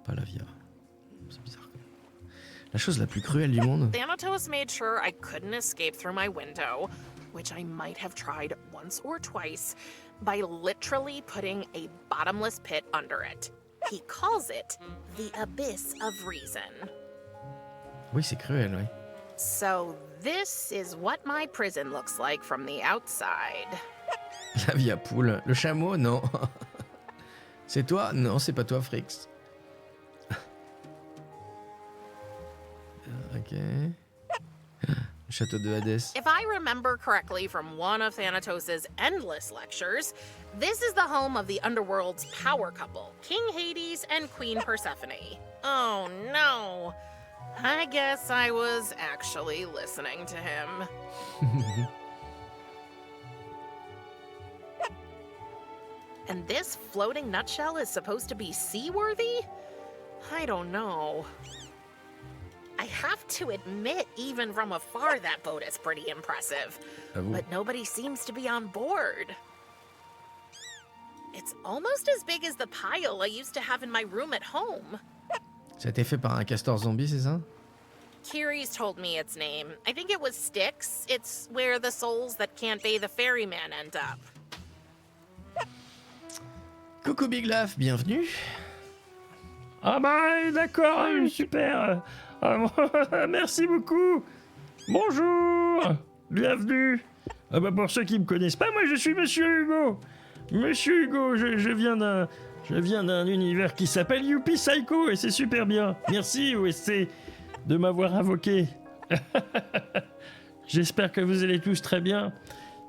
Pas Lavia. C'est bizarre. La chose la plus cruelle du monde. Thanatos made sure I couldn't escape through my window, which I might have tried once or twice, by literally putting a bottomless pit under it. He calls it the abyss of reason. Oui, c'est cruel, oui. So this is what my prison looks like from the outside. La via poule. Le chameau, non. C'est toi? Non, c'est pas toi, Frix. Ok. Le château de Hadès. If I remember correctly from one of Thanatos' endless lectures, this is the home of the Underworld's power couple, King Hades and Queen Persephone. Oh no. I guess I was actually listening to him. And this floating nutshell is supposed to be seaworthy? I don't know. I have to admit, even from afar, that boat is pretty impressive. But nobody seems to be on board. It's almost as big as the pile I used to have in my room at home. Ça a été fait par un castor zombie, c'est ça? Kiri's told me its name. I think it was Styx. It's where the souls that can't bathe the ferryman end up. Coucou Big Laugh, bienvenue. Ah bah d'accord, super. Merci beaucoup. Bonjour. Bienvenue. Ah bah pour ceux qui me connaissent pas, moi je suis Monsieur Hugo. Monsieur Hugo, je viens d'un univers qui s'appelle Youpi Psycho et c'est super bien. Merci OSC de m'avoir invoqué. J'espère que vous allez tous très bien.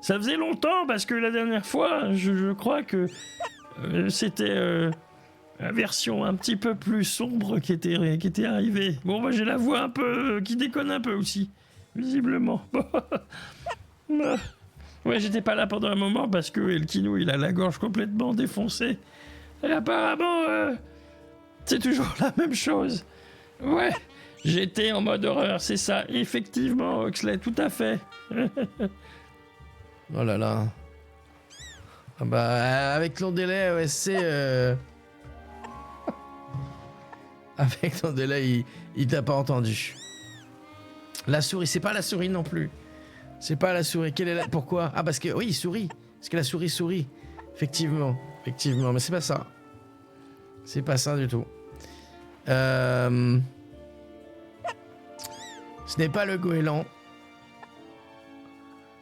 Ça faisait longtemps parce que la dernière fois, je crois que c'était la version un petit peu plus sombre qui était arrivée. Bon, moi j'ai la voix un peu qui déconne un peu aussi, visiblement. Ouais, j'étais pas là pendant un moment parce que Elkinou, il a la gorge complètement défoncée. Et apparemment, c'est toujours la même chose. Ouais, j'étais en mode horreur, c'est ça. Effectivement, Oxley, tout à fait. Oh là là. Ah bah, avec ton délai, ouais, c'est... Avec ton délai, il t'a pas entendu. La souris, c'est pas la souris non plus. C'est pas la souris. Quelle est la... Pourquoi? Ah, parce que... Oui, il sourit. Parce que la souris sourit. Effectivement. Effectivement. Mais c'est pas ça. C'est pas ça du tout. Ce n'est pas le goéland.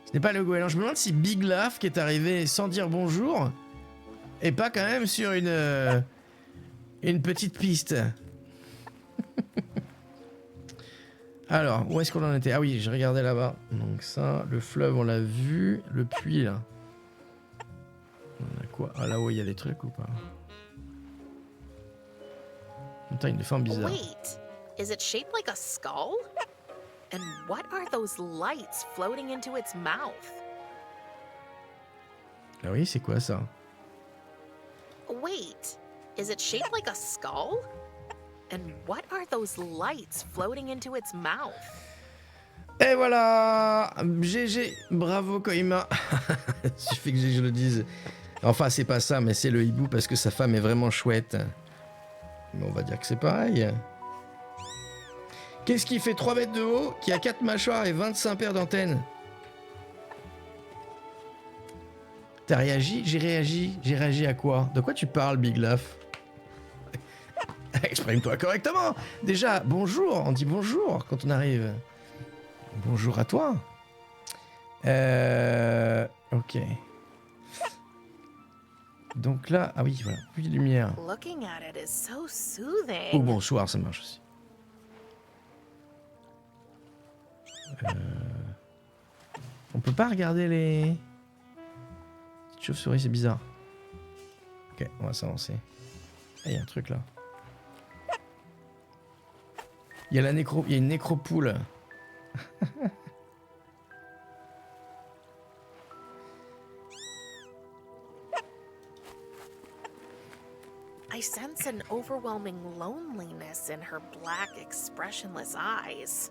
Ce n'est pas le goéland. Je me demande si Big Laugh, qui est arrivé sans dire bonjour, est pas quand même sur une petite piste. Alors, où est-ce qu'on en était? Ah oui, j'ai regardé là-bas. Donc ça, le fleuve, on l'a vu. Le puits, là. On a quoi? Ah, là-haut, il y a des trucs ou pas? Putain, une forme bizarre. Wait, is it shaped like a skull? And what are those lights floating into its mouth? Ah oui, c'est quoi ça? Wait, is it shaped like a skull? And what are those lights floating into its mouth? Et voilà! GG, bravo Koima. Il suffit que je le dise. Enfin, c'est pas ça, mais c'est le hibou parce que sa femme est vraiment chouette. Mais on va dire que c'est pareil. Qu'est-ce qui fait 3 mètres de haut, qui a 4 mâchoires et 25 paires d'antennes? T'as réagi? J'ai réagi. J'ai réagi à quoi? De quoi tu parles, Big Laugh? Exprime-toi correctement. Déjà, bonjour. On dit bonjour quand on arrive. Bonjour à toi. Ok. Donc là, ah oui, voilà, plus de lumière. Looking at it is so soothing. Oh, bonsoir, ça marche aussi. On peut pas regarder les petites chauves-souris, c'est bizarre. Ok, on va s'avancer. Ah, il y a un truc là. Il y a une nécropoule. I sense an overwhelming loneliness in her black, expressionless eyes.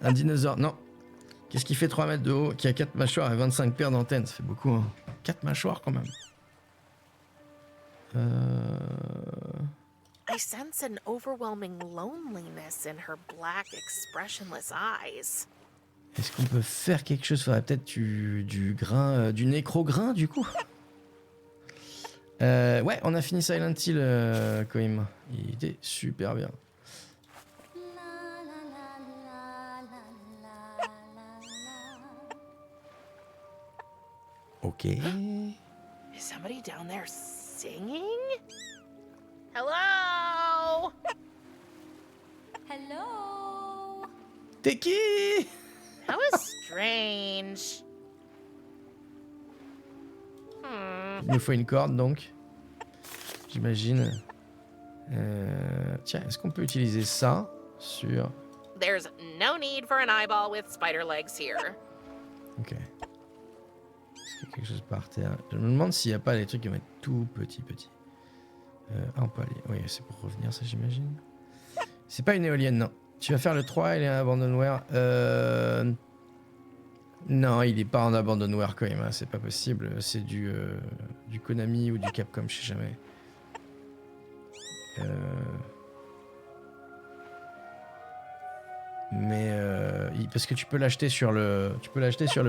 Un dinosaure, non. Qu'est-ce qui fait 3 mètres de haut, qui a 4 mâchoires et 25 paires d'antennes? Ça fait beaucoup, hein. 4 mâchoires quand même. I sense an overwhelming loneliness in her black, expressionless eyes. Est-ce qu'on peut faire quelque chose? Faudrait peut-être du grain, du nécro-grain du coup. Ouais, on a fini Silent Hill, Koim. Il était super bien. Ok. Is somebody down there singing? Hello? Hello? T'es qui? That was strange. Il nous faut une corde donc. J'imagine. Tiens, est-ce qu'on peut utiliser ça sur... There's no need for an eyeball with spider legs here. Ok. Est-ce qu'il y a quelque chose par terre? Je me demande s'il n'y a pas des trucs qui vont être tout petits. Ah, on peut aller... Oui, c'est pour revenir ça, j'imagine. C'est pas une éolienne, non. Tu vas faire le 3 et un abandonware. Non, il est pas en abandonware quand même, c'est pas possible. C'est du Konami ou du Capcom, je sais jamais. Mais parce que tu peux l'acheter sur le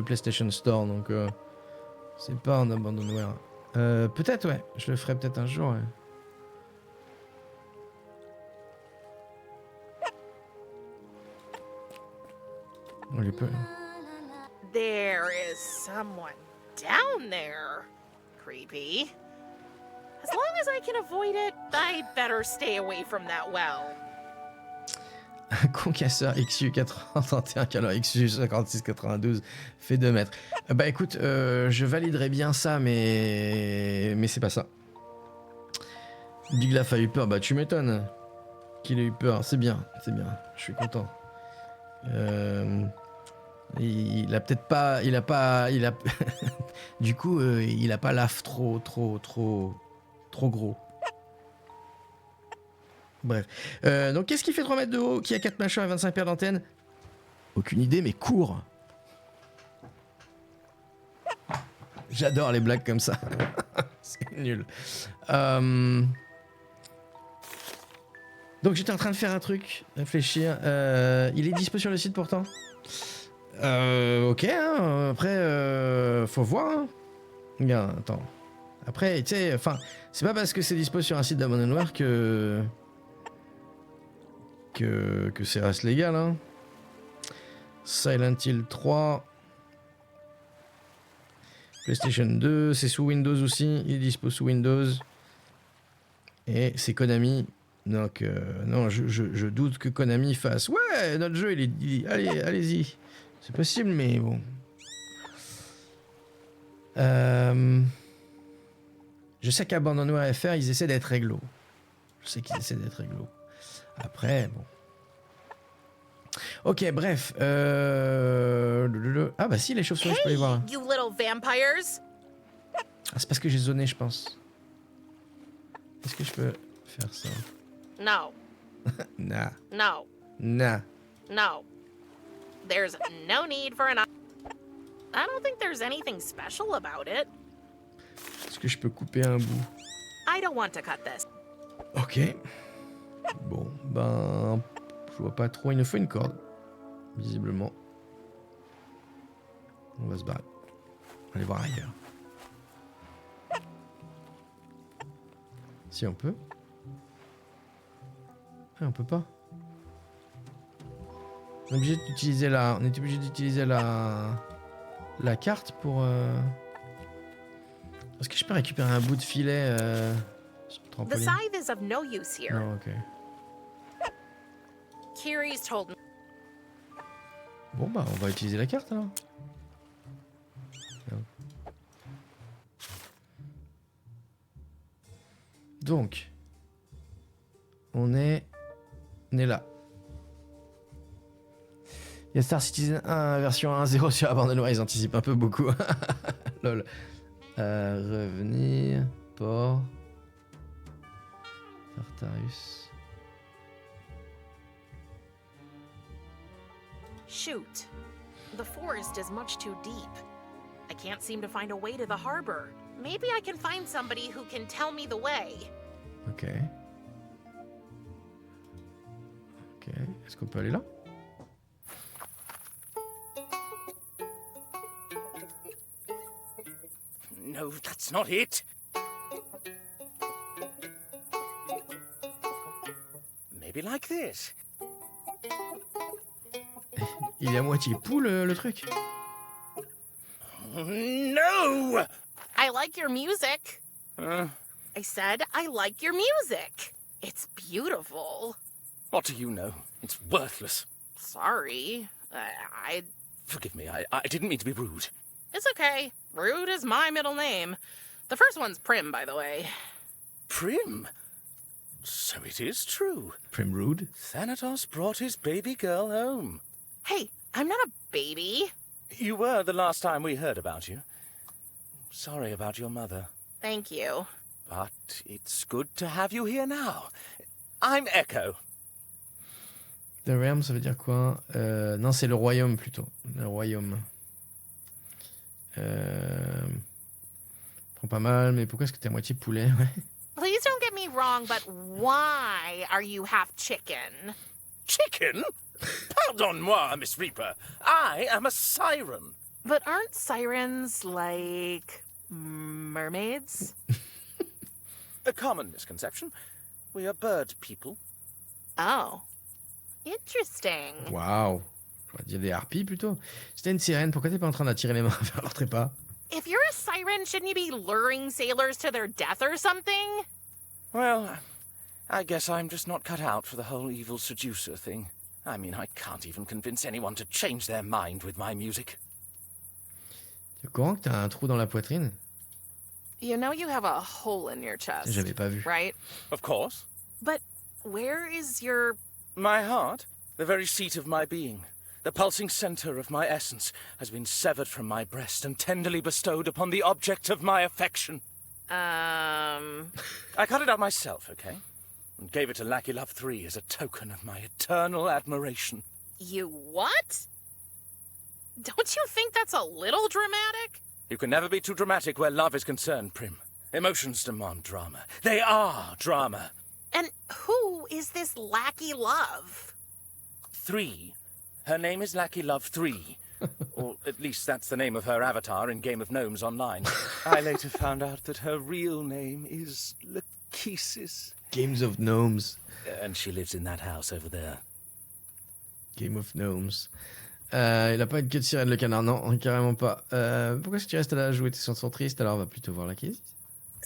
PlayStation Store, donc c'est pas en abandonware. Peut-être, ouais. Je le ferai peut-être un jour. Ouais. On les peut. There is someone down there. Creepy. As long as I can avoid it, I better stay away from that well. Un concasseur XU431 qui alors XU5692 fait 2 mètres. Bah écoute, je validerais bien ça, mais c'est pas ça. Diglaf a eu peur, bah tu m'étonnes. Qu'il ait eu peur, c'est bien, je suis content. Il a peut-être pas, il a, du coup, il a pas l'af trop gros. Bref. Donc qu'est-ce qui fait 3 mètres de haut, qui a 4 mâchoires et 25 paires d'antennes? Aucune idée, mais court. J'adore les blagues comme ça. C'est nul. Donc j'étais en train de faire un truc, réfléchir. Il est dispo sur le site pourtant. Ok, hein, après, faut voir. Hein. Bien, attends. Après, tu sais, enfin, c'est pas parce que c'est dispo sur un site d'Abandonware que c'est reste légal. Hein. Silent Hill 3. PlayStation 2, c'est sous Windows aussi. Il est dispo sous Windows. Et c'est Konami. Donc, non, je doute que Konami fasse. Ouais, notre jeu, allez, allez-y. C'est possible, mais bon. Je sais qu'Abandonware FR, ils essaient d'être réglo. Après, bon. Ok, bref. Ah bah si, les chauves-souris, je peux les voir. You little vampires! Ah, c'est parce que j'ai zoné, je pense. Est-ce que je peux faire ça? No. Nah. No. Nah. No. There's no need for an... I don't think there's anything special about it. Est-ce que je peux couper un bout? I don't want to cut this. Ok. Bon, ben... Je vois pas trop. Il nous faut une corde. Visiblement. On va se barrer. On va aller voir ailleurs. Si on peut. Ah, on peut pas. On est obligé d'utiliser la... On est obligé d'utiliser la carte pour... Est-ce que je peux récupérer un bout de filet sur le The trampoline? scythe is of no use here. Non, ok. Kiri's told me. Bon bah on va utiliser la carte alors. Donc on est là. Il y a Star Citizen 1 version 1.0 sur Abandonware, ils anticipent un peu beaucoup. Lol. Revenir, port, Tartarus. Shoot. The forest is much too deep. I can't seem to find a way to the harbor. Maybe I can find somebody who can tell me the way. Ok. Ok. Est-ce qu'on peut aller là? No, that's not it. Maybe like this. Il est à moitié poule le truc. No! I like your music. I said I like your music. It's beautiful. What do you know? It's worthless. Sorry. Forgive me, I didn't mean to be rude. It's okay. Rude is my middle name. The first one's Prim, by the way. Prim? So it is true. Prim Rude. Thanatos brought his baby girl home. Hey, I'm not a baby. You were the last time we heard about you. Sorry about your mother. Thank you. But it's good to have you here now. I'm Echo. The Realm, ça veut dire quoi? Non, c'est le royaume plutôt. Le royaume. Prends pas mal, mais pourquoi est-ce que t'es à moitié poulet? Ouais. Please don't get me wrong, but why are you half chicken? Chicken? Pardon-moi, Miss Reaper. I am a siren. But aren't sirens like mermaids? A common misconception. We are bird people. Oh. Interesting. Waouh. J'aurais dire des harpies plutôt. Si t'es une sirène, pourquoi t'es pas en train d'attirer les mains vers leur trépas? If you're a siren, shouldn't you be luring sailors to their death or something? Well, I guess I'm just not cut out for the whole evil seducer thing. I mean, I can't even convince anyone to change their mind with my music. T'es au courant que t'as un trou dans la poitrine? You know you have a hole in your chest, J'avais pas vu. right? Of course. But where is your... My heart, the very seat of my being, the pulsing center of my essence, has been severed from my breast and tenderly bestowed upon the object of my affection. I cut it out myself, okay? And gave it to Lackey Love 3 as a token of my eternal admiration. You what? Don't you think that's a little dramatic? You can never be too dramatic where love is concerned, Prim. Emotions demand drama. They are drama. And who is this Lackey Love? 3. Her name is Lackey Love 3. Or at least that's the name of her avatar in Game of Gnomes Online. I later found out that her real name is Lachesis. Games of Gnomes. And she lives in that house over there. Game of Gnomes. Il a pas une queue de sirène le canard, non, carrément pas. Pourquoi est-ce que tu restes là à jouer tes chansons tristes alors on va plutôt voir la quête.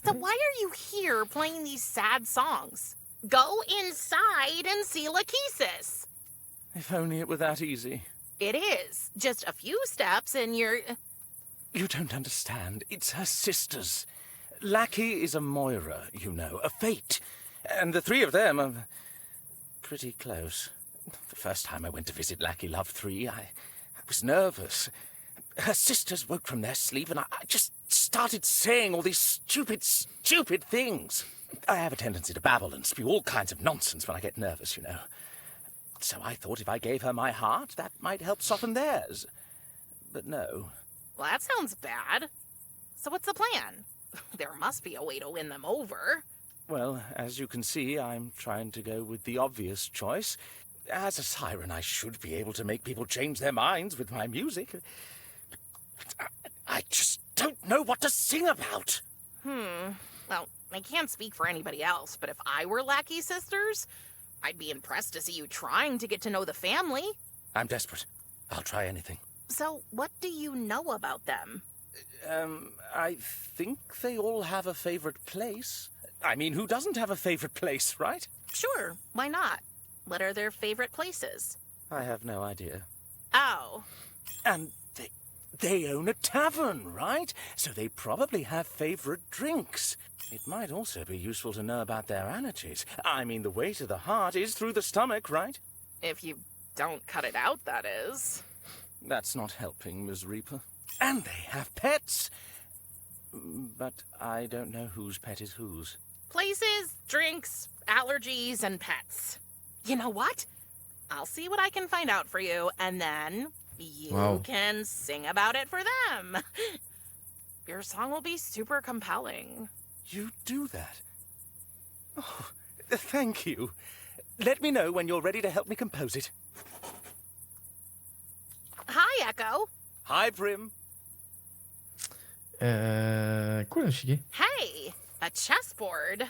So why are you here playing these sad songs? Go inside and see Lachesis. If only it were that easy. It is. Just a few steps and you're... You don't understand. It's her sisters. Lackey is a Moira, you know, a fate. And the 3 of them are pretty close. The first time I went to visit Lackey Love 3, I was nervous. Her sisters woke from their sleep and I just started saying all these stupid things. I have a tendency to babble and spew all kinds of nonsense when I get nervous, you know. So I thought if I gave her my heart, that might help soften theirs. But no. Well, that sounds bad. So what's the plan? There must be a way to win them over. Well, as you can see, I'm trying to go with the obvious choice. As a siren, I should be able to make people change their minds with my music. I just don't know what to sing about. Well, I can't speak for anybody else, but if I were Lackey Sisters, I'd be impressed to see you trying to get to know the family. I'm desperate. I'll try anything. So, what do you know about them? I think they all have a favorite place. I mean, who doesn't have a favorite place, right? Sure, why not? What are their favorite places? I have no idea. Oh. And they own a tavern, right? So they probably have favorite drinks. It might also be useful to know about their allergies. I mean, the way to the heart is through the stomach, right? If you don't cut it out, that is. That's not helping, Ms. Reaper. And they have pets. But I don't know whose pet is whose. Places, drinks, allergies, and pets. You know what? I'll see what I can find out for you, and then you can sing about it for them. Your song will be super compelling. You do that? Oh, thank you. Let me know when you're ready to help me compose it. Hi, Echo. Hi, Prim. Cool, Shige. Hey, a chessboard.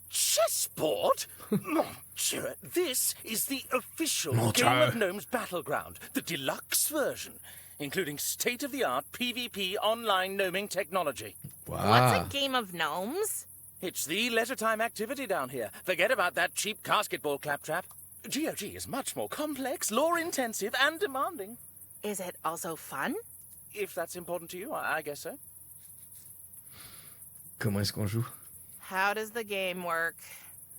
Chessboard? Mon Dieu, this is the official Game of Gnomes Battleground, the deluxe version, including state-of-the-art PvP online gnoming technology. Wow. What's a Game of Gnomes? It's the leisure time activity down here. Forget about that cheap casketball claptrap. GOG is much more complex, lore-intensive, and demanding. Is it also fun? If that's important to you, I guess so. Comment est-ce qu'on joue? How does the game work?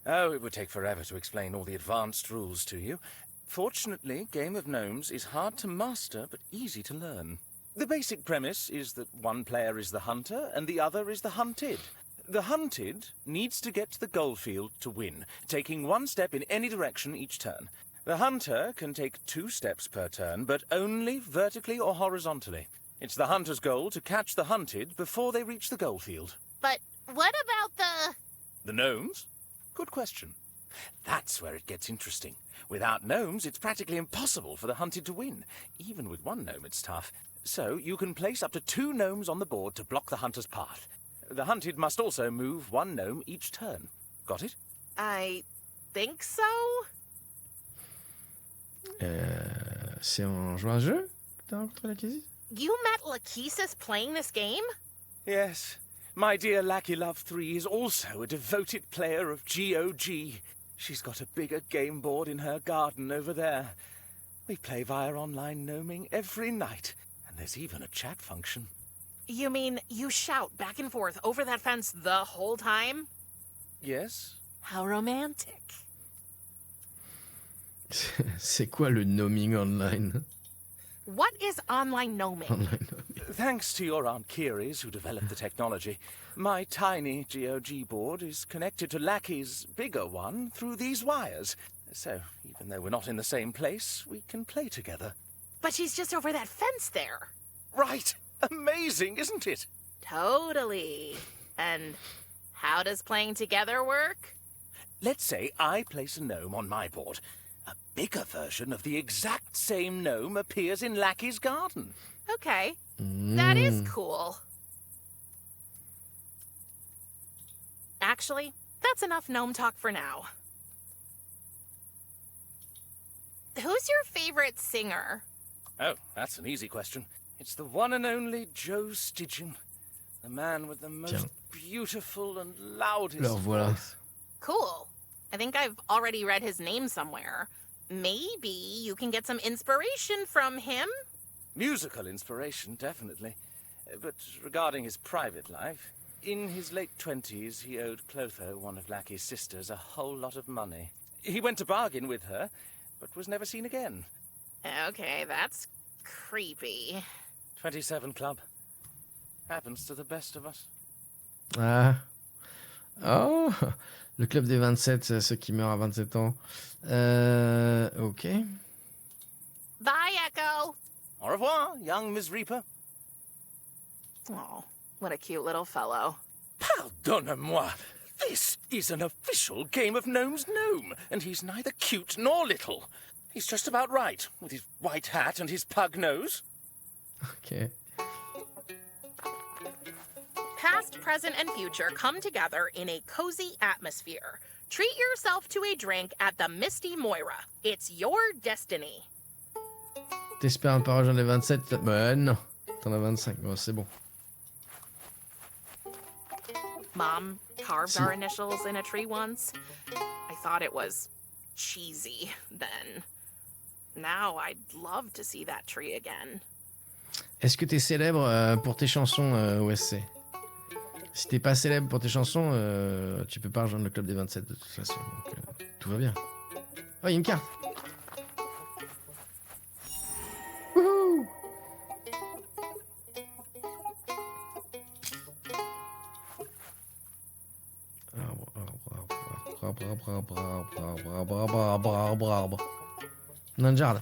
Oh, it would take forever to explain all the advanced rules to you. Fortunately, Game of Gnomes is hard to master, but easy to learn. The basic premise is that one player is the hunter and the other is the hunted. The hunted needs to get to the goal field to win, taking one step in any direction each turn. The hunter can take 2 steps per turn, but only vertically or horizontally. It's the hunter's goal to catch the hunted before they reach the goal field. But what about The gnomes? Good question. That's where it gets interesting. Without gnomes, it's practically impossible for the hunted to win. Even with one gnome, it's tough. So you can place up to 2 gnomes on the board to block the hunter's path. The hunted must also move 1 gnome each turn. Got it? I think so? C'est en jouant un jeu que t'as rencontré la Casey? You met Lachesis playing this game? Yes. My dear Lackey Love 3 is also a devoted player of GOG. She's got a bigger game board in her garden over there. We play via online gnoming every night, and there's even a chat function. You mean you shout back and forth over that fence the whole time? Yes? How romantic. C'est quoi le gnoming online? What is online gnoming? Thanks to your Aunt Kiri's, who developed the technology, my tiny GOG board is connected to Lackey's bigger one through these wires. So, even though we're not in the same place, we can play together. But she's just over that fence there. Right! Amazing, isn't it? Totally. And how does playing together work? Let's say I place a gnome on my board. A bigger version of the exact same gnome appears in Lackey's garden. Okay. That is cool. Actually, that's enough gnome talk for now. Who's your favorite singer? Oh, that's an easy question. It's the one and only Joe Stidgen. The man with the most beautiful and loudest voice. Cool. I think I've already read his name somewhere. Maybe you can get some inspiration from him? Musical inspiration, definitely. But regarding his private life, in his late 20s, he owed Clotho, one of Lackey's sisters, a whole lot of money. He went to bargain with her, but was never seen again. Okay, that's creepy. 27 Club. Happens to the best of us. Ah. Oh, le club des 27, ceux qui meurent à 27 ans. Ok. Bye, Echo. Au revoir, young Miss Reaper. Oh, what a cute little fellow. Pardonnez-moi. This is an official game of Gnome's Gnome, and he's neither cute nor little. He's just about right, with his white hat and his pug nose. Okay. Past, present, and future come together in a cozy atmosphere. Treat yourself to a drink at the Misty Moira. It's your destiny. T'espères un parole, j'en ai 27. Bah non, t'en as 25. Bon, c'est bon. Mom carved our initials in a tree once. I thought it was cheesy then. Now I'd love to see that tree again. Est-ce que t'es célèbre pour tes chansons, OSC? Si t'es pas célèbre pour tes chansons, tu peux pas rejoindre le club des 27 de toute façon. Donc, tout va bien. Oh, il y a une carte. Wouhou! Nanjard.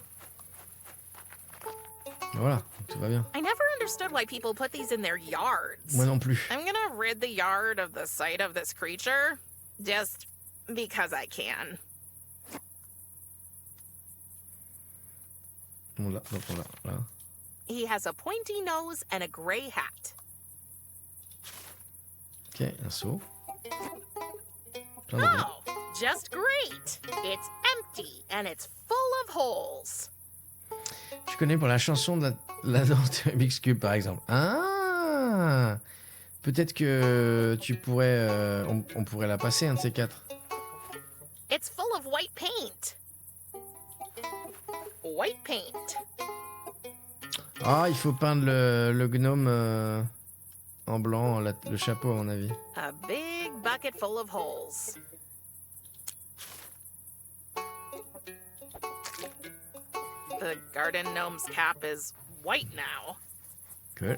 Voilà, tout va bien. I never understood why people put these in their yards. Moi non plus. I'm gonna rid the yard of the sight of this creature, just because I can. On l'a, donc on l'a, là. He has a pointy nose and a gray hat. Ok, un saut. Oh, just great. It's empty and it's full of holes. Tu connais pour la chanson de la danse de Rubik's Cube, par exemple. Ah! Peut-être que tu pourrais... on pourrait la passer, un de ces quatre. It's full of white paint. White paint. Ah, il faut peindre le gnome en blanc, le chapeau, à mon avis. A big bucket full of holes. The garden gnome's cap is white now. Cool.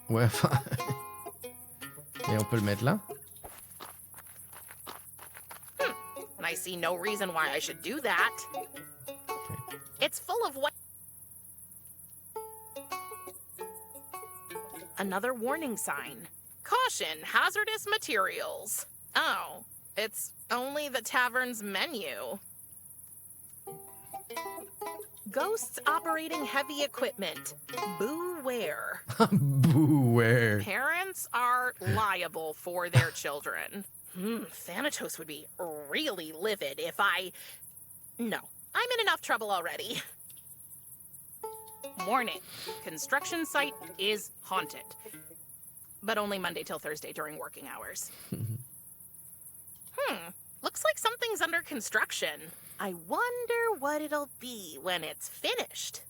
Ouais, enfin... Et on peut le mettre là? And I see no reason why I should do that. Okay. It's full of white... Another warning sign. Caution, hazardous materials. Oh, it's only the tavern's menu. Ghosts operating heavy equipment. Beware. Beware. Parents are liable for their children. Thanatos would be really livid if I... No, I'm in enough trouble already. Warning. Construction site is haunted. But only Monday till Thursday during working hours. Looks like something's under construction. I wonder what it'll be when it's finished.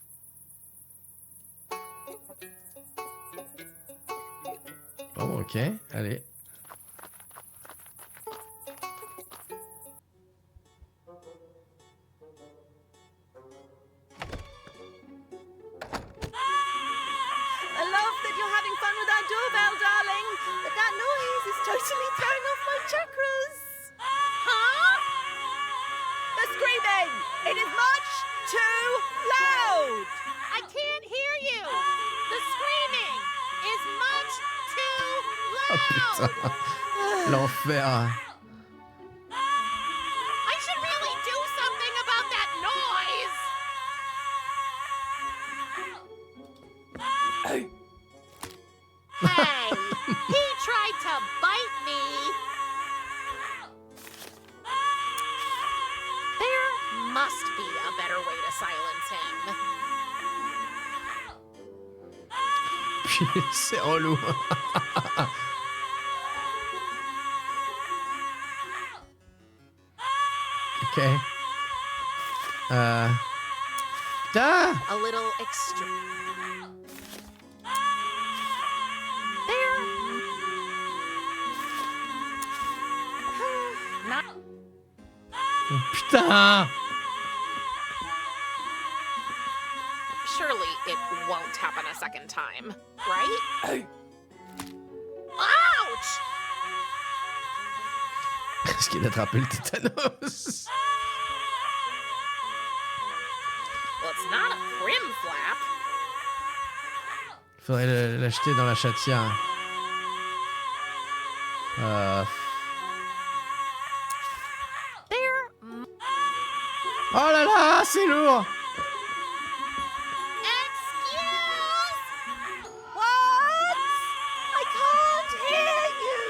Bon, ok, allez. I love that you're having fun with our doorbell, darling, but that noise is totally throwing off my chakras. Huh? The screaming! It is much too loud! I can't hear you! The screaming is much too Oh loud! putain, l'enfer. I should really do something about that noise! Hey, he tried to bite me! There must be a better way to silence him. C'est relou. Ok. Putain! A little extreme. There. Not. Putain! Surely it won't happen a second time, right? Ouch! Est-ce qu'il a attrapé le tétanos? Well, it's not a PRIM flap. Faudrait l'acheter dans la chatière. There. Oh là là, c'est lourd! Excuse. What? I can't hear you!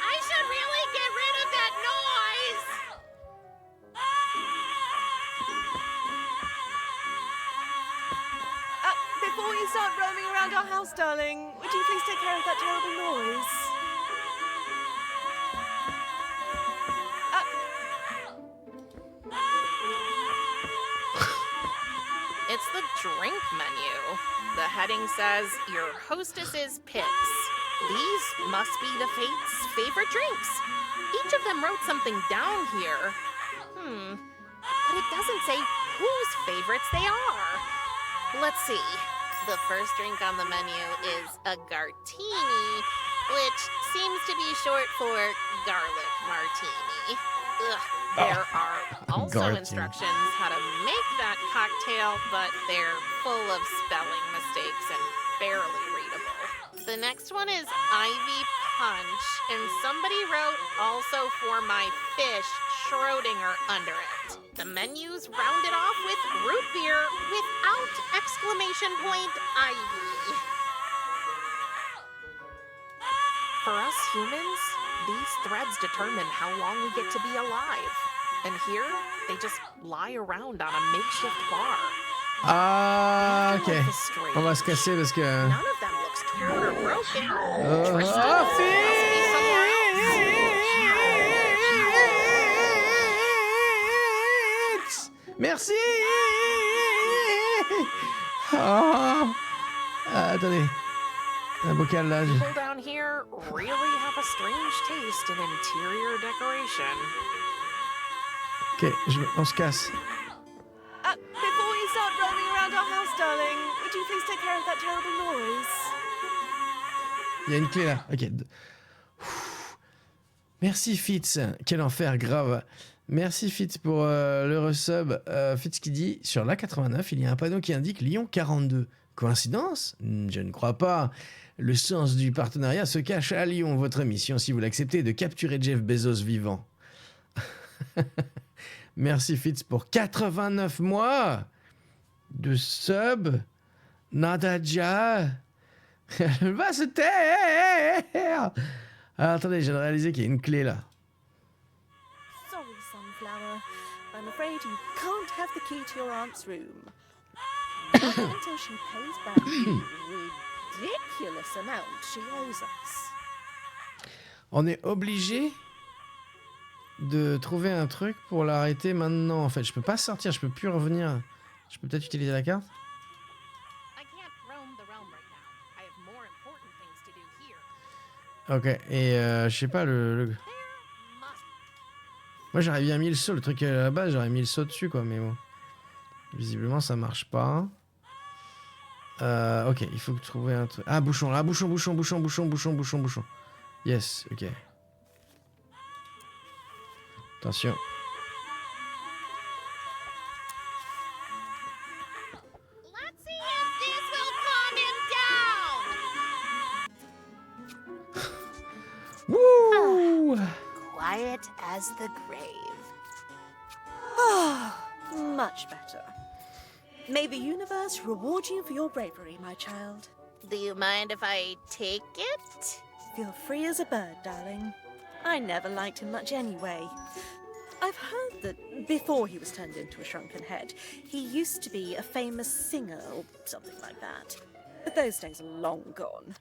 I should really get rid of that noise. Before you start roaming around our house, darling, would you please take care of that terrible noise? It's the drink menu. The heading says, your hostess's picks. These must be the Fates' favorite drinks. Each of them wrote something down here. But it doesn't say whose favorites they are. Let's see. The first drink on the menu is a Gartini, which seems to be short for garlic martini. Ugh. There are also Gartini. instructions how to make that cocktail, but they're full of spelling mistakes and barely readable. The next one is Ivy Punch, and somebody wrote also for my fish Schrodinger under it. The menu's rounded off with root beer without exclamation point Ivy. For us humans, these threads determine how long we get to be alive. And here, they just lie around on a makeshift bar. Ah, ok. Life is strange. On va se casser parce que... None of them looks torn or broken. Oh, Tristan must be somewhere else. Fitz! Merci! Oh. Attendez. Un bocal là. People down here really have a strange taste in interior decoration. Ok, on se casse. Before you start roaming around our house, darling, would you please take care of that terrible noise? Il y a une clé là. Ok. Merci Fitz. Quel enfer, grave. Merci Fitz pour le resub. Fitz qui dit, sur l'A89, il y a un panneau qui indique Lyon 42. Coïncidence? Je ne crois pas. Le sens du partenariat se cache à Lyon. Votre mission, si vous l'acceptez, est de capturer Jeff Bezos vivant. Merci Fitz pour 89 mois de sub. Nadaja. Elle va se taire. Alors, attendez, je viens de réaliser qu'il y a une clé là. Sorry, Sunflower. I'm afraid you can't have the key to your aunt's room. Not until she pays back the ridiculous amount she owes us. On est obligé de trouver un truc pour l'arrêter maintenant. En fait, je peux pas sortir, je peux plus revenir. Je peux peut-être utiliser la carte. I can't roam the realm right now. I have Ok, et je sais pas, moi j'aurais bien mis le saut, le truc à la base, j'aurais mis le saut dessus quoi, mais bon. Visiblement ça marche pas. Ok, il faut trouver un truc. Ah, bouchon, là, bouchon. Yes, ok. Attention. Let's see if this will calm him down. Woo! Quiet as the grave. Ah, much better. May the universe reward you for your bravery, my child. Do you mind if I take it? Feel free as a bird, darling. I never liked him much anyway. I've heard that before he was turned into a shrunken head, he used to be a famous singer or something like that. But those days are long gone.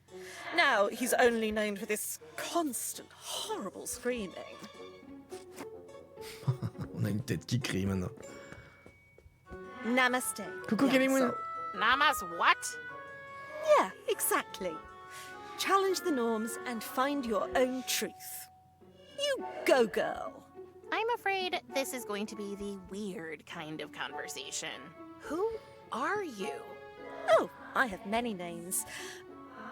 Now he's only known for this constant, horrible screaming. On a une tête qui crie maintenant. Namaste. Coucou young Kelly-Moon. soul. Namas what? Yeah, exactly. Challenge the norms and find your own truth. You go, girl. I'm afraid this is going to be the weird kind of conversation. Who are you? Oh, I have many names.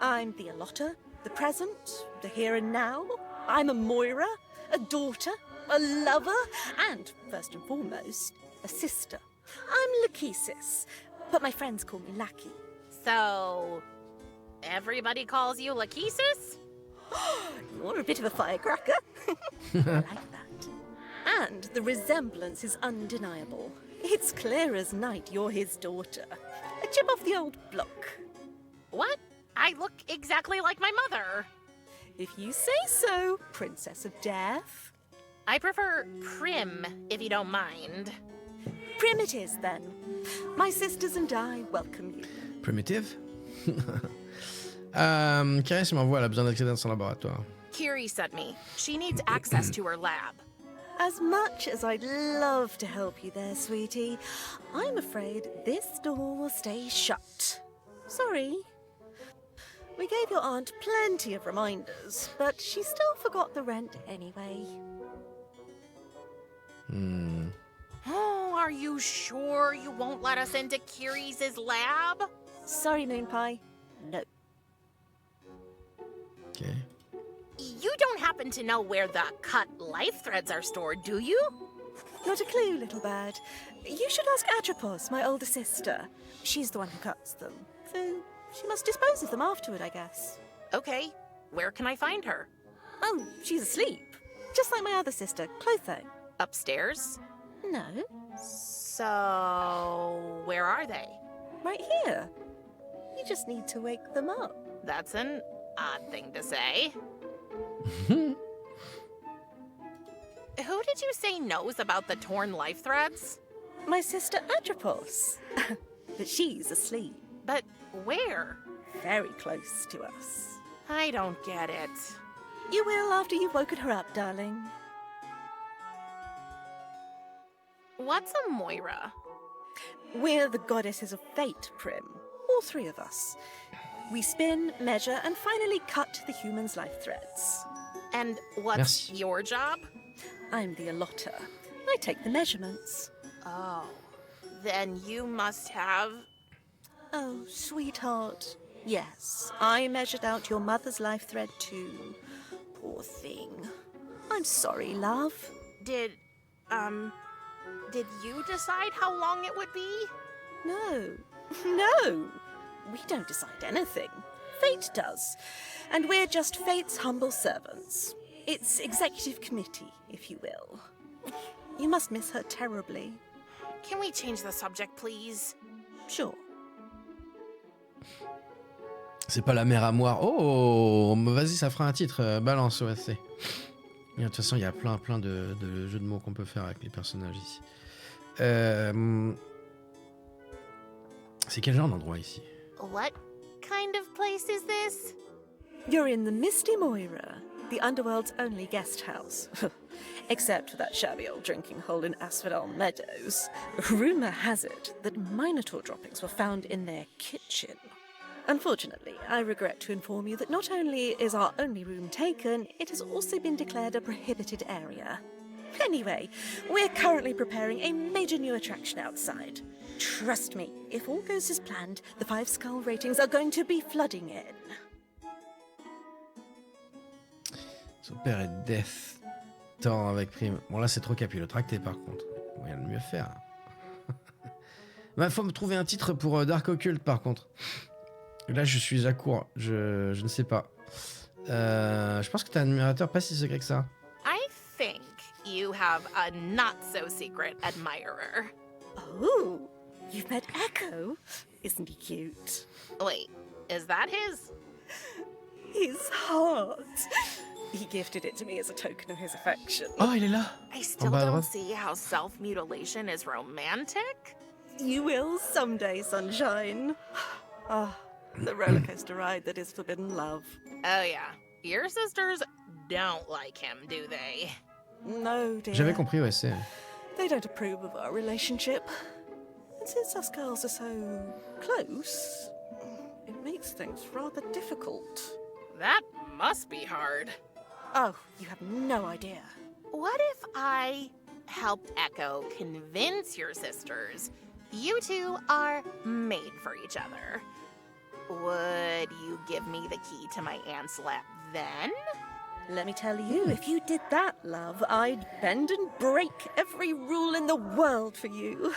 I'm the Alotta, the present, the here and now. I'm a Moira, a daughter, a lover, and, first and foremost, a sister. I'm Lachesis, but my friends call me Lackey. So, everybody calls you Lachesis? You're a bit of a firecracker. I like that. And the resemblance is undeniable. It's clear as night you're his daughter. A chip off the old block. What? I look exactly like my mother. If you say so, Princess of Death. I prefer PRIM, if you don't mind. Prim it is, then. My sisters and I welcome you. Primitive. Caresse m'envoie, elle a besoin d'accéder dans son laboratoire. Kiri sent me. She needs access to her lab. As much as I'd love to help you there, sweetie, I'm afraid this door will stay shut. Sorry. We gave your aunt plenty of reminders, but she still forgot the rent anyway. Oh, are you sure you won't let us into Kiri's lab? Sorry, Moon Pie. No. Okay. You don't happen to know where the cut life threads are stored, do you? Not a clue, little bird. You should ask Atropos, my older sister. She's the one who cuts them. So she must dispose of them afterward, I guess. Okay, where can I find her? Oh, she's asleep. Just like my other sister, Clotho. Upstairs? No, So, where are they? right here. You just need to wake them up. That's an odd thing to say. Who did you say knows about the torn life threads? My sister Atropos. But she's asleep. But where? Very close to us. I don't get it. You will after you've woken her up, darling. What's a Moira? We're the goddesses of fate, Prim. All three of us. We spin, measure, and finally cut the human's life threads. And what's Merci. your job? I'm the Alotta. I take the measurements. Oh, then you must have... Oh, sweetheart. Yes, I measured out your mother's life thread too. Poor thing. I'm sorry, love. Did you decide how long it would be? No. No. We don't decide anything. Fate does. And we're just Fate's humble servants. It's executive committee, if you will. You must miss her terribly. Can we change the subject, please? Sure. C'est pas la mère à moi. Oh, vas-y, ça fera un titre. Balance, ouais, c'est. Et de toute façon, il y a plein de jeux de mots qu'on peut faire avec les personnages ici. C'est quel genre d'endroit ici? What kind of place is this? You're in the Misty Moira, the underworld's only guest house. Except for that shabby old drinking hole in Asphodel Meadows. Rumor has it that Minotaur droppings were found in their kitchen. Unfortunately, I regret to inform you that not only is our only room taken, it has also been declared a prohibited area. Anyway, we're currently preparing a major new attraction outside. Trust me, if all goes as planned, the 5-skull ratings are going to be flooding in. Son père est death. Tant avec Prime. Bon, là, c'est trop capillotracté, par contre. Il y a le mieux faire. Bah, faut me trouver un titre pour Dark Occult, par contre. Là, je suis à court. Je ne sais pas. Je pense que t'as un admirateur pas si secret que ça. I think you have a not-so-secret admirer. Oh, you've met Echo? Isn't he cute? Wait, is that his? His heart. He gifted it to me as a token of his affection. Oh, il est là. I still don't see how self-mutilation is romantic. You will someday, sunshine. Ah, the roller coaster ride that is forbidden love. Oh yeah, your sisters don't like him, do they? No, dear. J'avais compris, ouais, c'est... They don't approve of our relationship. And since us girls are so close, it makes things rather difficult. That must be hard. Oh, you have no idea. What if I helped Echo convince your sisters you two are made for each other? Would you give me the key to my aunt's lap then? Let me tell you, if you did that, love, I'd bend and break every rule in the world for you.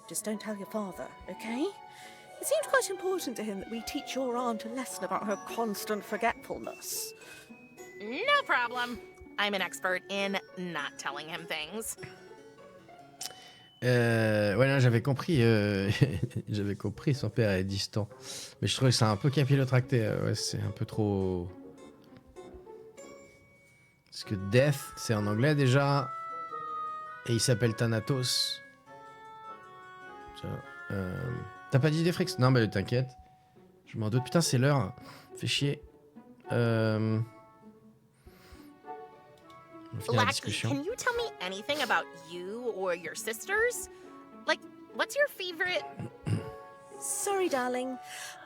Just don't tell your father, okay? It seemed quite important to him that we teach your aunt a lesson about her constant forgetfulness. No problem. I'm an expert in not telling him things. Ouais, non, j'avais compris. J'avais compris, son père est distant. Mais je trouvais que c'est un peu capillotracté. Ouais, c'est un peu trop... Parce que Death, c'est en anglais déjà. Et il s'appelle Thanatos. T'as pas dit des frics? Non, mais t'inquiète. Je m'en doute. Putain, c'est l'heure. Fais chier. Lackey, can you tell me anything about you or your sisters? Like, what's your favorite... Sorry, darling.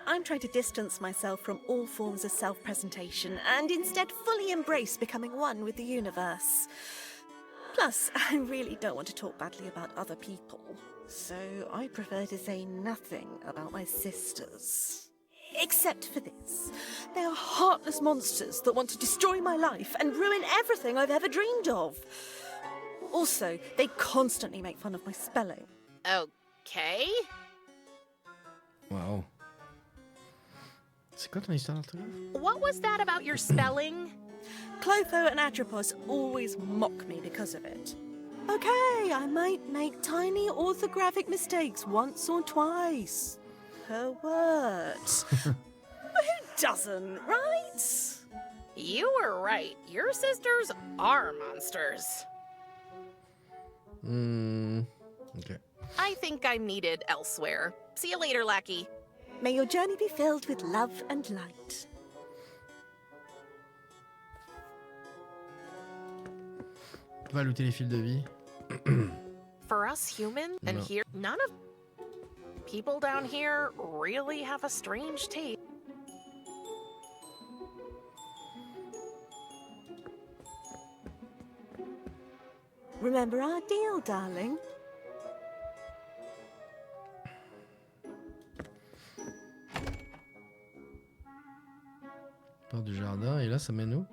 I'm trying to distance myself from all forms of self-presentation and instead fully embrace becoming one with the universe. Plus, I really don't want to talk badly about other people, so I prefer to say nothing about my sisters. Except for this. They are heartless monsters that want to destroy my life and ruin everything I've ever dreamed of. Also, they constantly make fun of my spelling. Okay. Wow. C'est quoi ton histoire d'orthographe? What was that about your spelling? Clotho and Atropos always mock me because of it. Okay, I might make tiny orthographic mistakes once or twice. Per word. Who doesn't, right? You were right. Your sisters are monsters. Okay. I think I'm needed elsewhere. See you later, Lackey. May your journey be filled with love and light. On va looter les fils de vie. For us humans and No. here, none of people down here really have a strange taste. Remember our deal, darling? Porte du jardin, et là ça mène où?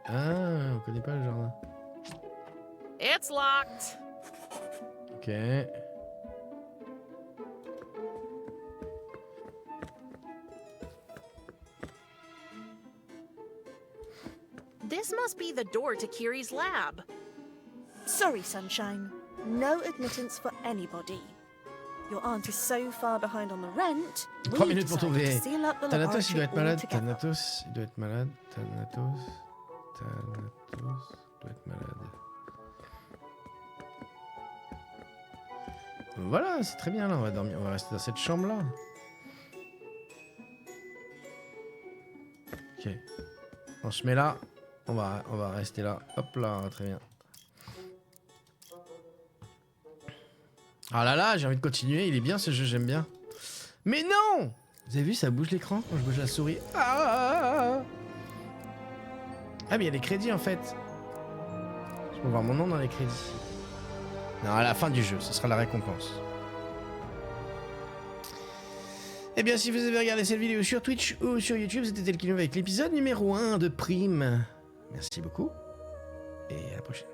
Ah, on connaît pas le jardin. It's locked. Ok. This must be the door to Kiri's lab. Sorry, Sunshine. No admittance for anybody. Your aunt is so far behind on the rent. 3 minutes pour decided trouver. to seal up the Thanatos, il doit être laboratory malade. altogether. Thanatos, il doit être malade. Thanatos doit être malade. Voilà, c'est très bien là. On va dormir. On va rester dans cette chambre là. Ok. On se met là. On va rester là. Hop là, très bien. Ah là là, j'ai envie de continuer. Il est bien ce jeu, j'aime bien. Mais non! Vous avez vu, ça bouge l'écran quand je bouge la souris. Ah, mais il y a les crédits en fait. Je peux voir mon nom dans les crédits. Non, à la fin du jeu, ce sera la récompense. Eh bien, si vous avez regardé cette vidéo sur Twitch ou sur YouTube, c'était tel qu'il avec l'épisode numéro 1 de PRIM. Merci beaucoup. Et à la prochaine.